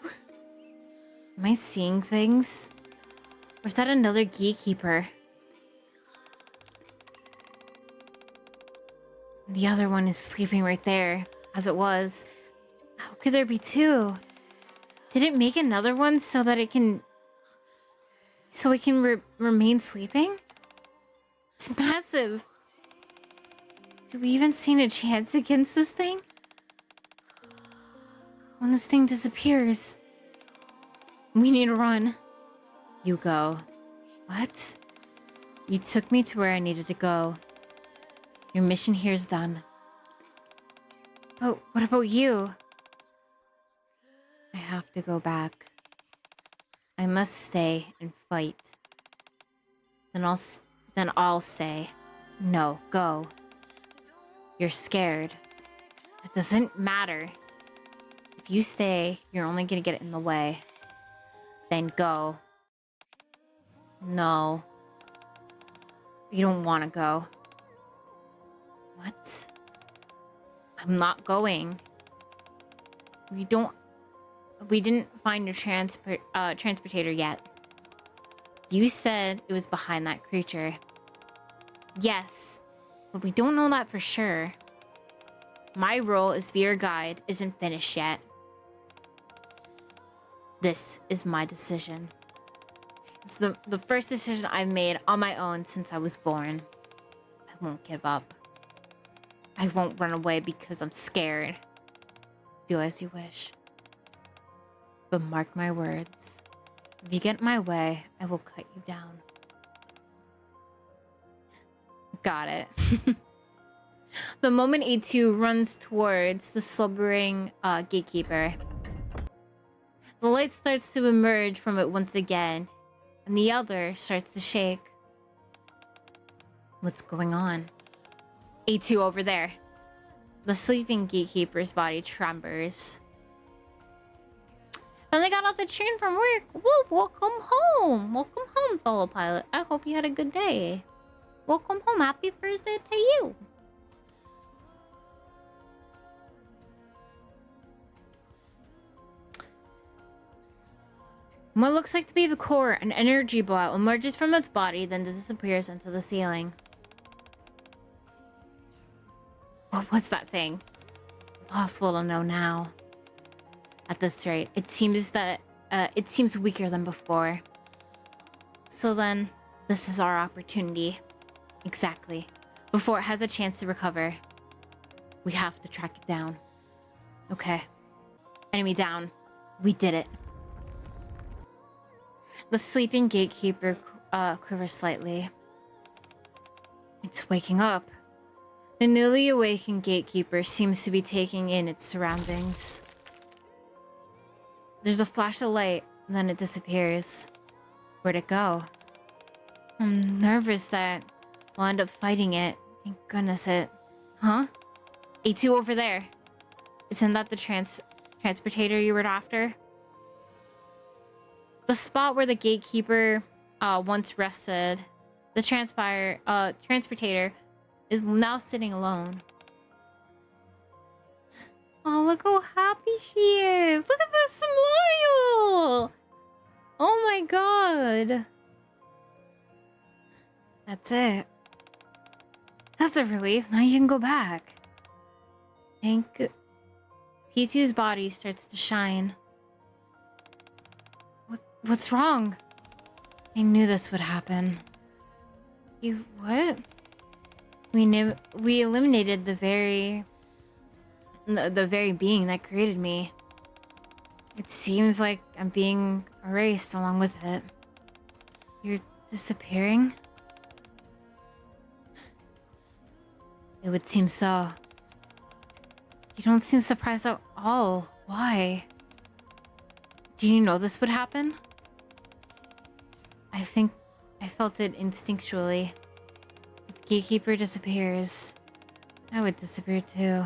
[SPEAKER 1] Am I seeing things? Or is that another gatekeeper? The other one is sleeping right there, as it was. How could there be two? Did it make another one so that it can... So it can remain sleeping? It's massive. Do we even stand a chance against this thing? When this thing disappears, we need to run. You go. What? You took me to where I needed to go. Your mission here is done. Oh, what about you? I have to go back. I must stay and fight. Then I'll stay. No, go. You're scared. It doesn't matter. If you stay, you're only gonna get in the way. Then go. No. You don't want to go. What? I'm not going. We didn't find your transportator yet. You said it was behind that creature. Yes, but we don't know that for sure. My role as to be your guide isn't finished yet. This is my decision. It's the first decision I've made on my own since I was born. I won't give up. I won't run away because I'm scared. Do as you wish. But mark my words. If you get in my way, I will cut you down. Got it. The moment A2 runs towards the slumbering gatekeeper, the light starts to emerge from it once again, and the other starts to shake. What's going on? A2 over there. The sleeping gatekeeper's body tremors. And they got off the train from work. Whoa, welcome home. Welcome home, fellow pilot. I hope you had a good day. Welcome home. Happy Thursday to you. What looks like to be the core, an energy ball emerges from its body, then disappears into the ceiling. What was that thing? Impossible to know now. At this rate, it seems weaker than before. So then, this is our opportunity. Exactly. Before it has a chance to recover. We have to track it down. Okay. Enemy down. We did it. The sleeping gatekeeper quivers slightly. It's waking up. The newly awakened gatekeeper seems to be taking in its surroundings. There's a flash of light, then it disappears. Where'd it go? I'm nervous that we'll end up fighting it. Thank goodness it... Huh? A2 over there. Isn't that the transportator you were after? The spot where the gatekeeper once rested, the transportator is now sitting alone. Oh, look how happy she is! Look at this smile! Oh my god! That's it. That's a relief. Now you can go back. Thank... P2's body starts to shine. What's wrong? I knew this would happen. You what? We eliminated the very being that created me. It seems like I'm being erased along with it. You're disappearing? It would seem so. You don't seem surprised at all. Why? Do you know this would happen? I think I felt it instinctually. If Gatekeeper disappears, I would disappear too.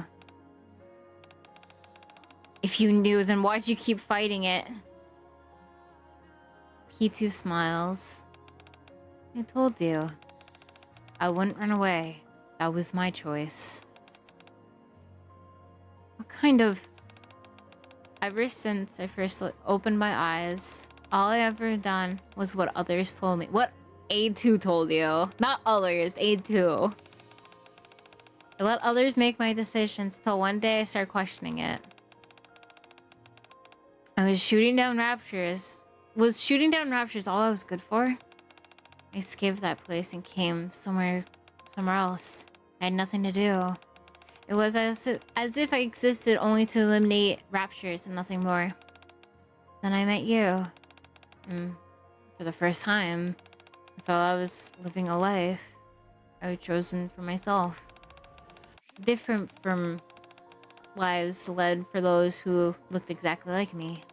[SPEAKER 1] If you knew, then why'd you keep fighting it? P2 smiles. I told you. I wouldn't run away. That was my choice. What kind of... Ever since I first opened my eyes, all I ever done was what others told me. What A2 told you. Not others, A2. I let others make my decisions till one day I started questioning it. I was shooting down raptures. Was shooting down raptures all I was good for? I escaped that place and came somewhere else. I had nothing to do. It was as if I existed only to eliminate raptures and nothing more. Then I met you. And for the first time, I felt I was living a life I had chosen for myself. Different from lives led for those who looked exactly like me.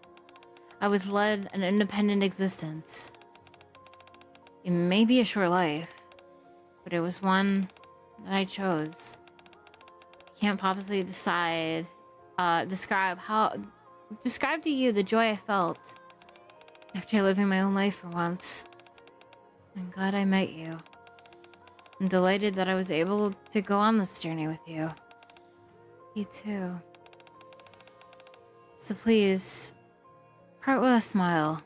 [SPEAKER 1] I was led an independent existence. It may be a short life, but it was one that I chose. I can't possibly describe to you the joy I felt after living my own life for once. I'm glad I met you. I'm delighted that I was able to go on this journey with you. You too. So please, part with a smile.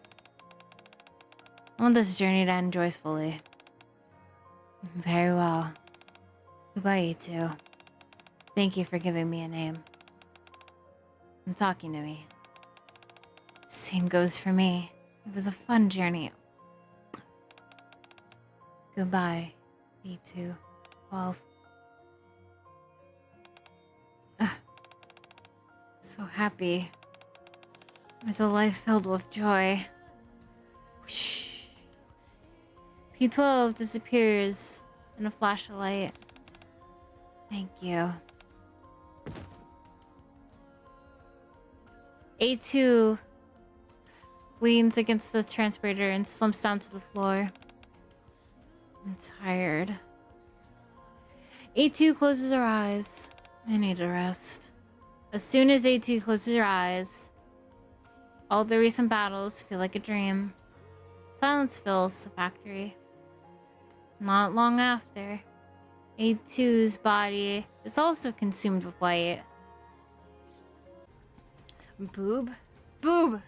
[SPEAKER 1] I want this journey to end joyfully. Very well. Goodbye, you two. Thank you for giving me a name. And talking to me. Same goes for me. It was a fun journey. Goodbye, B2. 12. So happy. It was a life filled with joy. Whoosh. P12 disappears in a flash of light. Thank you. A2 leans against the transporter and slumps down to the floor. I'm tired. A2 closes her eyes. I need a rest. As soon as A2 closes her eyes, all the recent battles feel like a dream. Silence fills the factory. Not long after, A2's body is also consumed with light. Boob? Boob!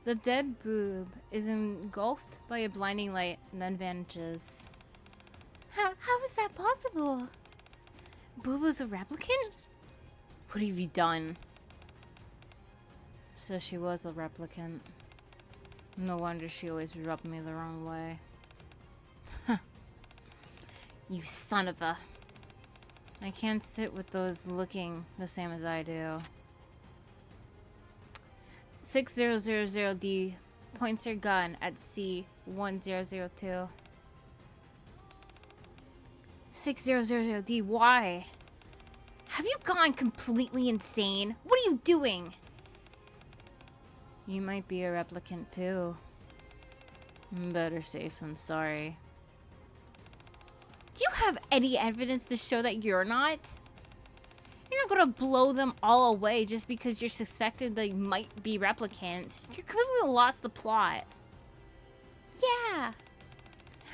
[SPEAKER 1] The dead boob is engulfed by a blinding light and then vanishes. How is that possible? Boob was a replicant? What have you done? So she was a replicant. No wonder she always rubbed me the wrong way. You son of a... I can't sit with those looking the same as I do. 6000D points her gun at C1002. 6000D, why? Have you gone completely insane? What are you doing? You might be a replicant too. Better safe than sorry. Do you have any evidence to show that you're not? You're not gonna blow them all away just because you're suspected they might be replicants. You're completely lost the plot. Yeah.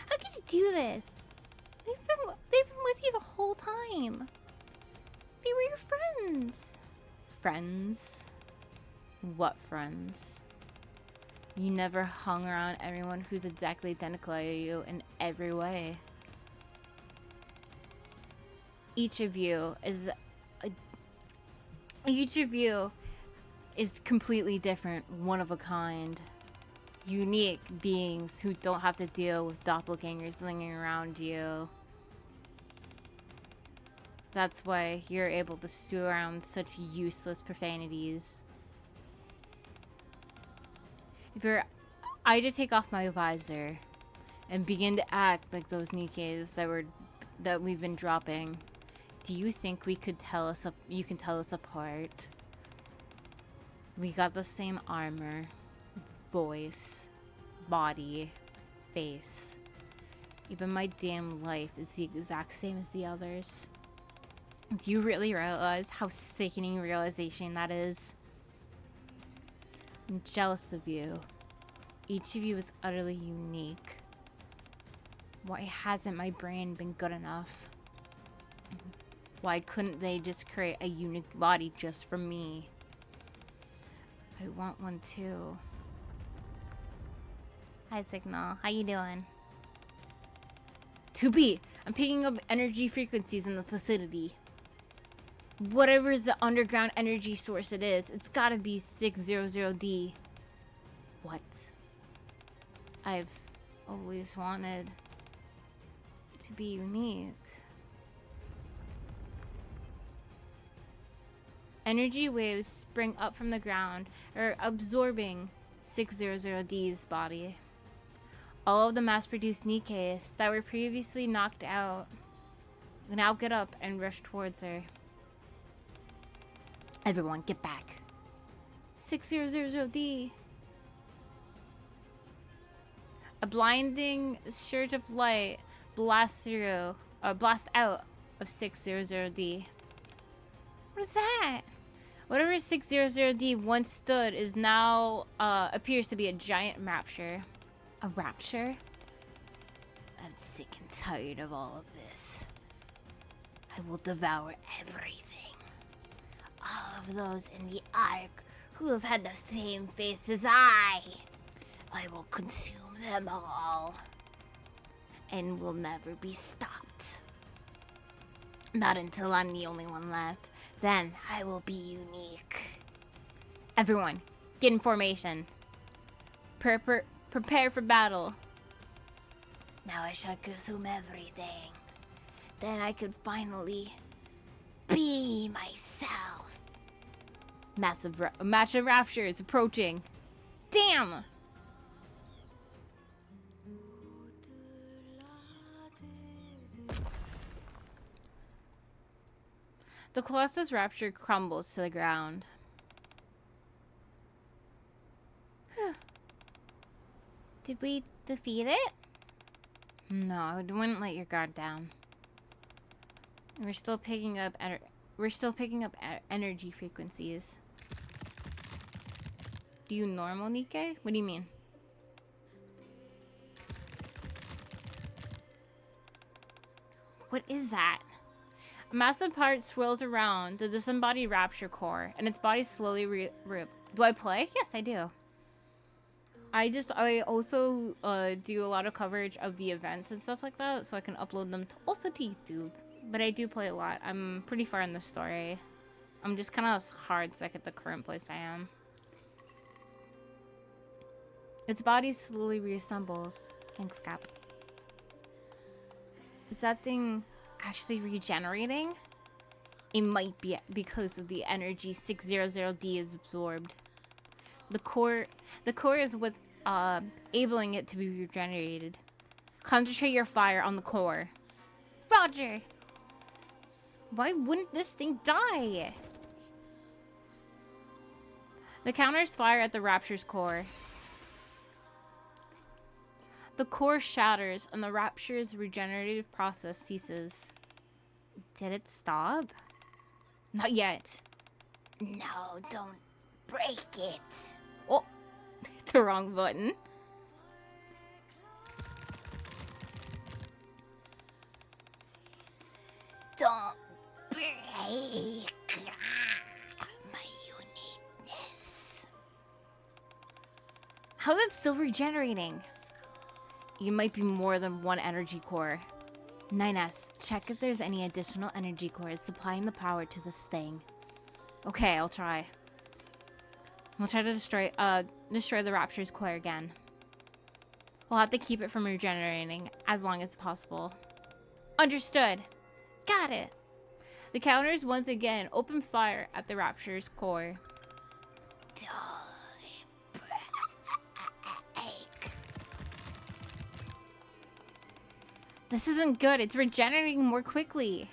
[SPEAKER 1] How can you do this? They've been with you the whole time. They were your friends. Friends? What friends? You never hung around everyone who's exactly identical to you in every way. Each of you is completely different, one of a kind. Unique beings who don't have to deal with doppelgangers slinging around you. That's why you're able to stew around such useless profanities. If I to take off my visor and begin to act like those Nikkes that we've been dropping, do you think you can tell us apart? We got the same armor, voice, body, face. Even my damn life is the exact same as the others. Do you really realize how sickening realization that is? I'm jealous of you. Each of you is utterly unique. Why hasn't my brain been good enough? Why couldn't they just create a unique body just for me? I want one too. Hi, Signal. How you doing? 2B, I'm picking up energy frequencies in the facility. Whatever is the underground energy source it is, it's gotta be 600D. What? I've always wanted to be unique. Energy waves spring up from the ground, absorbing 600D's body. All of the mass-produced Nikkes that were previously knocked out now get up and rush towards her. Everyone, get back. 600D. A blinding surge of light blasts out of 600D. What is that? Whatever 600D once stood is now appears to be a giant rapture. A rapture? I'm sick and tired of all of this. I will devour everything. All of those in the Ark who have had the same face as I will consume them all. And will never be stopped. Not until I'm the only one left. Then I will be unique. Everyone, get in formation. Prepare for battle. Now I shall consume everything. Then I could finally be myself. Massive rapture is approaching. Damn! The Colossus rapture crumbles to the ground. Did we defeat it? No, I wouldn't let your guard down. We're still picking up energy frequencies. Do you normal, Nikke? What do you mean? What is that? A massive part swirls around the disembodied rapture core, and its body slowly Do I play? Yes, I do. I also do a lot of coverage of the events and stuff like that, so I can upload them also to YouTube. But I do play a lot. I'm pretty far in the story. I'm just kind of hard stuck at the current place I am. Its body slowly reassembles. Thanks, Cap. Is that thing actually regenerating? It might be because of the energy 600D is absorbed. The core is what's enabling it to be regenerated. Concentrate your fire on the core. Roger! Why wouldn't this thing die? The counters fire at the Rapture's core. The core shatters and the Rapture's regenerative process ceases. Did it stop? Not yet.
[SPEAKER 2] No, don't break it.
[SPEAKER 1] Oh, the wrong button.
[SPEAKER 2] Don't break my uniqueness.
[SPEAKER 1] How's it still regenerating? You might be more than one energy core. 9S, check if there's any additional energy cores supplying the power to this thing. Okay, I'll try. We'll try to destroy the Rapture's core again. We'll have to keep it from regenerating as long as possible. Understood. Got it. The counters once again open fire at the Rapture's core. This isn't good. It's regenerating more quickly.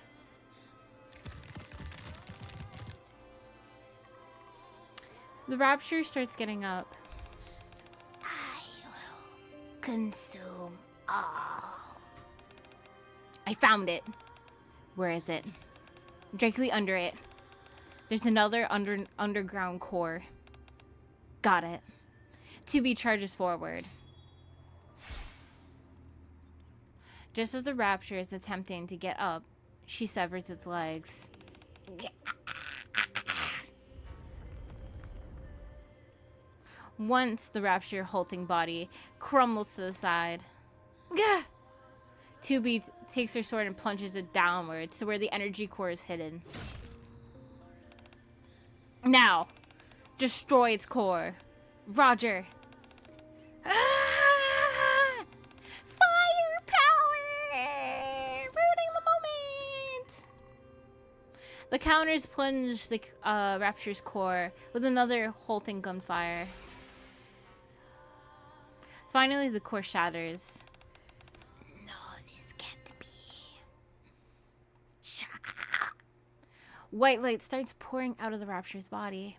[SPEAKER 1] The Rapture starts getting up.
[SPEAKER 2] I will consume all.
[SPEAKER 1] I found it. Where is it? Directly under it. There's another underground core. Got it. 2B charges forward. Just as the Rapture is attempting to get up, she severs its legs. Once the Rapture halting body crumbles to the side. Gah! 2B takes her sword and plunges it downwards to where the energy core is hidden. Now, destroy its core. Roger. The counters plunge the Rapture's core with another halting gunfire. Finally, the core shatters.
[SPEAKER 2] No, this can't be.
[SPEAKER 1] White light starts pouring out of the Rapture's body.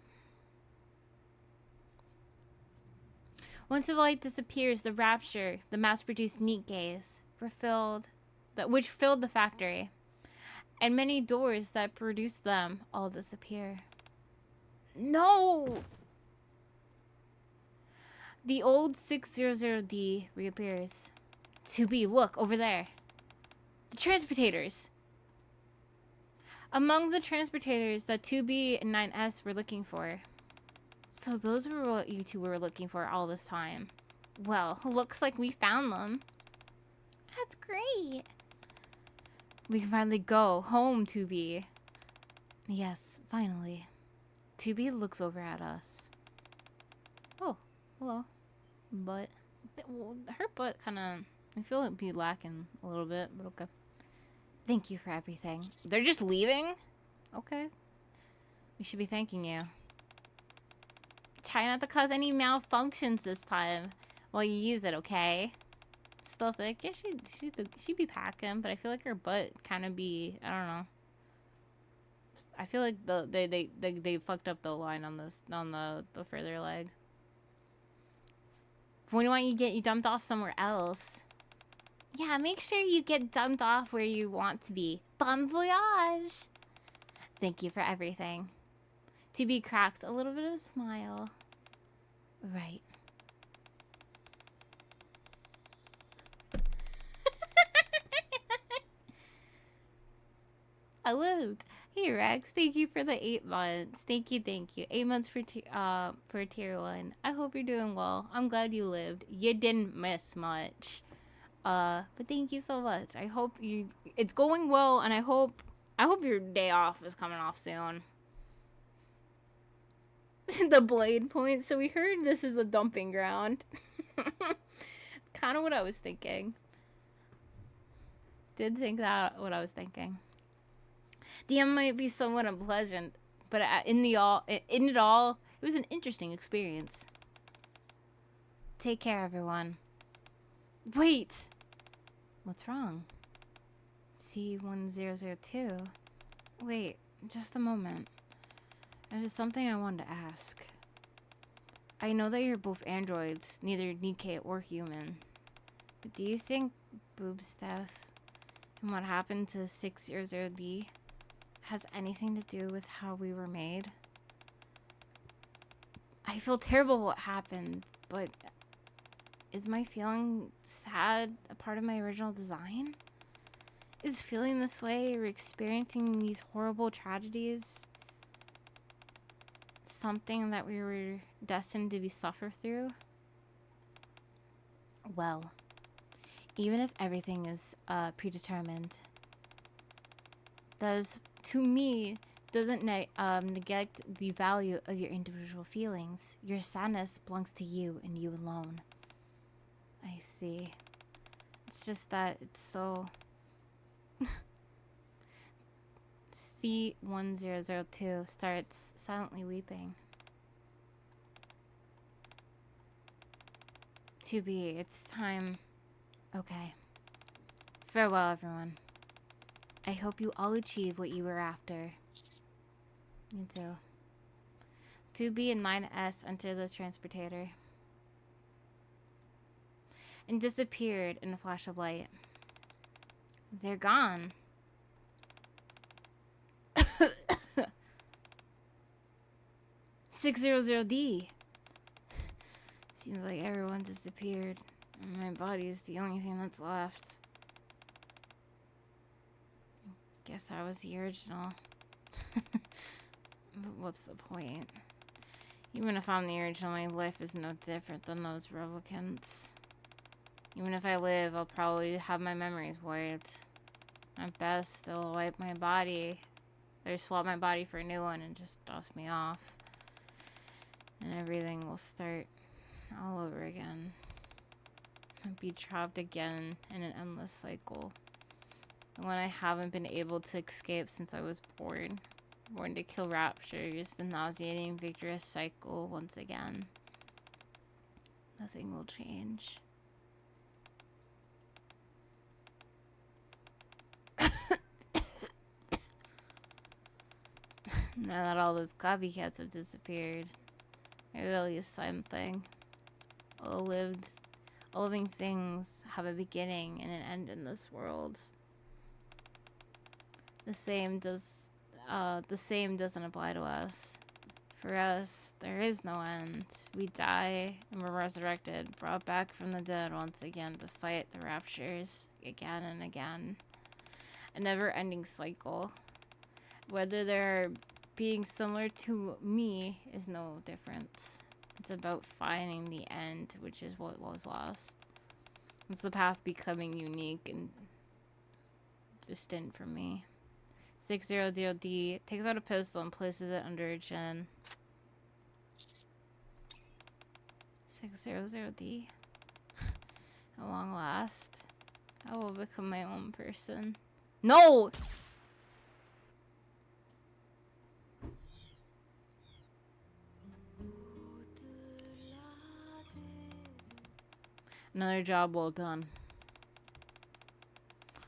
[SPEAKER 1] Once the light disappears, the Rapture, the mass-produced Nikkes, which filled the factory, and many doors that produced them all disappear. No! The old 600D reappears. 2B, look, over there. The transportators. Among the transportators that 2B and 9S were looking for. So those were what you two were looking for all this time. Well, looks like we found them.
[SPEAKER 2] That's great.
[SPEAKER 1] We can finally go home, 2B. Yes, finally. 2B looks over at us. Oh, hello. But well, her butt kind of, I feel it be lacking a little bit, but okay. Thank you for everything. They're just leaving? Okay. We should be thanking you. Try not to cause any malfunctions this time while you use it, okay? Still think, yeah, she'd be packing, but I feel like her butt kind of be, I don't know. I feel like they fucked up the line on this, on the further leg. When do you get you dumped off somewhere else? Yeah, make sure you get dumped off where you want to be. Bon voyage! Thank you for everything. 2B cracks a little bit of a smile. Right. I lived. Hey Rex, thank you for the 8 months. Thank you, thank you. 8 months for tier 1. I hope you're doing well. I'm glad you lived. You didn't miss much. But thank you so much. I hope it's going well, and I hope your day off is coming off soon. The blade point. So we heard this is a dumping ground. It's kind of what I was thinking. Did think that what I was thinking. DM might be somewhat unpleasant, but in it all, it was an interesting experience. Take care, everyone. Wait! What's wrong? C1002? Wait, just a moment. There's just something I wanted to ask. I know that you're both androids, neither Nikke or human. But do you think Boob's death and what happened to 600D has anything to do with how we were made? I feel terrible what happened, but is my feeling sad a part of my original design? Is feeling this way or experiencing these horrible tragedies something that we were destined to be suffer through? Well, even if everything is predetermined, to me doesn't negate the value of your individual feelings. Your sadness belongs to you and you alone. I see. It's just that it's so... C1002 starts silently weeping. To be, it's time. Okay. Farewell, everyone. I hope you all achieve what you were after. You too. 2B and 9S enter the transportator and disappeared in a flash of light. They're gone. $600D. Seems like everyone disappeared, and my body is the only thing that's left. Guess I was the original. But what's the point? Even if I'm the original, my life is no different than those replicants. Even if I live, I'll probably have my memories wiped. At best, they'll wipe my body. Or swap my body for a new one and just dust me off. And everything will start all over again. I'll be trapped again in an endless cycle. The one I haven't been able to escape since I was born. Born to kill raptures, the nauseating, vigorous cycle once again. Nothing will change. Now that all those copycats have disappeared, it really is something. All living things have a beginning and an end in this world. The same doesn't apply to us. For us, there is no end. We die and we're resurrected, brought back from the dead once again to fight the raptures again and again. A never-ending cycle. Whether they're being similar to me is no different. It's about finding the end, which is what was lost. It's the path becoming unique and distant from me. 600D takes out a pistol and places it under her chin. 600D. At long last, I will become my own person. No! Another job well done.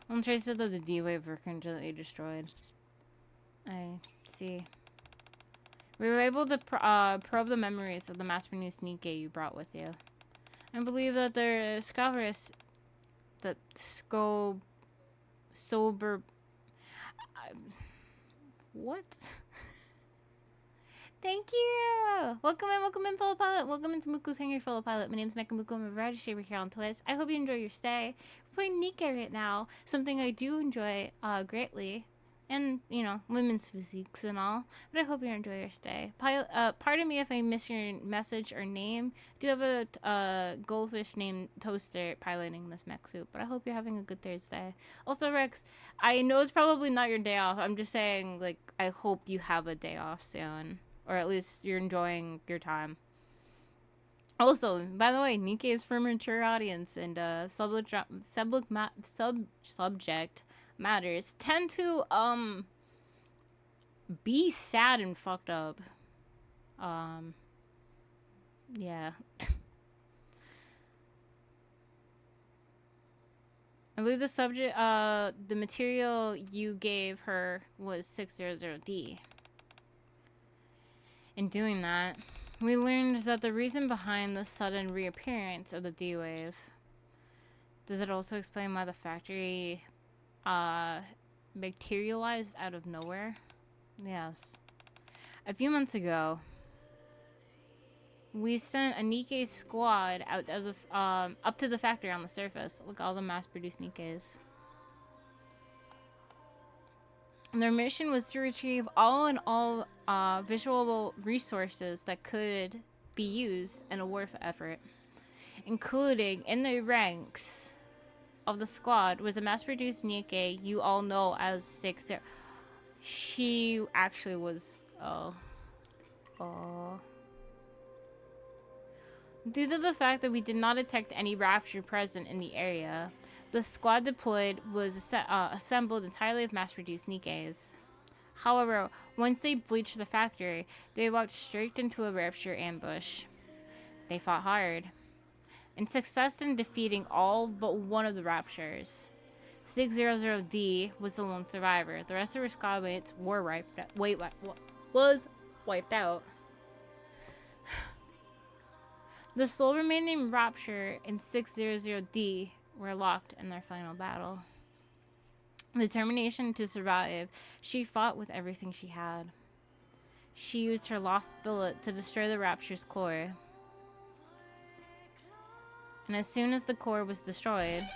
[SPEAKER 1] One traces of the D-Wave were completely destroyed. I see. We were able to probe the memories of the mass-produced Nikke you brought with you. I believe that their discoveries that sober... what? Thank you! Welcome in, fellow pilot. Welcome into Mooku's Hangar, fellow pilot. My name's Mechamooku. I'm a variety shaver here on Twitch. I hope you enjoy your stay. We're playing Nikke right now, something I do enjoy greatly. and, you know, women's physiques and all. But I hope you enjoy your stay. Pardon me if I miss your message or name. I do have a goldfish named Toaster piloting this mech suit, but I hope you're having a good Thursday. Also, Rex, I know it's probably not your day off. I'm just saying, like, I hope you have a day off soon, or at least you're enjoying your time. Also, by the way, Nikke is for a mature audience, and subject matters tend to be sad and fucked up. Yeah. I believe the subject, the material you gave her was 600D. In doing that, we learned that the reason behind the sudden reappearance of the D-Wave. Does it also explain why the factory materialized out of nowhere? Yes. A few months ago, we sent a Nikke squad out of the, up to the factory on the surface. Look, all the mass-produced Nikkes. And their mission was to retrieve all visual resources that could be used in a warfare effort, including in the ranks of the squad was a mass-produced Nikke you all know as 60. She actually was, Due to the fact that we did not detect any rapture present in the area, the squad deployed was assembled entirely of mass-produced Nikkes. However, once they breached the factory, they walked straight into a rapture ambush. They fought hard, and success in defeating all but one of the raptures. 600D was the lone survivor. The rest of her squad mates were wiped out. The sole remaining rapture and 600D were locked in their final battle. Determination to survive, she fought with everything she had. She used her lost bullet to destroy the rapture's core. And as soon as the core was destroyed,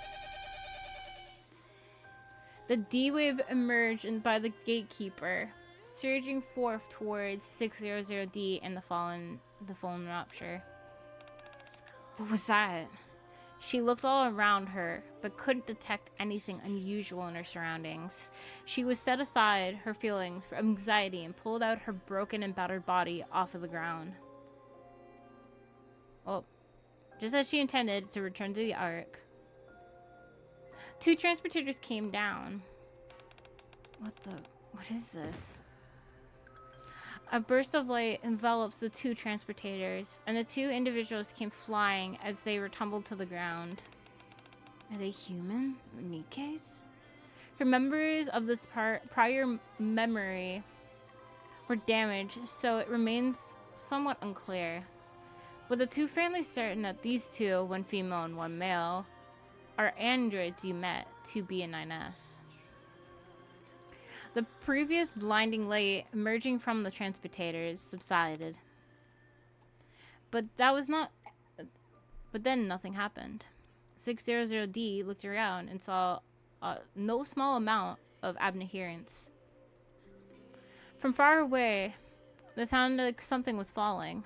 [SPEAKER 1] the D-Wave emerged by the gatekeeper, surging forth towards 600D and the fallen rapture. What was that? She looked all around her, but couldn't detect anything unusual in her surroundings. She was set aside her feelings for anxiety and pulled out her broken and battered body off of the ground. Well, just as she intended to return to the Ark, 2 transportators came down. What is this? A burst of light envelops the 2 transportators, and the 2 individuals came flying as they were tumbled to the ground. Are they human? Or Nikkes? Her memories of this prior memory were damaged, so it remains somewhat unclear. But the 2 fairly certain that these 2, one female and one male, are androids you met, 2B and 9S. The previous blinding light emerging from the transportators subsided. But then nothing happened. 600D looked around and saw no small amount of adherence. From far away, it sounded like something was falling.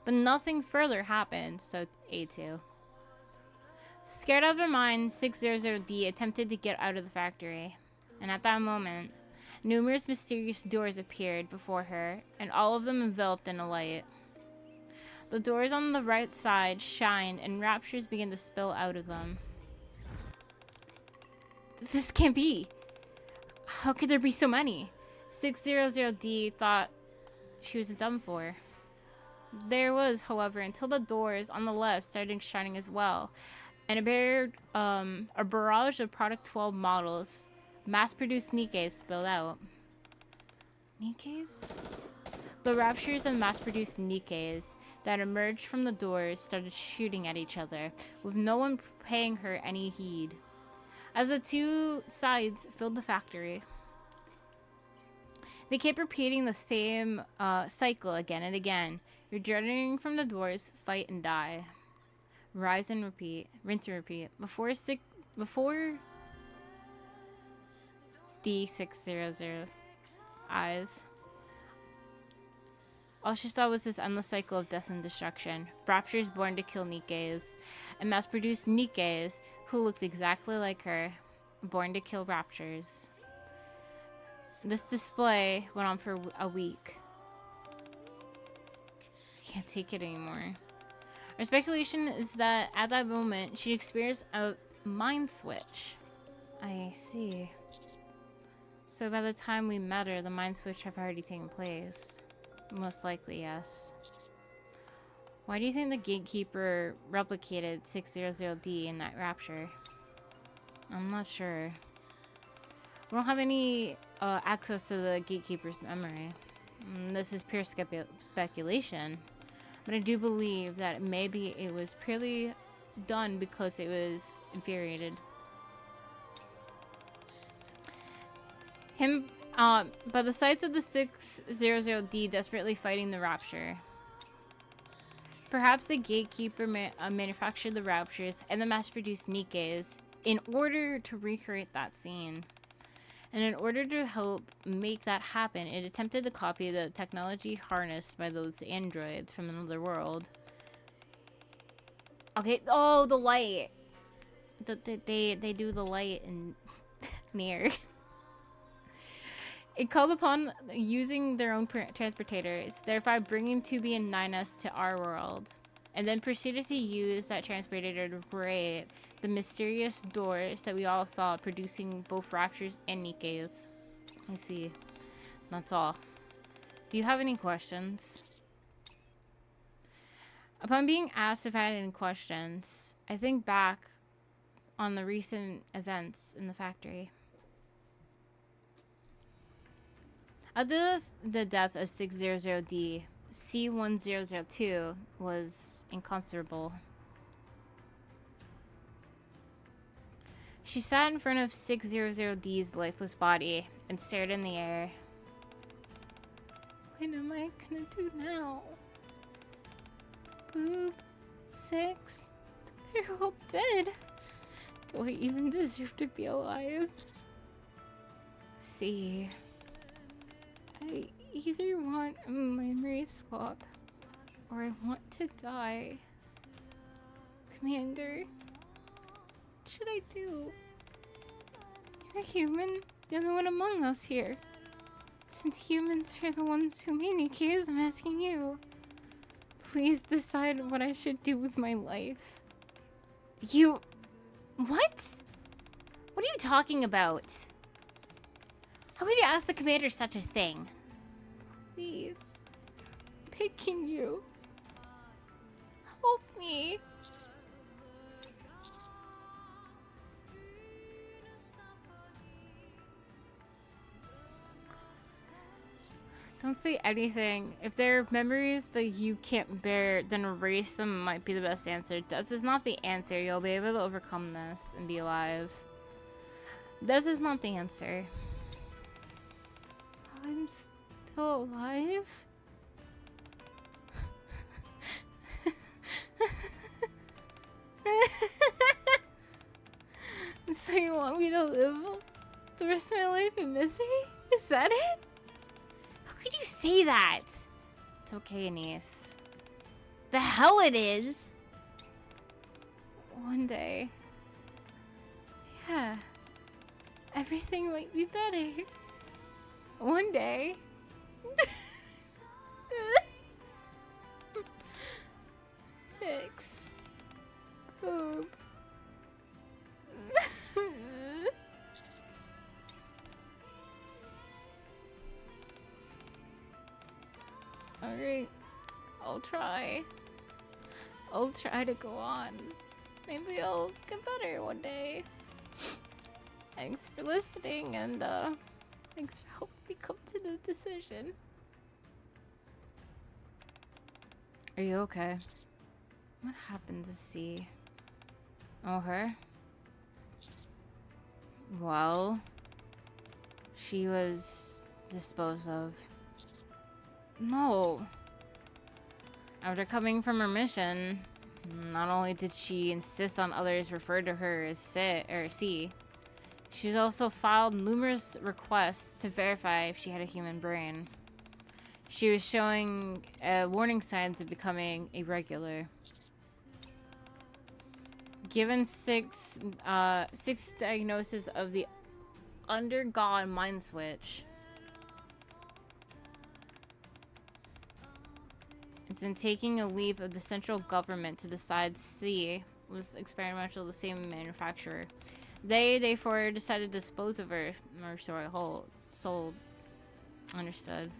[SPEAKER 1] But nothing further happened, so A2. Scared out of her mind, 600D attempted to get out of the factory. And at that moment, numerous mysterious doors appeared before her, and all of them enveloped in a light. The doors on the right side shined, and raptures began to spill out of them. This can't be! How could there be so many? 600D thought she was done for. There was, however, until the doors on the left started shining as well, and a barrage of Product 12 models, mass-produced Nikkes, spilled out. Nikkes? The raptures of mass-produced Nikkes that emerged from the doors started shooting at each other, with no one paying her any heed. As the 2 sides filled the factory, they kept repeating the same cycle again and again. You're journeying from the doors, fight and die. Rise and repeat. Rinse and repeat. Before D600 eyes. All she saw was this endless cycle of death and destruction. Raptures born to kill Nikkes, and mass-produced Nikkes who looked exactly like her, born to kill Raptures. This display went on for a week. I can't take it anymore. Our speculation is that at that moment, she experienced a mind switch. I see. So by the time we met her, the mind switch have already taken place. Most likely, yes. Why do you think the gatekeeper replicated 600D in that rapture? I'm not sure. We don't have any access to the gatekeeper's memory. This is pure speculation. But I do believe that maybe it was purely done because it was infuriated. By the sights of the 600D desperately fighting the rapture. Perhaps the gatekeeper manufactured the raptures and the mass-produced Nikkes in order to recreate that scene. And in order to help make that happen, it attempted to copy the technology harnessed by those androids from another world. Okay, oh, the light. They do the light in Nier. It called upon using their own transportators, thereby bringing 2B and 9S to our world, and then proceeded to use that transportator to create the mysterious doors that we all saw, producing both Raptures and Nikkes. I see. That's all. Do you have any questions? Upon being asked if I had any questions, I think back on the recent events in the factory. After the death of 600D, C1002 was inconsolable. She sat in front of 600D's lifeless body and stared in the air. What am I gonna do now? Boob, 6, they're all dead. Do I even deserve to be alive? See. I either want a memory swap, or I want to die. Commander, what should I do? You're human, the only one among us here. Since humans are the ones who made Nikke, I'm asking you. Please decide what I should do with my life. You... What? What are you talking about? How could you ask the commander such a thing? Please. I'm begging you. Help me. Don't say anything. If there are memories that you can't bear, then erase them might be the best answer. Death is not the answer. You'll be able to overcome this and be alive. Death is not the answer. I'm still alive? So you want me to live the rest of my life in misery? Is that it? How could you say that? It's okay, niece. The hell it is! One day. Yeah. Everything might be better. One day. 6. Boob. Alright. I'll try. I'll try to go on. Maybe I'll get better one day. Thanks for listening, and thanks for helping me come to the decision. Are you okay? What happened to C? Oh, her? Well, she was disposed of. No. After coming from her mission, not only did she insist on others refer to her as C, She's also filed numerous requests to verify if she had a human brain. She was showing warning signs of becoming irregular. Given six diagnoses of the undergone mind switch. It's been taking a leap of the central government to decide C was experimental, the same manufacturer. They therefore decided to dispose of her, or sorry, sold. Understood.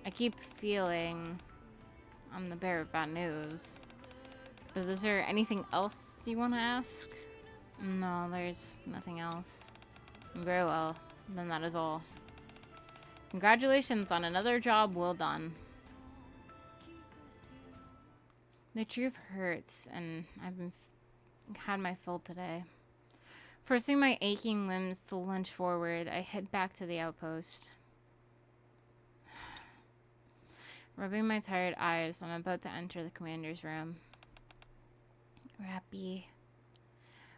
[SPEAKER 1] I keep feeling I'm the bearer of bad news. But is there anything else you want to ask? No, there's nothing else. Very well, then that is all. Congratulations on another job well done. The truth hurts, and I've had my fill today. Forcing my aching limbs to lunge forward, I head back to the outpost. Rubbing my tired eyes, I'm about to enter the commander's room. Rappy.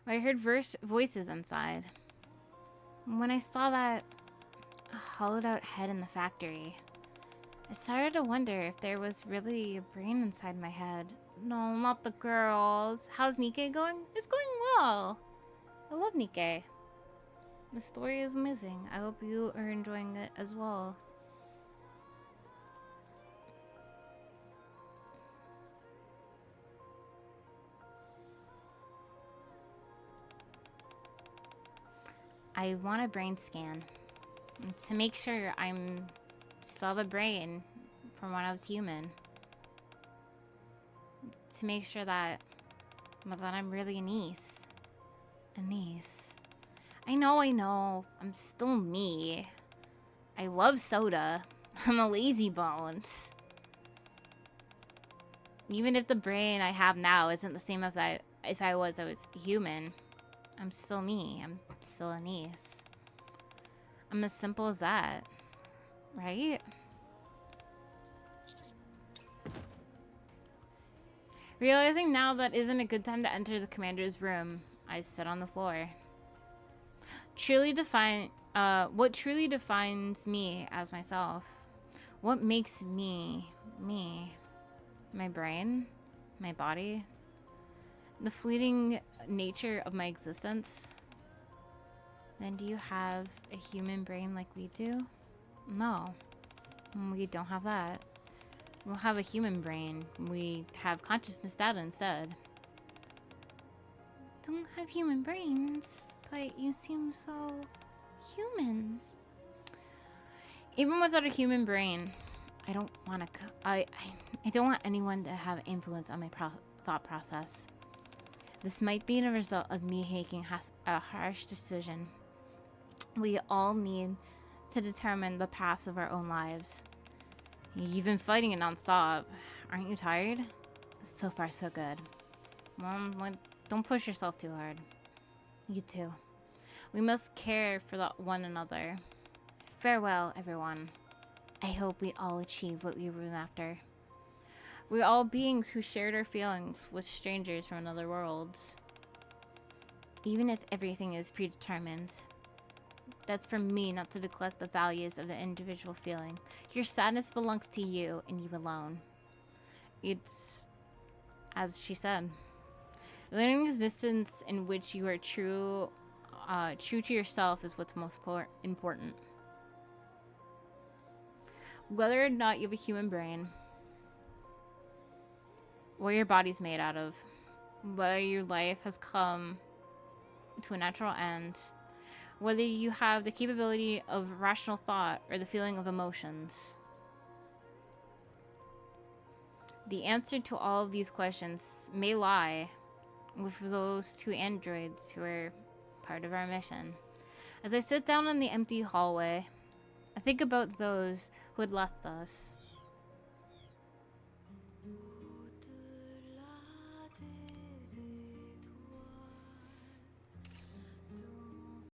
[SPEAKER 1] But I heard voices inside. When I saw that hollowed out head in the factory, I started to wonder if there was really a brain inside my head. No, not the girls. How's Nikke going? It's going well. I love Nikke. The story is amazing. I hope you are enjoying it as well. I want a brain scan to make sure I'm still have a brain from when I was human. To make sure that I'm really a niece. A niece. I know. I'm still me. I love soda. I'm a lazy bones. Even if the brain I have now isn't the same as if I was human, I'm still me. I'm still a niece. I'm as simple as that. Right? Realizing now that isn't a good time to enter the commander's room, I sit on the floor. What truly defines me as myself? What makes me, me? My brain? My body? The fleeting nature of my existence? Then do you have a human brain like we do? No. We don't have that. We don't have a human brain. We have consciousness data instead. Don't have human brains, but you seem so human. Even without a human brain, I don't want to. I don't want anyone to have influence on my thought process. This might be a result of me making a harsh decision. We all need to determine the paths of our own lives. You've been fighting it nonstop. Aren't you tired? So far, so good. Well, don't push yourself too hard. You too. We must care for one another. Farewell, everyone. I hope we all achieve what we run after. We're all beings who shared our feelings with strangers from another worlds. Even if everything is predetermined. That's for me not to neglect the values of the individual feeling. Your sadness belongs to you and you alone. It's, as she said, living an existence in which you are true to yourself is what's most important. Whether or not you have a human brain, what your body's made out of, whether your life has come to a natural end, whether you have the capability of rational thought or the feeling of emotions. The answer to all of these questions may lie with those two androids who are part of our mission. As I sit down in the empty hallway, I think about those who had left us.